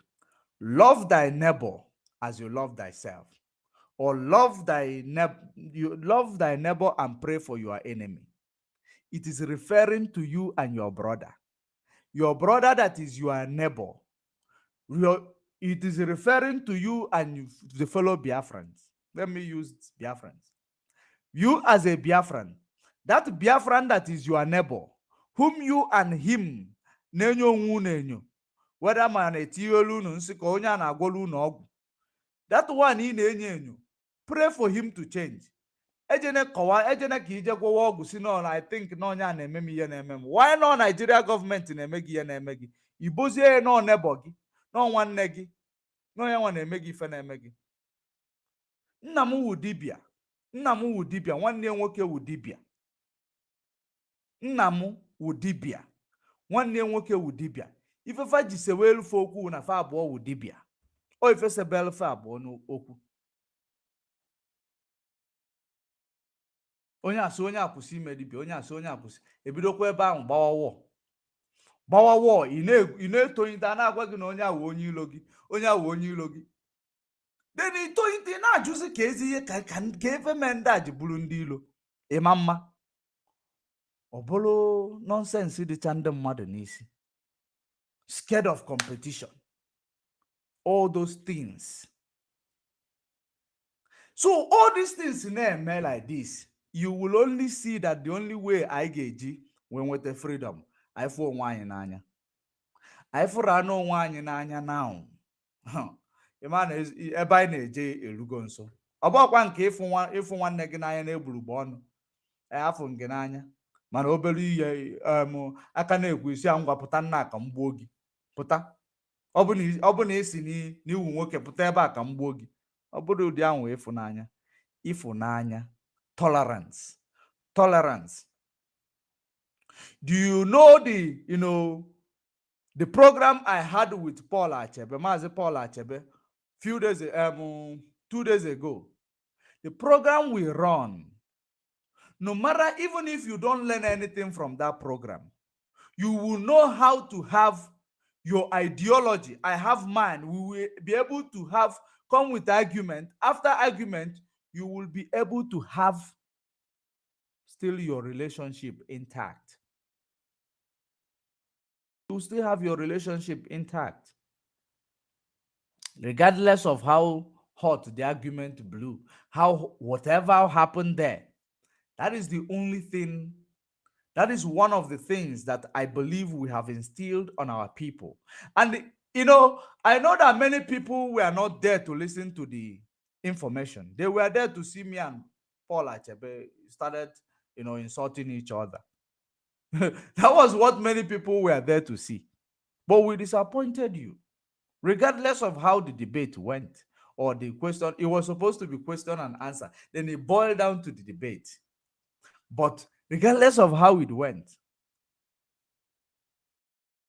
love thy neighbor as you love thyself, or love thy neighbor and pray for your enemy. It is referring to you and your brother that is your neighbor. It is referring to you and the fellow Biafrans. Let me use Biafrans. You as a Biafran, that Biafran that is your neighbor, whom you and him whether man that one in pray for him to change. I think no Why no Nigeria government in ibozie no nebo gị no nwanne gị no ya nwa na-eme gị ife na-eme gị. Nna m wụ dibịa, nna m wụ dibịa, nwanne nwoke wụ dibịa. Nna m wụ dibịa, nwanne nwoke wụ dibịa. Ifefa ji sewe elufe okwu na fa abụọ wụ dibịa. O ife sebe elufe abụọ n'okwu. Onye asị onye akwụsị ime dibịa, onye asị onye akwụsị, ebidokwa ebe ahụ gbawa wọ ị na-etonyite a na-agwa gị na onye ahụ onye ilo gị, onye ahụ onye ilo gị. Then itonyite na-ajụzi ka ezi ihe ka efe mee ndị a ji bụrụ ndị ilo. Ịma mma ọ bụrụ nọnsensị dịcha ndị mmadụ n'isi. Scared of competition, all those things. So all these things na-eme like this, you will only see that the only way I ga-eji when with the freedom I fụ onwe anyị n'anya. Anyị fụrụ anụ onwe anyị n'anya now. Ịma na ebe anyị na-eje erugo nso. Ọ bụkwa nke ịfụ nwanne gị n'anya na-egburugbu ọnụ. Afụ gị n'anya mana obere ihe aka na-ekwu isi a ngwa pụta nna ka m gbuo gị. Pụta. Ọ bụ na esi n'iwu nwoke pụta ebe a ka m gbuo gị. Ọ bụrụ ụdị ahụ ịfụnanya. Ịfụnanya. Tolerance. Tolerance. Do you know the program I had with Paul Achebe, Mazi Paul Achebe, 2 days ago? The program we run, no matter, even if you don't learn anything from that program, you will know how to have your ideology. I have mine. We will be able to come with argument. After argument, you will be able to have still your relationship intact. You still have your relationship intact. Regardless of how hot the argument blew, whatever happened there, that is the only thing. That is one of the things that I believe we have instilled on our people. And, I know that many people were not there to listen to the information. They were there to see me and Paul Achebe started, insulting each other. That was what many people were there to see. But we disappointed you. Regardless of how the debate went or the question, it was supposed to be question and answer. Then it boiled down to the debate. But regardless of how it went,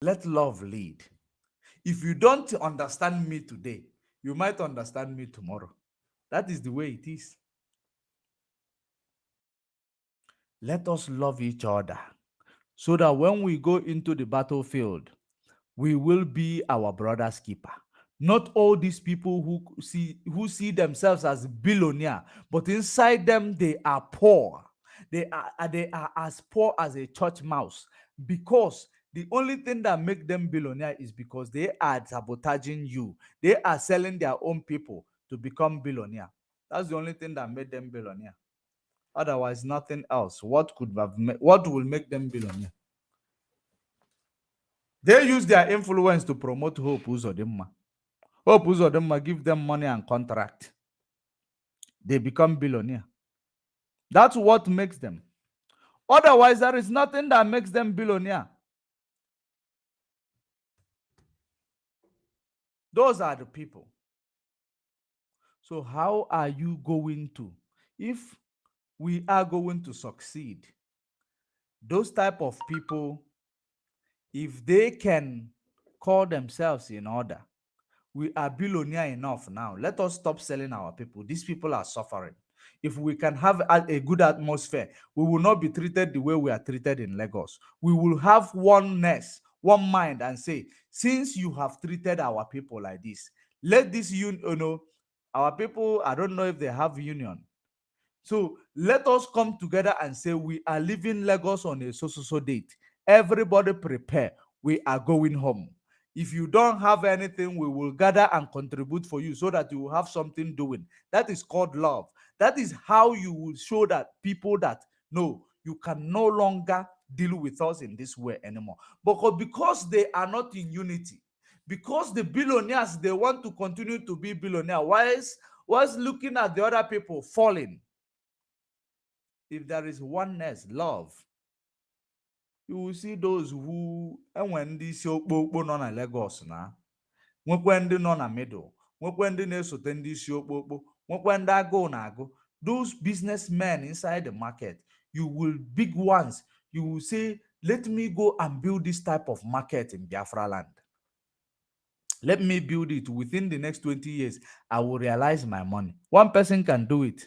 let love lead. If you don't understand me today, you might understand me tomorrow. That is the way it is. Let us love each other so that when we go into the battlefield, we will be our brother's keeper. Not all these people who see themselves as billionaire, but inside them they are poor. They are as poor as a church mouse, because the only thing that makes them billionaire is because they are sabotaging you. They are selling their own people to become billionaire. That's the only thing that made them billionaire. Otherwise, nothing else. What will make them billionaire? They use their influence to promote Hope Uzodimma. Hope Uzodimma give them money and contract. They become billionaire. That's what makes them. Otherwise, there is nothing that makes them billionaire. Those are the people. So how are you going to, if we are going to succeed, those type of people, if they can call themselves in order, we are billionaire enough now. Let us stop selling our people. These people are suffering. If we can have a good atmosphere, we will not be treated the way we are treated in Lagos. We will have oneness, one mind, and say, since you have treated our people like this, let this our people, I don't know if they have union. So let us come together and say, we are leaving Lagos on a so date. Everybody prepare. We are going home. If you don't have anything, we will gather and contribute for you so that you will have something doing. That is called love. That is how you will show that people that, no, you can no longer deal with us in this way anymore. Because they are not in unity, because the billionaires, they want to continue to be billionaire, whilst looking at the other people falling. If there is oneness, love, You will see those who enwe ndị isi okpokpo nọ na Lagos na nwekwe ndị nọ na middle, nwekwe ndị na-esote ndị isi okpokpo, nwekwe ndị agụụ na-agụ. Those businessmen inside the market, you will big ones, you will say, let me go and build this type of market in Biafra land. Let me build it within the next 20 years. I will realize my money. One person can do it.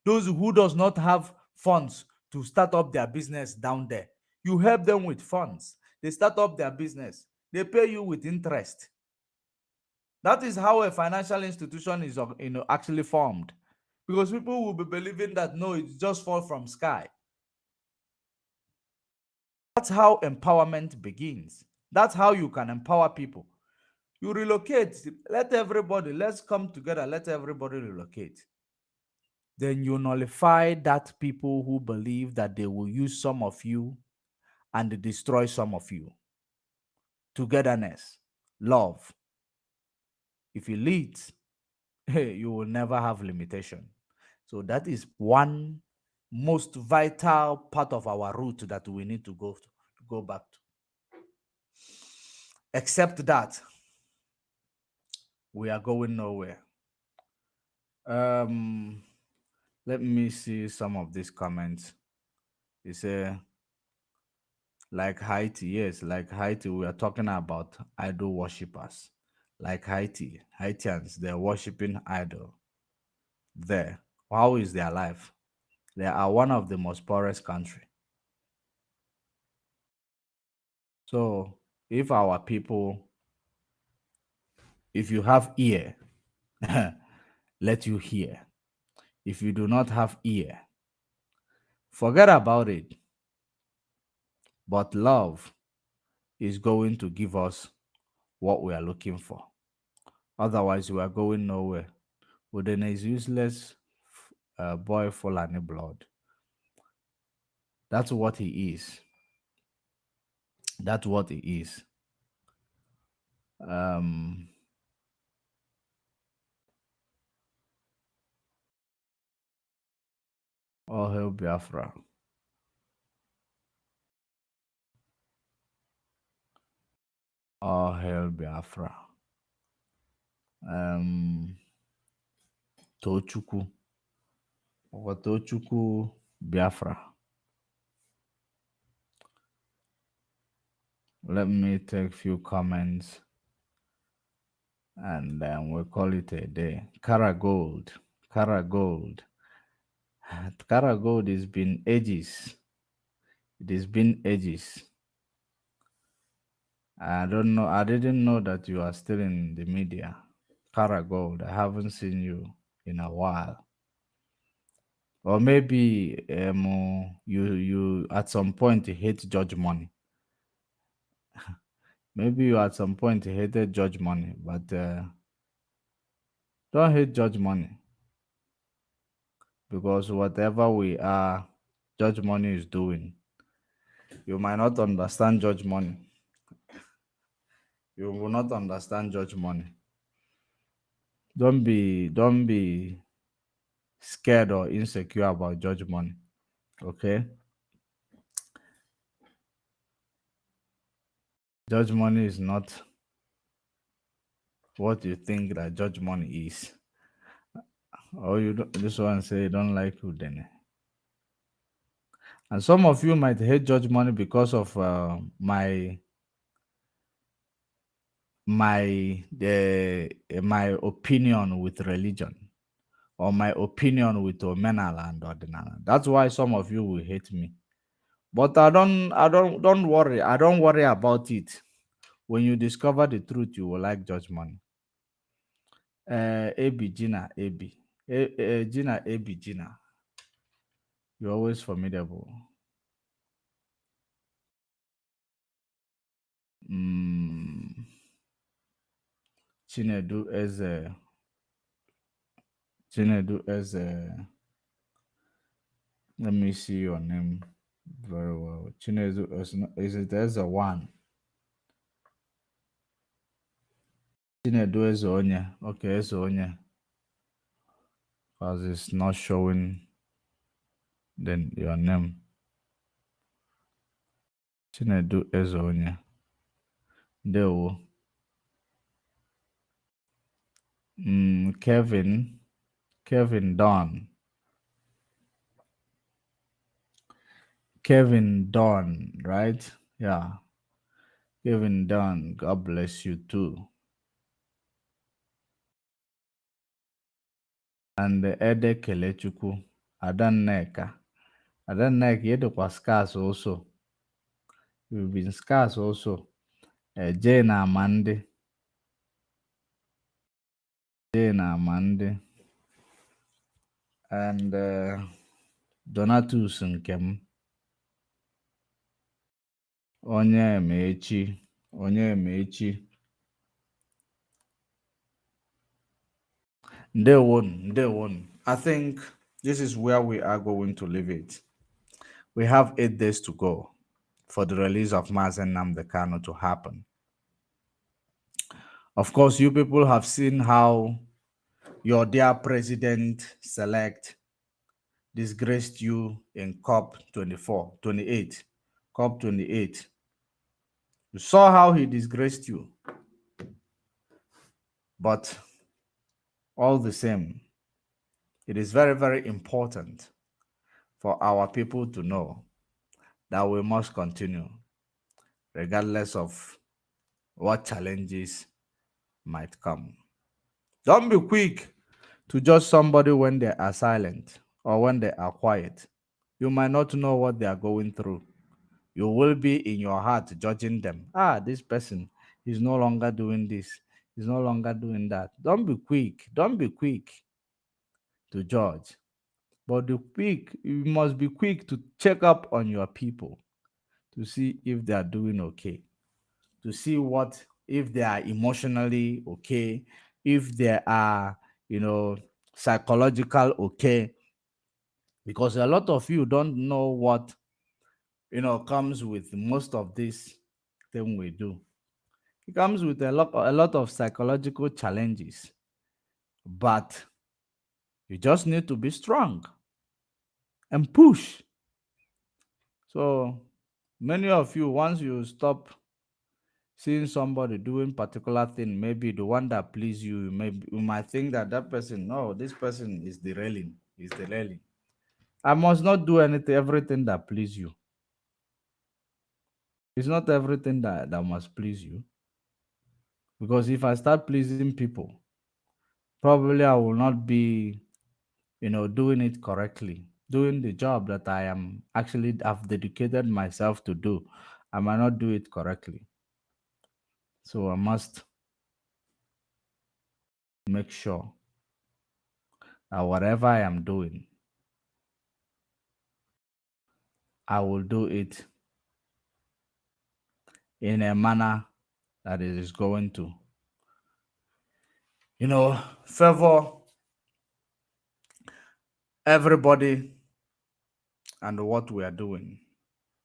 Those who does not have funds to start up their business down there, you help them with funds. They start up their business. They pay you with interest. That is how a financial institution is actually formed. Because people will be believing that, no, it just fall from sky. That's how empowerment begins. That's how you can empower people. You relocate, let everybody, let's come together, let everybody relocate. Then you nullify that people who believe that they will use some of you and destroy some of you. Togetherness, love. If you lead, you will never have limitation. So that is one most vital part of our route that we need to go back to. Except that, we are going nowhere. Let me see some of these comments. They say, like Haiti, yes, like Haiti, we are talking about idol worshippers. Like Haitians, they're worshiping idol there. How is their life? They are one of the most poorest country. So if our people, if you have ear, let you hear. If you do not have ear, forget about it. But love is going to give us what we are looking for. Otherwise, we are going nowhere. Udele is useless boy Fulani blood. That's what he is. That's what he is. All hail Biafra. All hail Biafra. Tochukwu. Tochukwu Biafra. Let me take a few comments and then we'll call it a day. Kara Gold. Kara Gold. Kara Gold has been ages. It has been ages. I don't know. I didn't know that you are still in the media. Kara Gold. I haven't seen you in a while. Or maybe you at some point hate Judge Money. Maybe you at some point hated Judge Money, but don't hate Judge Money. Because whatever we are, Judge Money is doing. You might not understand Judge Money. You will not understand Judge Money. Don't be scared or insecure about Judge Money. Okay? Judge Money is not what you think that Judge Money is. Or you don't, this one say you don't like Udele. And some of you might hate Judge Money because of my opinion with religion, or my opinion with Omenala and Ordinala. That's why some of you will hate me. But don't worry. I don't worry about it. When you discover the truth, you will like Judge Money. Gina. You're always formidable. Chinedu as let me see your name very well. Chinedu is it as a one? Chinedu as Onya. Okay, as Onya. Because it's not showing then your name. Chinedu Ezonya. Ndewo. Kevin Don. Kevin Don, right? Yeah. Kevin Don, God bless you too. And Ede Kelechukwu, Adanneka. Adanneka, you scarce also. You've been scarce also. Jane Amande. Jane Amande. And Donatus Nkem. Onye Mechi. Onye Mechi. Day one. I think this is where we are going to leave it. We have 8 days to go for the release of Mazen Nnamdi Kanu to happen. Of course, you people have seen how your dear president select disgraced you in COP 24, 28, COP 28. You saw how he disgraced you. But all the same, it is very, very important for our people to know that we must continue, regardless of what challenges might come. Don't be quick to judge somebody when they are silent or when they are quiet. You might not know what they are going through. You will be in your heart judging them. This person is no longer doing this, is no longer doing that. Don't be quick. Don't be quick to judge. But you must be quick to check up on your people to see if they are doing okay, to see if they are emotionally okay, if they are, psychological okay, because a lot of you don't know what, comes with most of this thing we do. It comes with a lot of psychological challenges, but you just need to be strong and push. So many of you, once you stop seeing somebody doing particular thing, maybe the one that please you, maybe you might think that person, no, this person is derailing. I must not do everything that please you. It's not everything that must please you. Because if I start pleasing people, probably I will not be, doing it correctly, doing the job that I am actually have dedicated myself to do. I might not do it correctly. So I must make sure that whatever I am doing, I will do it in a manner that it is going to, favor everybody and what we are doing.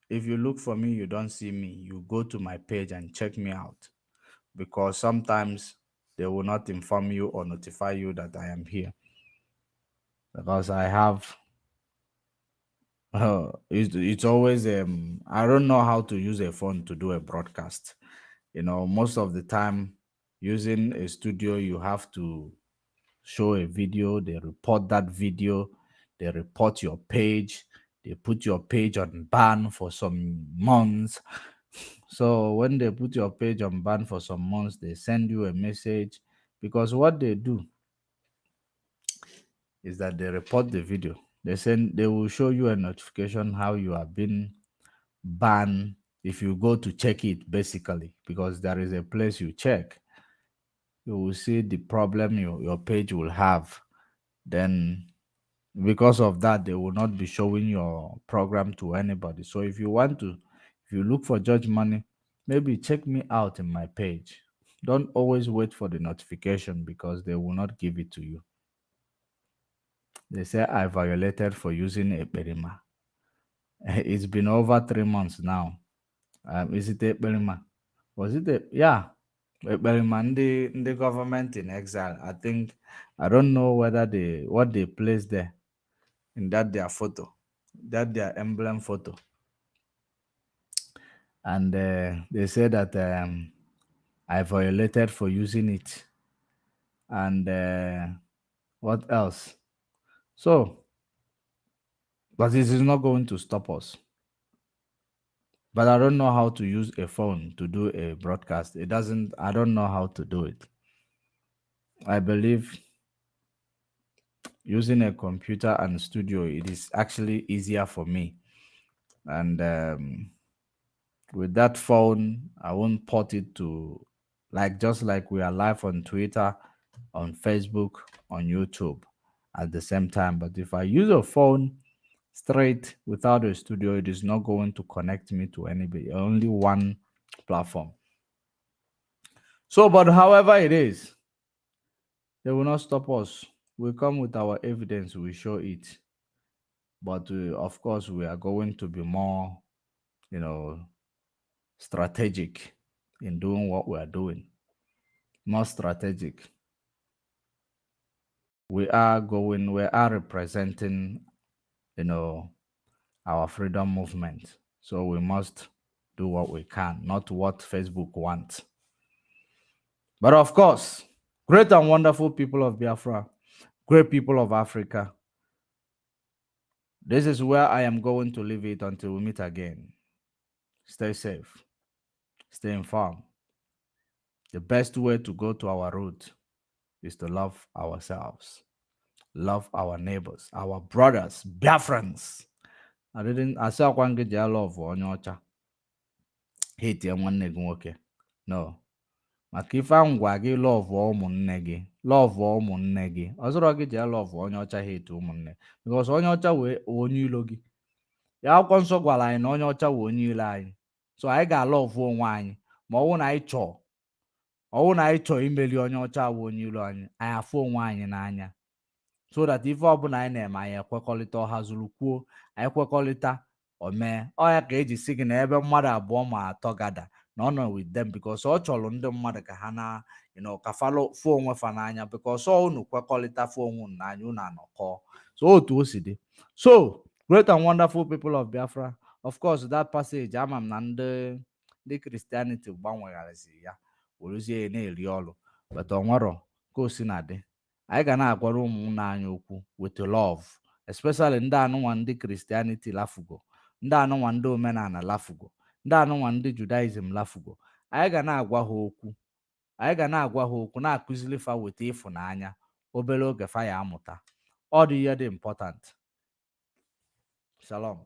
If you look for me, you don't see me, you go to my page and check me out, because sometimes they will not inform you or notify you that I am here, because I have it's always I don't know how to use a phone to do a broadcast. Most of the time, using a studio, you have to show a video, they report that video, they report your page, they put your page on ban for some months. So when they put your page on ban for some months, they send you a message, because what they do is that they report the video. They will show you a notification how you have been banned if you go to check it, basically, because there is a place you check. You will see the problem your page will have. Then because of that, they will not be showing your program to anybody. So if you look for Judge Money, maybe check me out in my page. Don't always wait for the notification, because they will not give it to you. They say I violated for using a perima. It's been over 3 months now. Is it a perima? Was it yeah, a perima, the government in exile. I don't know whether what they placed there in that their photo, that their emblem photo. And they say that I violated for using it. And what else? So, but this is not going to stop us. But I don't know how to use a phone to do a broadcast. I don't know how to do it. I believe using a computer and studio, it is actually easier for me. And with that phone, I won't port it to, like, just like we are live on Twitter, on Facebook, on YouTube at the same time. But if I use a phone straight without a studio, it is not going to connect me to anybody, only one platform. So, but however it is, they will not stop us. We come with our evidence, we show it. But of course, we are going to be more, you know, strategic in doing what we are doing. More strategic. We are representing, you know, our freedom movement. So we must do what we can, not what Facebook wants. But of course, great and wonderful people of Biafra, great people of Africa, this is where I am going to leave it until we meet again. Stay safe, stay informed. The best way to go to our root is to love ourselves, love our neighbors, our brothers, Biafrans. I say akwa gị ji love onye ọcha hate ya nwanne gị nwoke. No. Maka ife ahụ gwa gị lọvụọ ụmụnne gị, lọvụọ ụmụnne gị, ọzọrọ gị ji lọvụ onye ọcha hate ụmụnne, because onye ọcha wee onye ilo gị. Ya akwụkwọ nsọ gwara anyị na onye ọcha wee onye ilo anyị, so anyị ga-alọvụ onwe anyị. Ma ọwụ na anyị chọọ imeli onye ọcha wee onye ilo anyị, anyị afụ onwe anyị n'anya, so that ife ọbụla anyị na-eme anyị ekwekọrịta, ọha zuru kwuo, anyị kwekọrịta omee. Ọ ya ka eji si gị na ebe mmadụ abụọ ma atọ gada na ọ nọ with them, because ọ chọrọ ndị mmadụ ka ha na ka fụ onwe fa n'anya, because ọ unu kwekọrịta fụ onwe unu n'anya, unu anọkọ. So otu o si dị. So great and wonderful people of Biafra, of course that passage ama m na ndị Christianity gbanwegharịsị ya werezie na-eri ọrụ, but onwero ka o si na dị. Anyị ga na-agwara ụmụnna anyị okwu with love, especially ndị anụnwa ndị Christianity lafugo, ndị anụnwa ndị omenala lafugo, ndị anụnwa ndị Judaism lafugo. Anyị ga na-agwa ha okwu, na-akụzili fa weta ịfụnanya. Obere oge fa ya amụta. Ọ dị ihe dị important. Shalom.